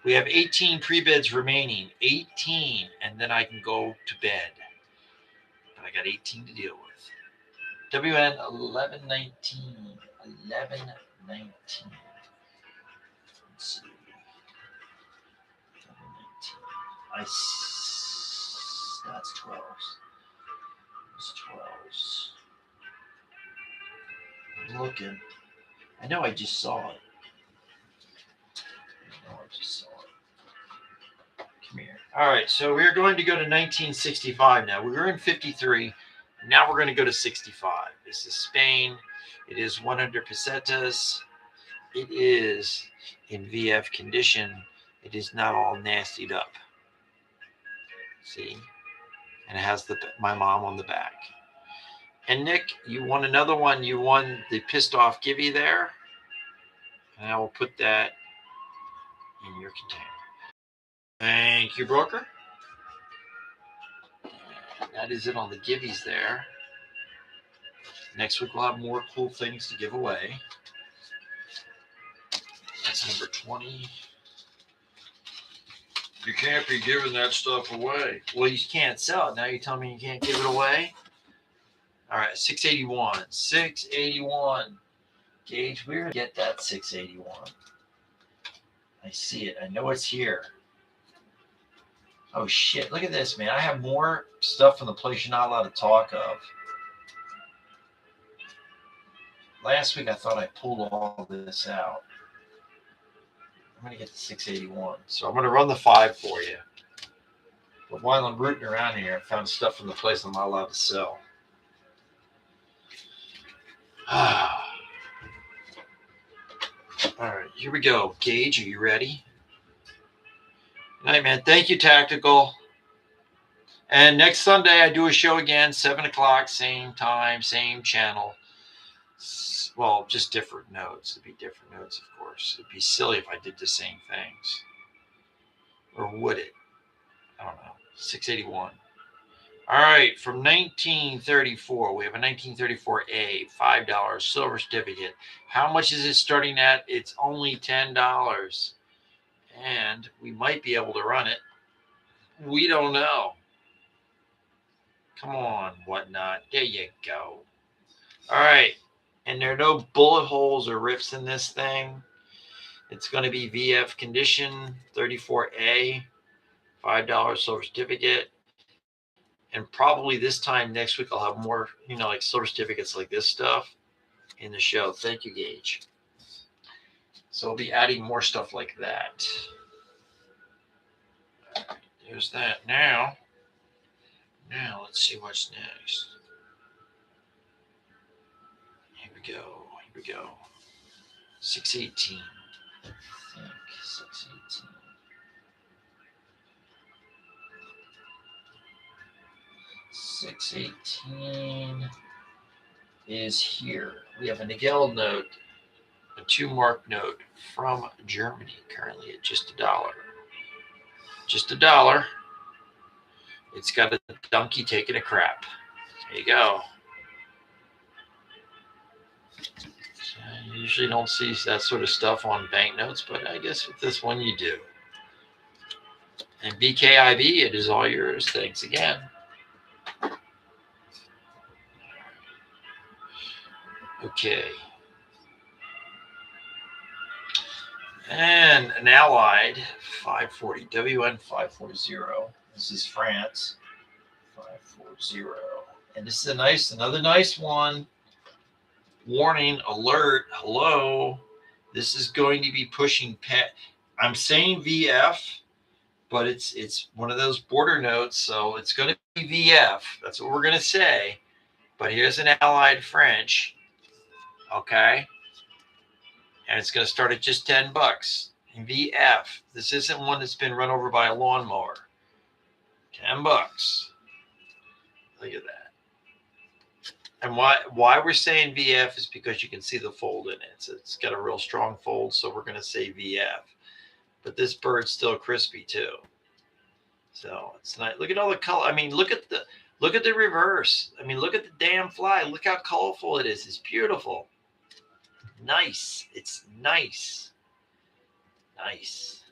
We have 18 pre-bids remaining. 18, and then I can go to bed. But I got 18 to deal with. WN 1119. 1119. Let's see. 1119. That's 12s. It's 12s. I'm looking. I know I just saw it. Come here. All right, so we're going to go to 1965 now. We were in 53. Now we're going to go to 65. This is Spain. It is 100 pesetas. It is in VF condition. It is not all nastied up. See? And it has my mom on the back. And Nick, you won another one. You won the pissed off givey there. And I will put that in your container. Thank you, broker. And that is it on the givvies there. Next week we'll have more cool things to give away. That's number 20. You can't be giving that stuff away. Well, you can't sell it. Now you're telling me you can't give it away? All right, 681. 681. Gage, we're going to get that 681. I see it. I know it's here. Oh, shit. Look at this, man. I have more stuff from the place you're not allowed to talk of. Last week, I thought I pulled all this out. I'm going to get the 681. So I'm going to run the 5 for you. But while I'm rooting around here, I found stuff from the place I'm not allowed to sell. All right, here we go. Gage, are you ready? Good night, man. Thank you, Tactical. And next Sunday, I do a show again, 7 o'clock, same time, same channel. Well, just different notes. It'd be different notes, of course. It'd be silly if I did the same things. Or would it? I don't know. 681. All right, from 1934, we have a 1934A, $5 silver certificate. How much is it starting at? It's only $10. And we might be able to run it. We don't know. Come on, WhatNot. There you go. All right. And there are no bullet holes or rips in this thing. It's going to be VF condition, 34A, $5 silver certificate. And probably this time next week, I'll have more, like silver certificates like this stuff in the show. Thank you, Gage. So I'll be adding more stuff like that. There's that. Now let's see what's next. Here we go. 618. I think 618. 618 is here. We have a Nagel note, a 2-mark note from Germany, currently at just $1. Just $1. It's got a donkey taking a crap. There you go. So I usually don't see that sort of stuff on banknotes, but I guess with this one you do. And BKIB, it is all yours. Thanks again. Okay. And an Allied 540, WN 540. This is France 540. And this is another nice one. Warning, alert, hello. This is going to be pushing I'm saying VF, but it's one of those border notes, so it's going to be VF. That's what we're going to say. But here's an Allied French, okay? And it's going to start at just $10. And VF. This isn't one that's been run over by a lawnmower. $10. Look at that. And why we're saying VF is because you can see the fold in it. It's got a real strong fold, so we're going to say VF. But this bird's still crispy too. So it's nice. Look at all the color. I mean, look at the reverse. I mean, look at the damn fly. Look how colorful it is. It's beautiful. Nice. It's nice. Nice.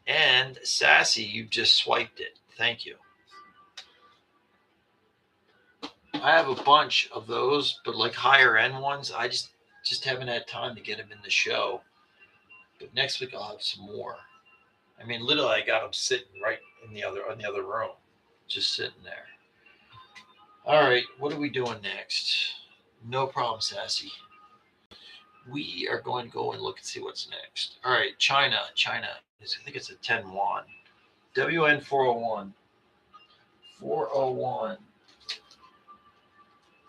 And Sassy, you just swiped it. Thank you. I have a bunch of those, but like higher end ones, I just haven't had time to get them in the show. But next week I'll have some more. I mean, literally, I got them sitting right in the other room, just sitting there. All right, what are we doing next? No problem, Sassy. We are going to go and look and see what's next. All right, China. I think it's a 10 won. WN 401. 401.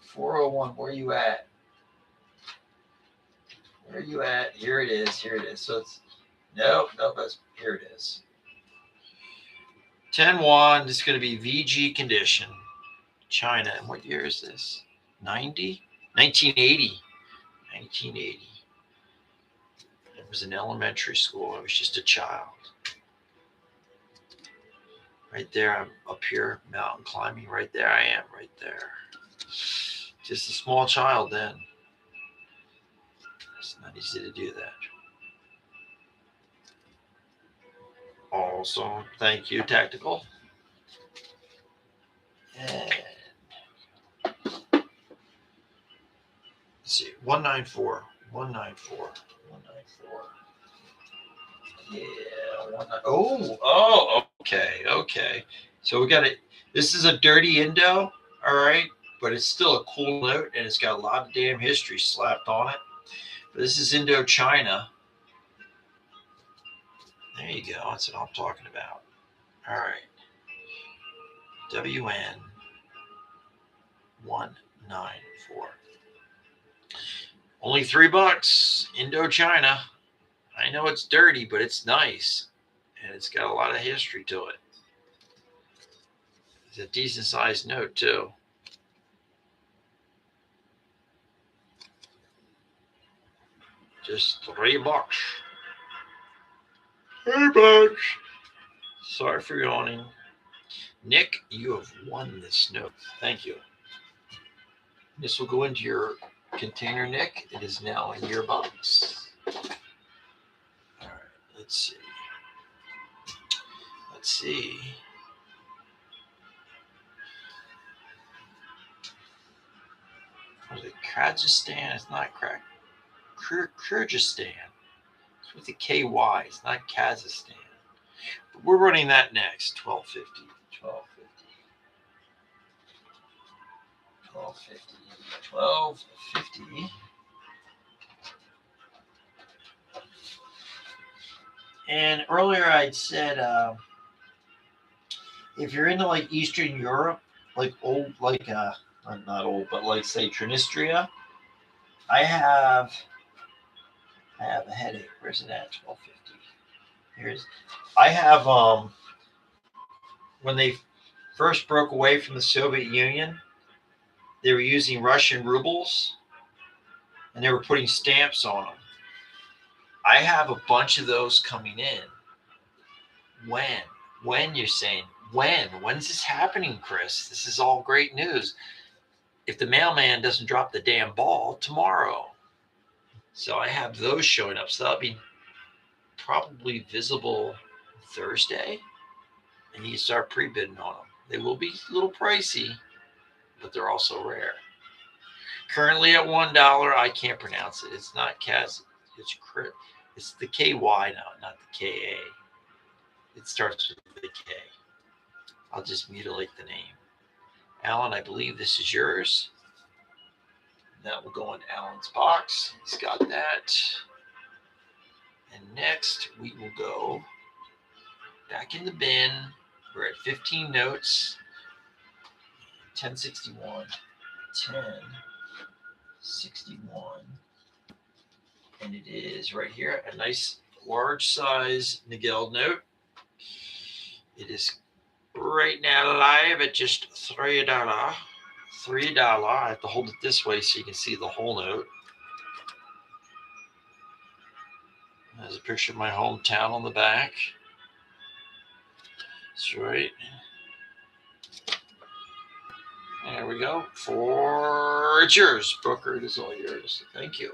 401. Where are you at? Where are you at? Here it is. So it's nope. Here it is. 10 won. This is going to be VG condition. China. And what year is this? 90? 1980. 1980. It was in elementary school. I was just a child. Right there, I'm up here mountain climbing. Right there, I am. Right there. Just a small child then. It's not easy to do that. Also, thank you, Tactical. And let's see, 194. 194. Yeah, okay. So we got it. This is a dirty Indo, all right, but it's still a cool note, and it's got a lot of damn history slapped on it. But this is Indochina. There you go. That's what I'm talking about. All right. WN 194. Only $3. Indochina. I know it's dirty, but it's nice. And it's got a lot of history to it. It's a decent sized note, too. Just $3. $3. Sorry for yawning. Nick, you have won this note. Thank you. This will go into your container, Nick. It is now in your box. All right, let's see. Was it Kyrgyzstan? It's not Kyrgyzstan. It's with the KY. It's not Kazakhstan. But we're running that next. 1250. 1250. And earlier I'd said if you're into like Eastern Europe, like old, like not old, but like say Transnistria, I have a headache. Where's it at? 1250. I have when they first broke away from the Soviet Union, they were using Russian rubles and they were putting stamps on them. I have a bunch of those coming in. When you're saying, when's this happening, Chris? This is all great news. If the mailman doesn't drop the damn ball, tomorrow. So I have those showing up. So that'll be probably visible Thursday. And you can start pre-bidding on them. They will be a little pricey, but they're also rare. Currently at $1. I can't pronounce it. It's not Cas. It's Crit. It's the KY now, not the KA. It starts with the K. I'll just mutilate the name. Alan, I believe this is yours. That will go in Alan's box. He's got that. And next we will go back in the bin. We're at 15 notes. 1061, 1061. And it is right here, a nice large size Nigel note. It is right now live at just $3. $3. I have to hold it this way so you can see the whole note. There's a picture of my hometown on the back. That's right. There we go. It's yours, Booker. It is all yours. Thank you.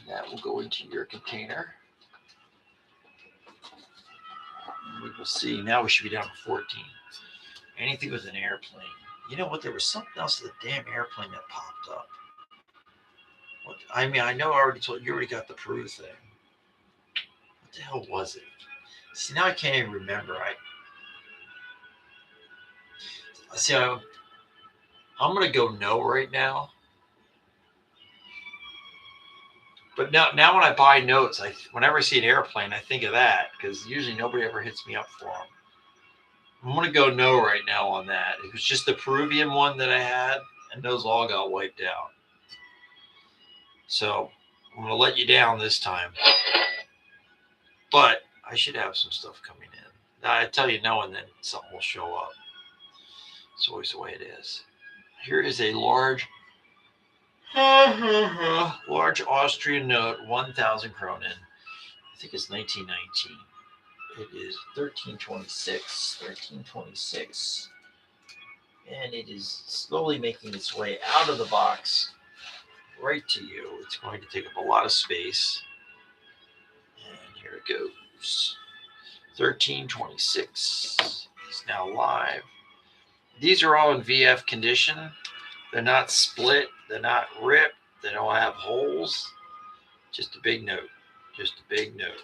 And that will go into your container. And we will see. Now we should be down to 14. Anything with an airplane. You know what? There was something else to the damn airplane that popped up. What, I mean, I know I already told you, you already got the Peru thing. What the hell was it? See, now I can't even remember. See, I'm going to go no right now. But now when I buy notes, whenever I see an airplane, I think of that because usually nobody ever hits me up for them. I'm going to go no right now on that. It was just the Peruvian one that I had, and those all got wiped out. So I'm going to let you down this time. But I should have some stuff coming in. Now, I tell you no, and then something will show up. It's always the way it is. Here is a large Austrian note, 1,000 kronen. I think it's 1919. It is 1326, and it is slowly making its way out of the box right to you. It's going to take up a lot of space. And here it goes. 1326 is now live. These are all in VF condition. They're not split. They're not ripped. They don't have holes. Just a big note. Just a big note.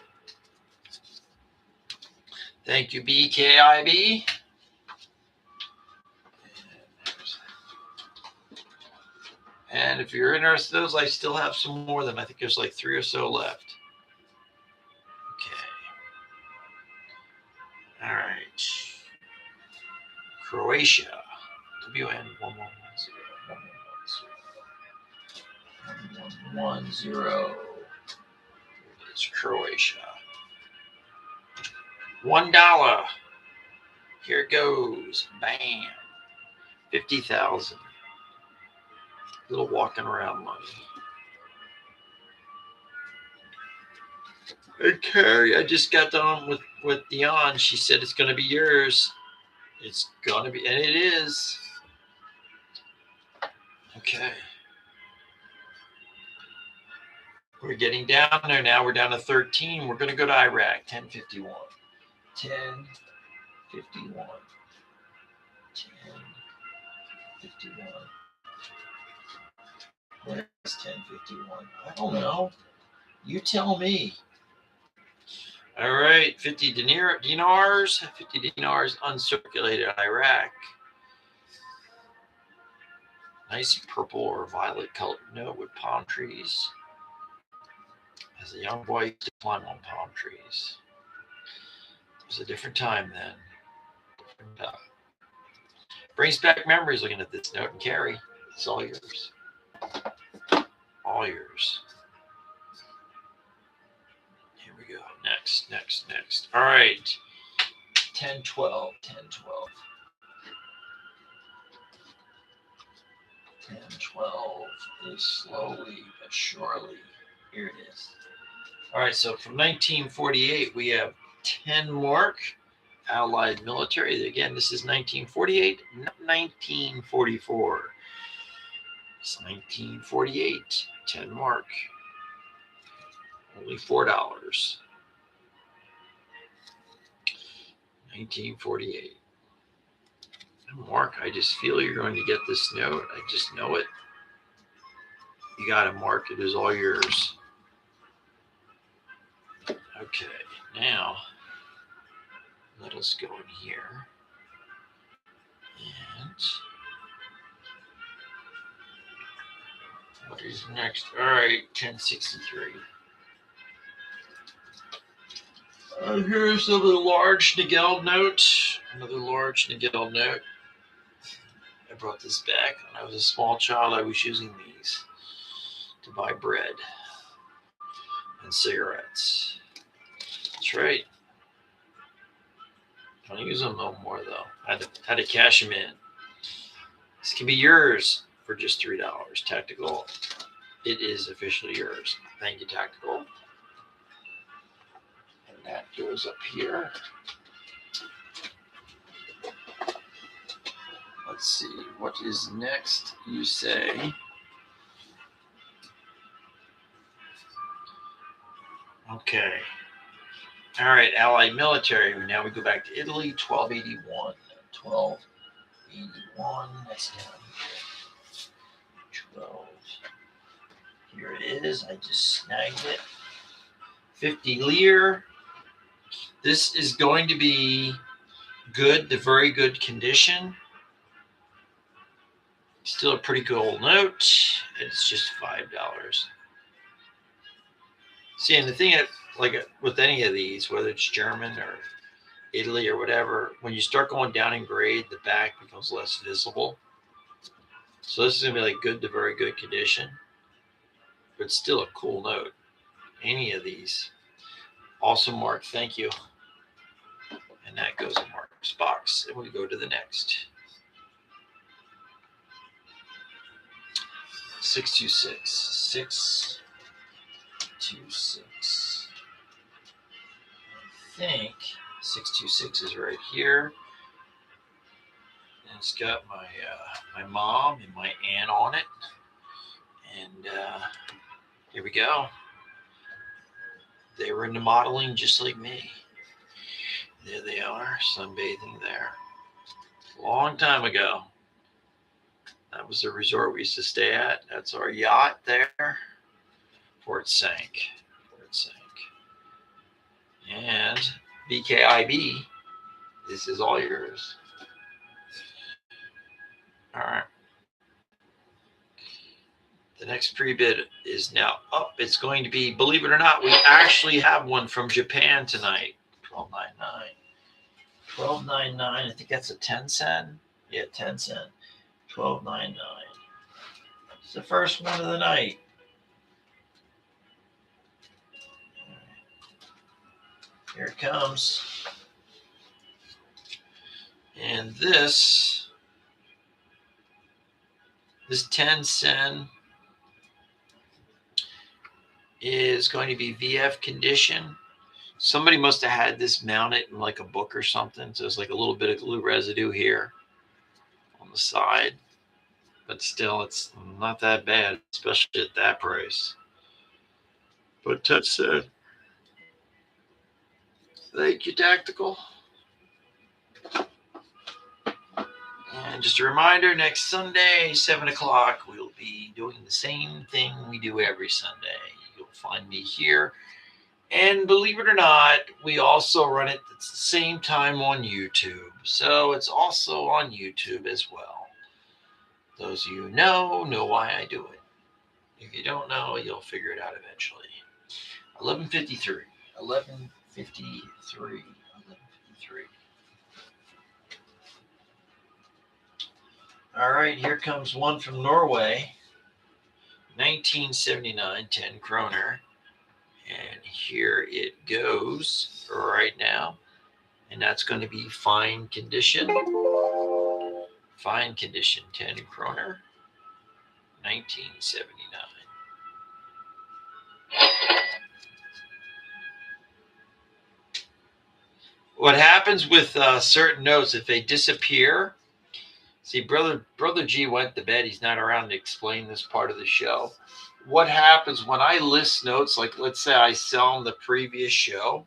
Thank you, BKIB. And if you're interested in those, I still have some more of them. I think there's like 3 or so left. Okay. All right. Croatia. WN1110. It's Croatia. $1. Here it goes. Bam. 50,000. Little walking around money. Hey, Carrie, I just got done with Dion. She said it's going to be yours. It's going to be, and it is. Okay. We're getting down there now. We're down to 13. We're going to go to Iraq. 1051. 1051. 1051. Where's 1051? I don't know. You tell me. All right. 50 dinars. 50 dinars uncirculated Iraq. Nice purple or violet colored note with palm trees. As a young boy, I used to climb on palm trees. It was a different time then. Brings back memories looking at this note. And Carrie, it's all yours. All yours. Here we go. Next. All right. 1012. 1012. 1012 is slowly but surely. Here it is. All right, so from 1948, we have 10 mark, Allied military. Again, this is 1948, not 1944. It's 1948, 10 mark. Only $4. 1948. Mark, I just feel you're going to get this note. I just know it. You got to mark it as all yours. Okay, now let us go in here. And what is next? All right, 1063. Here's another large Nigel note. Another large Nigel note. I brought this back when I was a small child. I was using these to buy bread and cigarettes. That's right. Don't use them no more though. I had to cash them in. This can be yours for just $3. Tactical. It is officially yours. Thank you, Tactical. And that goes up here. Let's see. What is next? You say. Okay. All right. Allied military. Now we go back to Italy. 1281. 1281. That's down here. 12. Here it is. I just snagged it. 50 lire. This is going to be good, the very good condition. Still a pretty good old note. It's just $5. See, and the thing, like with any of these, whether it's German or Italy or whatever, when you start going down in grade, the back becomes less visible. So this is going to be like good to very good condition. But still a cool note. Any of these. Awesome, Mark. Thank you. And that goes in Mark's box. And we go to the next. 626. 626. I think 626 is right here. And it's got my my mom and my aunt on it. And here we go. They were into modeling just like me. There they are, sunbathing there. A long time ago. That was the resort we used to stay at. That's our yacht there. Before it sank. And BKIB, this is all yours. All right. The next pre-bid is now up. It's going to be, believe it or not, we actually have one from Japan tonight. $12.99. $12.99. I think that's a 10 cent. Yeah, 10 cent. $12.99. It's the first one of the night. Here it comes. And this 10 cent is going to be VF condition. Somebody must have had this mounted in like a book or something. So there's like a little bit of glue residue here on the side. But still, it's not that bad, especially at that price. But touch said, thank you, Tactical. And just a reminder, next Sunday, 7 o'clock, we'll be doing the same thing we do every Sunday. You'll find me here. And believe it or not, we also run it at the same time on YouTube. So it's also on YouTube as well. Those of you who know why I do it. If you don't know, you'll figure it out eventually. 11:53. 11:53. All right, here comes one from Norway. 1979, 10 kroner. And here it goes right now. And that's going to be fine condition. Fine condition, 10 kroner. 1979. What happens with certain notes, if they disappear, see, Brother G went to bed. He's not around to explain this part of the show. What happens when I list notes, like let's say I sell them the previous show,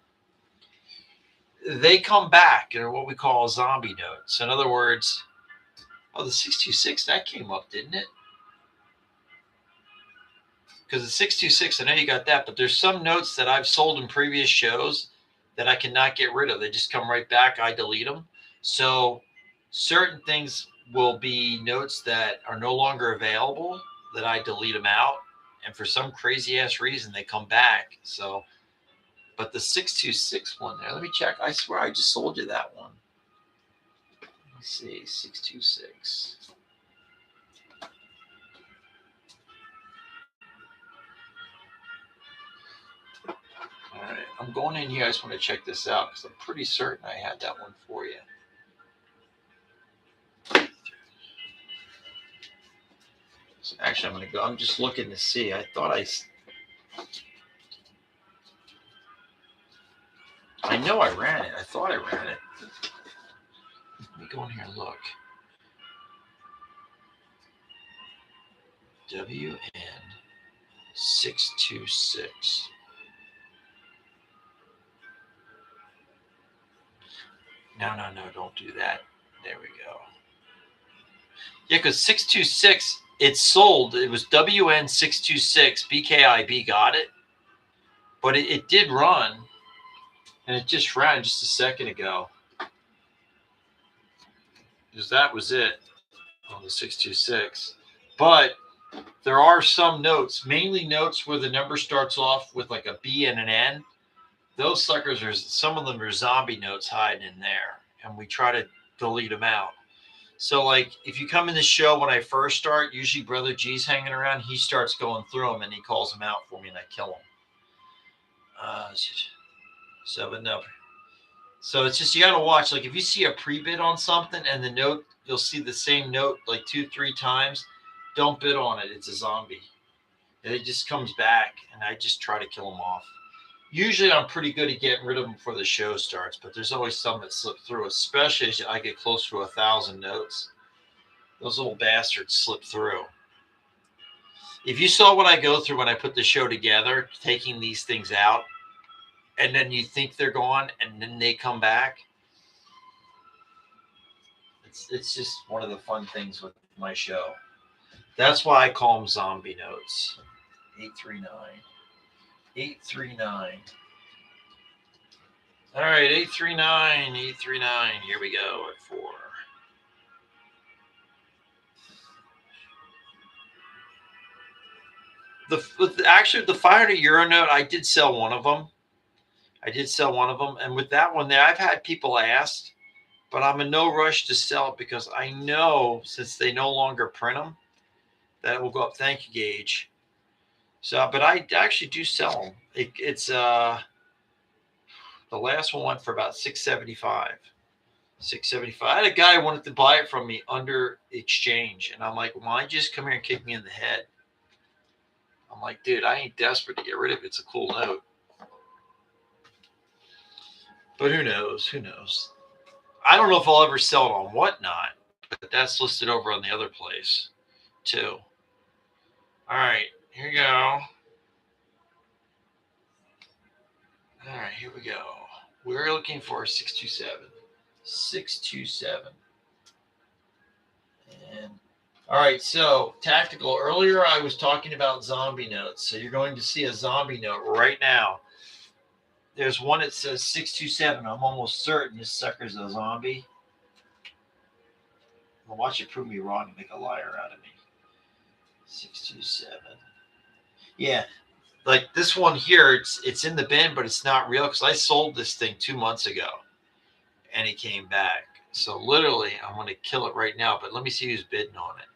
they come back and are what we call zombie notes. In other words, oh, the 626, that came up, didn't it? because the 626, I know you got that, but there's some notes that I've sold in previous shows that I cannot get rid of. They just come right back. I delete them. So certain things will be notes that are no longer available that I delete them out. And for some crazy ass reason, they come back. So, but the 626 one there, let me check. I swear I just sold you that one. Let me see, 626. All right, I'm going in here. I just want to check this out because I'm pretty certain I had that one for you. So actually, I'm going to go. I'm just looking to see. I thought I know I ran it. I thought I ran it. Let me go in here and look. WN626. No, don't do that. There we go. Yeah, because 626, it sold. It was WN626. BKIB got it. But it did run. And it just ran just a second ago. Because that was it on the 626. But there are some notes, mainly notes where the number starts off with like a B and an N. Those suckers are, some of them are zombie notes hiding in there. And we try to delete them out. So, like, if you come in the show when I first start, usually Brother G's hanging around. He starts going through them and he calls them out for me and I kill them. But no. So it's just, you got to watch. Like, if you see a pre-bid on something and the note, you'll see the same note like 2-3 times, don't bid on it. It's a zombie. And it just comes back and I just try to kill them off. Usually I'm pretty good at getting rid of them before the show starts, but there's always some that slip through, especially as I get close to 1,000 notes. Those little bastards slip through. If you saw what I go through when I put the show together, taking these things out, and then you think they're gone, and then they come back, it's just one of the fun things with my show. That's why I call them zombie notes. 839. 839. All right, 839, 839. Here we go at 4. Actually, the 500 euro note, I did sell one of them. And with that one there, I've had people ask, but I'm in no rush to sell it because I know since they no longer print them, that it will go up. Thank you, Gage. So, but I actually do sell them. It's the last one went for about $675. $675. I had a guy who wanted to buy it from me under exchange, and I'm like, why don't you just come here and kick me in the head? I'm like, dude, I ain't desperate to get rid of it. It's a cool note. But who knows? Who knows? I don't know if I'll ever sell it on WhatNot, but that's listed over on the other place too. All right, here we go. All right, here we go. We're looking for 627. 627. And all right, so tactical. Earlier I was talking about zombie notes. So you're going to see a zombie note right now. There's one that says 627. I'm almost certain this sucker's a zombie. Well, watch it prove me wrong and make a liar out of me. 627. Yeah, like this one here, it's in the bin, but it's not real because I sold this thing 2 months ago and it came back. So literally, I'm going to kill it right now, but let me see who's bidding on it.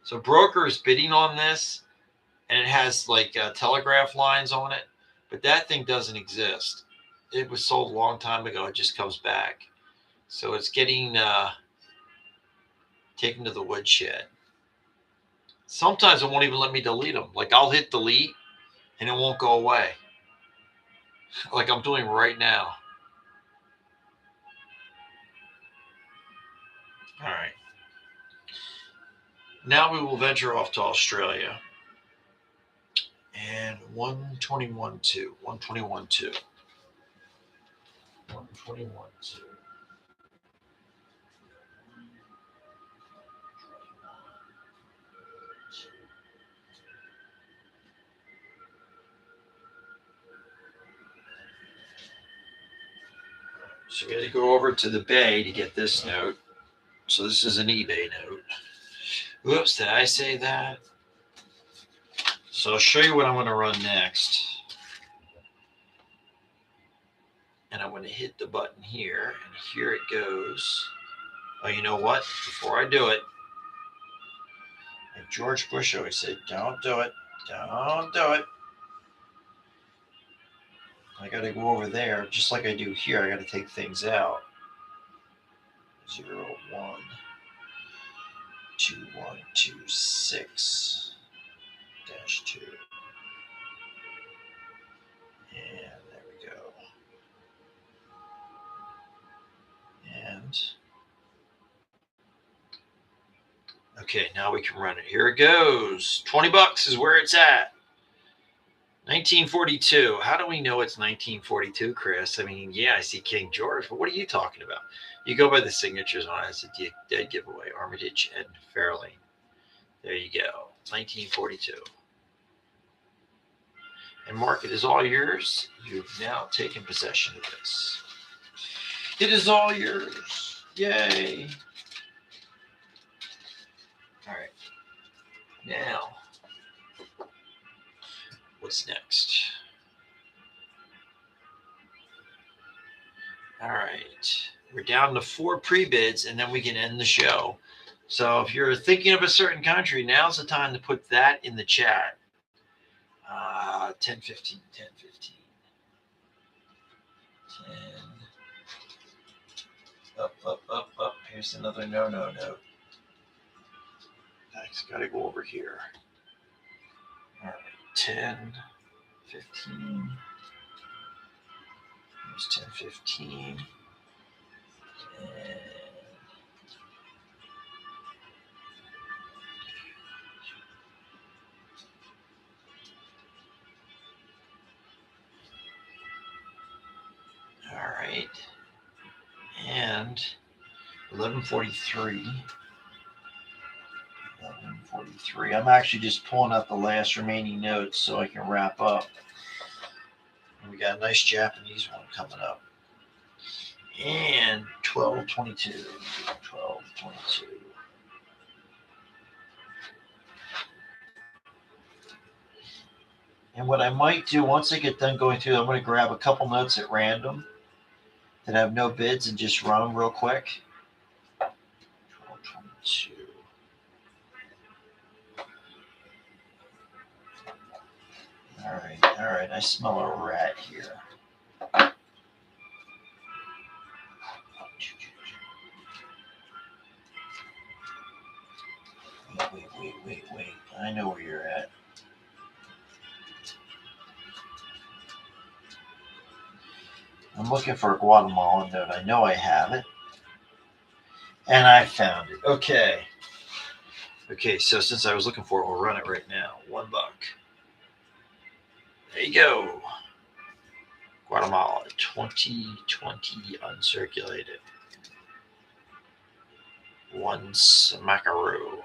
So broker is bidding on this, and it has like telegraph lines on it, but that thing doesn't exist. It was sold a long time ago. It just comes back. So it's getting taken to the woodshed. Sometimes it won't even let me delete them. Like I'll hit delete and it won't go away. Like I'm doing right now. All right. Now we will venture off to Australia. And 121.2. 121.2. 121.2. So we got to go over to the bay to get this note. So this is an eBay note. Whoops, did I say that? So I'll show you what I'm going to run next. And I'm going to hit the button here, and here it goes. Oh, you know what? Before I do it, like George Bush always said, don't do it. Don't do it. I got to go over there, just like I do here. I got to take things out. 0, 1, 2, 1, 2, 6, -2. And there we go. And okay, now we can run it. Here it goes. $20 is where it's at. 1942. How do we know it's 1942, Chris? I mean, yeah, I see King George, but what are you talking about? You go by the signatures on it. It's a dead giveaway. Armitage and Fairlane. There you go. 1942. And Mark, it is all yours. You've now taken possession of this. It is all yours. Yay. All right. Now, what's next? All right. We're down to 4 pre-bids, and then we can end the show. So if you're thinking of a certain country, now's the time to put that in the chat. 10, 15, 10, 15. 10. Up, up, up, up. Here's another no note. I just got to go over here. All right. 10, 15. Here's 10, 15. And all right. And 1143. 1143. I'm actually just pulling out the last remaining notes so I can wrap up. And we got a nice Japanese one coming up. And 1222. 1222. And what I might do once I get done going through, I'm going to grab a couple notes at random that have no bids and just run them real quick. 1222. All right. I smell a rat here. Wait. I know where you're at. I'm looking for a Guatemalan note. I know I have it. And I found it. Okay. So since I was looking for it, we'll run it right now. $1. There you go. Guatemala 2020 uncirculated. 1 smackaroo.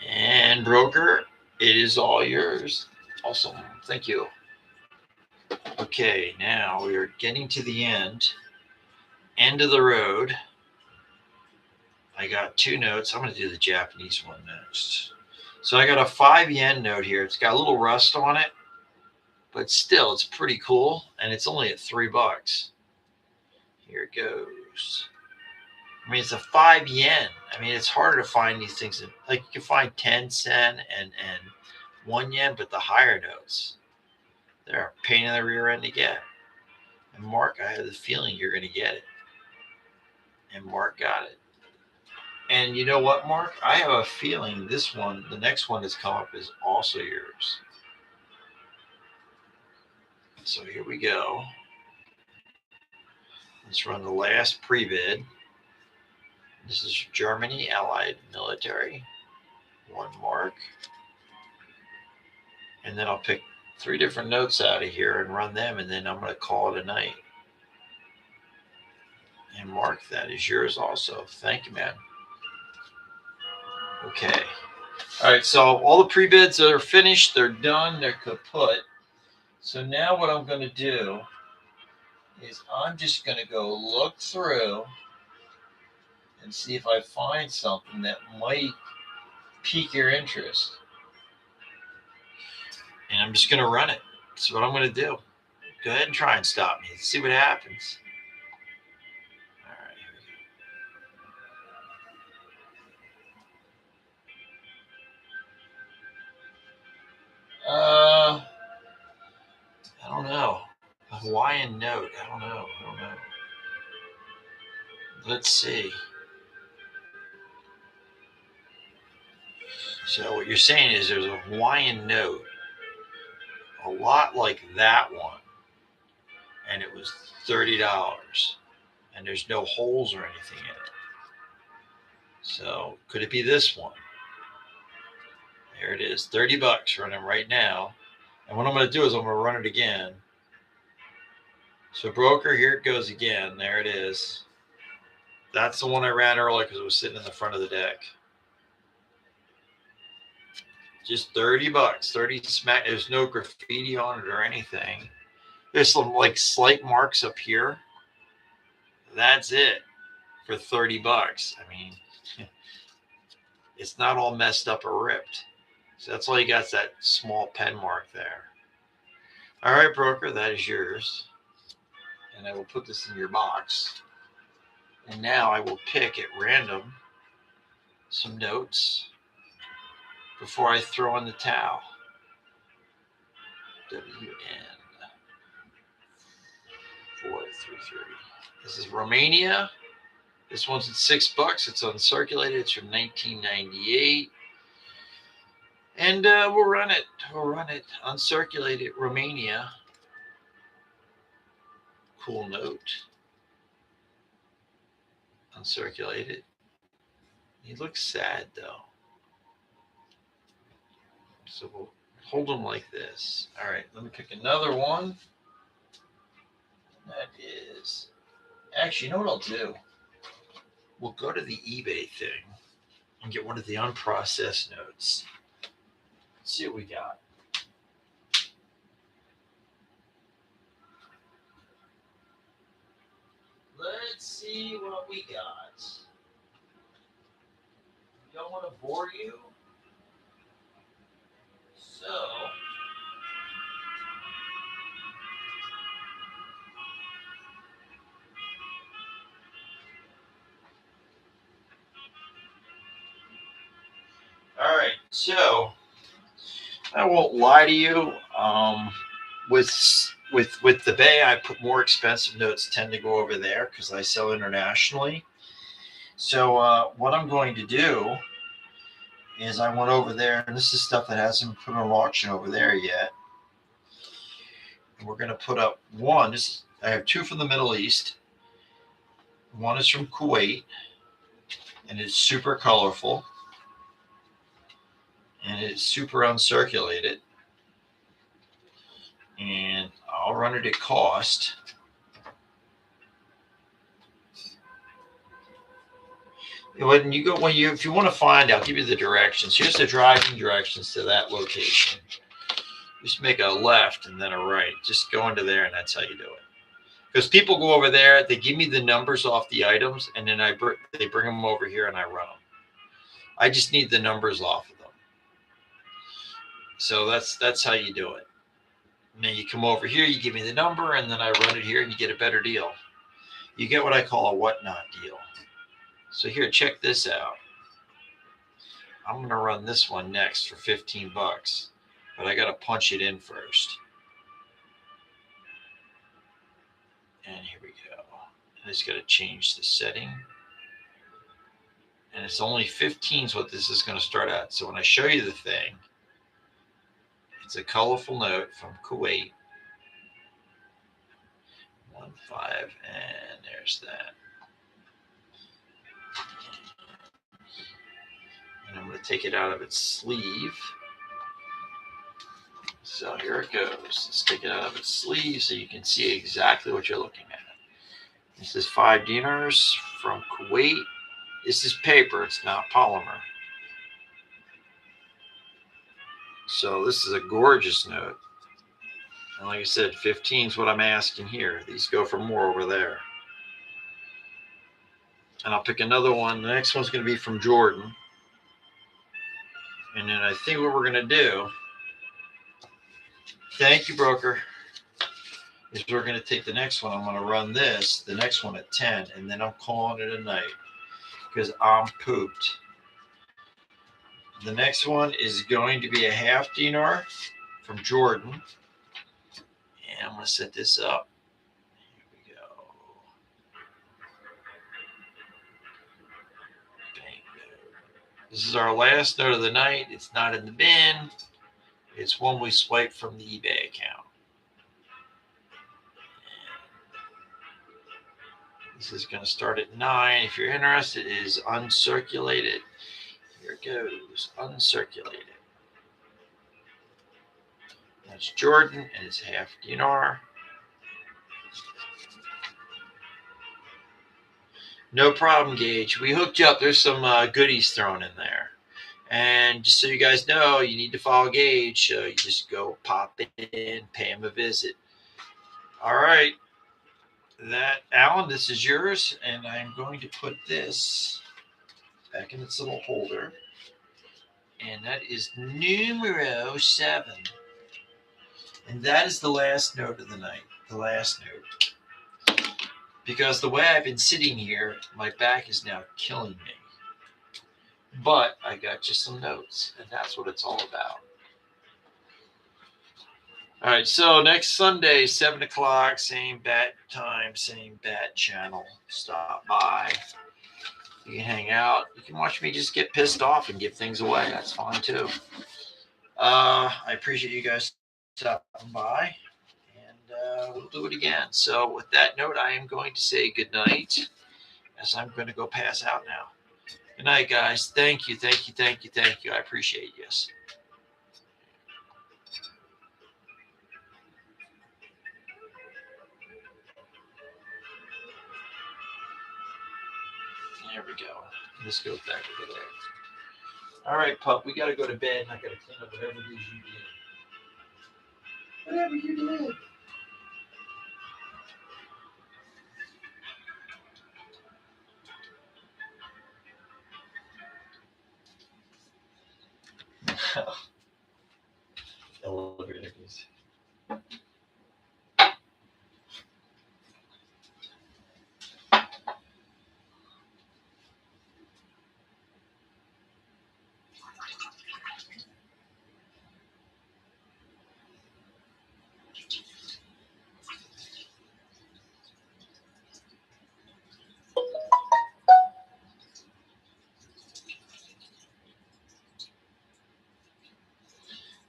And broker, it is all yours. Awesome. Thank you. Okay, now we are getting to the end of the road. I got 2 notes. I'm going to do the Japanese one next. So I got a 5 yen note here. It's got a little rust on it, but still, it's pretty cool, and it's only at $3. Here it goes. I mean, it's a 5 yen. I mean, it's harder to find these things. Like, you can find 10 sen and 1 yen, but the higher notes, they're a pain in the rear end to get. And Mark, I have the feeling you're going to get it. And Mark got it. And you know what, Mark? I have a feeling this one, the next one that's come up, is also yours. So here we go. Let's run the last pre-bid. This is Germany, Allied Military. 1 mark. And then I'll pick 3 different notes out of here and run them, and then I'm going to call it a night. And Mark, that is yours also. Thank you, man. Okay. All right, so all the pre-bids are finished. They're done. They're kaput. So now what I'm going to do is I'm just going to go look through and see if I find something that might pique your interest. And I'm just going to run it. That's what I'm going to do. Go ahead and try and stop me. See what happens. All right, here we go. I don't know. A Hawaiian note. I don't know. Let's see. So what you're saying is there's a Hawaiian note, a lot like that one, and it was $30, and there's no holes or anything in it. So could it be this one? There it is, $30 running right now. And what I'm going to do is I'm going to run it again. So broker, here it goes again. There it is. That's the one I ran earlier because it was sitting in the front of the deck. Just $30, 30 smack. There's no graffiti on it or anything. There's some like slight marks up here. That's it for $30. I mean, it's not all messed up or ripped. So that's all you got is that small pen mark there. All right, broker, that is yours. And I will put this in your box. And now I will pick at random some notes before I throw in the towel. WN 433. This is Romania. This one's at $6. It's uncirculated. It's from 1998. And we'll run it. Uncirculated Romania. Cool note. Uncirculated. He looks sad though. So we'll hold them like this. All right, let me pick another one. That is, actually, you know what I'll do? We'll go to the eBay thing and get one of the unprocessed notes. Let's see what we got. Let's see what we got. Don't want to bore you. So, all right. So, I won't lie to you. With the Bay, I put more expensive notes tend to go over there because I sell internationally. So what I'm going to do is I went over there, and this is stuff that hasn't been put on auction over there yet. And we're going to put up one. I have two from the Middle East. One is from Kuwait, and it's super colorful, and it's super uncirculated. And I'll run it at cost. If you want to find, I'll give you the directions. Here's the driving directions to that location. Just make a left and then a right. Just go into there, and that's how you do it. Because people go over there, they give me the numbers off the items, and then they bring them over here, and I run them. I just need the numbers off of them. So that's how you do it. And then you come over here, you give me the number, and then I run it here, and you get a better deal. You get what I call a WhatNot deal. So here, check this out. I'm going to run this one next for $15, but I got to punch it in first. And here we go. I just got to change the setting. And it's only 15 is what this is going to start at. So when I show you the thing, it's a colorful note from Kuwait. 1-5, and there's that. And I'm going to take it out of its sleeve. So here it goes. Let's take it out of its sleeve so you can see exactly what you're looking at. This is 5 dinars from Kuwait. This is paper. It's not polymer. So this is a gorgeous note. And like I said, 15 is what I'm asking here. These go for more over there. And I'll pick another one. The next one's going to be from Jordan. And then I think what we're going to do, thank you, broker, is we're going to take the next one. I'm going to run the next one at 10, and then I'm calling it a night because I'm pooped. The next one is going to be a half dinar from Jordan. And I'm going to set this up. Here we go. This is our last note of the night. It's not in the bin. It's one we swiped from the eBay account. This is going to start at 9. If you're interested, it is uncirculated. Here it goes, uncirculated. That's Jordan and his half dinar. No problem, Gage. We hooked you up. There's some goodies thrown in there. And just so you guys know, you need to follow Gage. You just go pop in, pay him a visit. All right. Alan, this is yours. And I'm going to put this back in its little holder. And that is numero 7. And that is the last note of the night. The last note. Because the way I've been sitting here, my back is now killing me. But I got you some notes, and that's what it's all about. All right, so next Sunday, 7 o'clock, same bat time, same bat channel. Stop by. You can hang out. You can watch me just get pissed off and give things away. That's fine, too. I appreciate you guys stopping by, and we'll do it again. So with that note, I am going to say good night, as I'm going to go pass out now. Good night, guys. Thank you, thank you, thank you, thank you. I appreciate you. There we go. This goes back over there. All right, pup, we got to go to bed. I got to clean up whatever it is you did. Whatever you did. Elevator keys.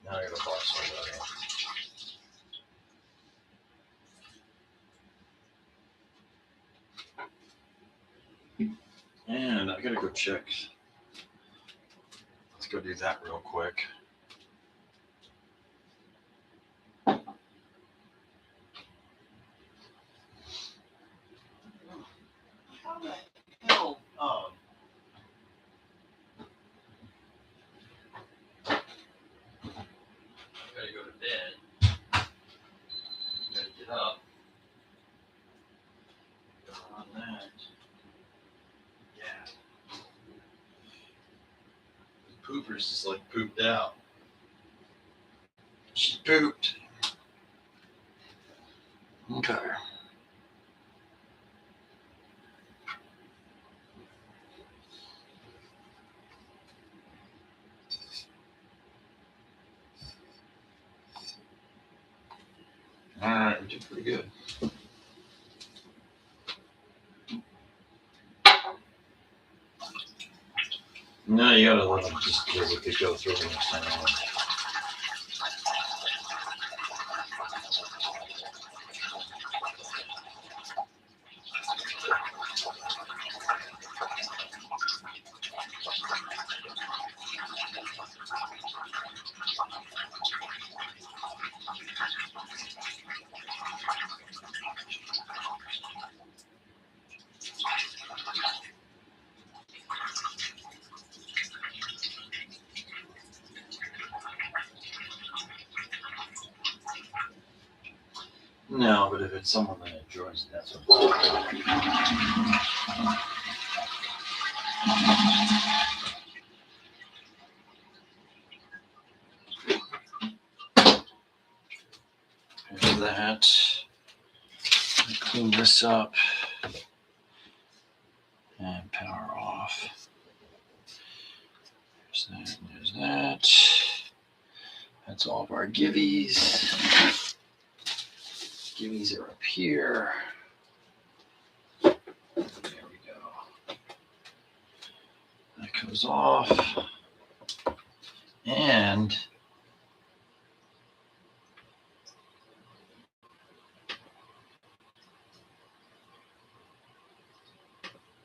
Now I got to box all that out. And I gotta go check. Let's go do that real quick. How the hell? Gotta go to bed. Gotta get up. Go on that. Yeah. Poopers is like pooped out. She pooped. Okay. All right, we did pretty good. No, you gotta let them just do what they go through the next time. No, but if it's someone that enjoys it, that's what there's that. Clean this up and power off. There's that, there's that. That's all of our givvies. Givvies are up here. There we go. That goes off. And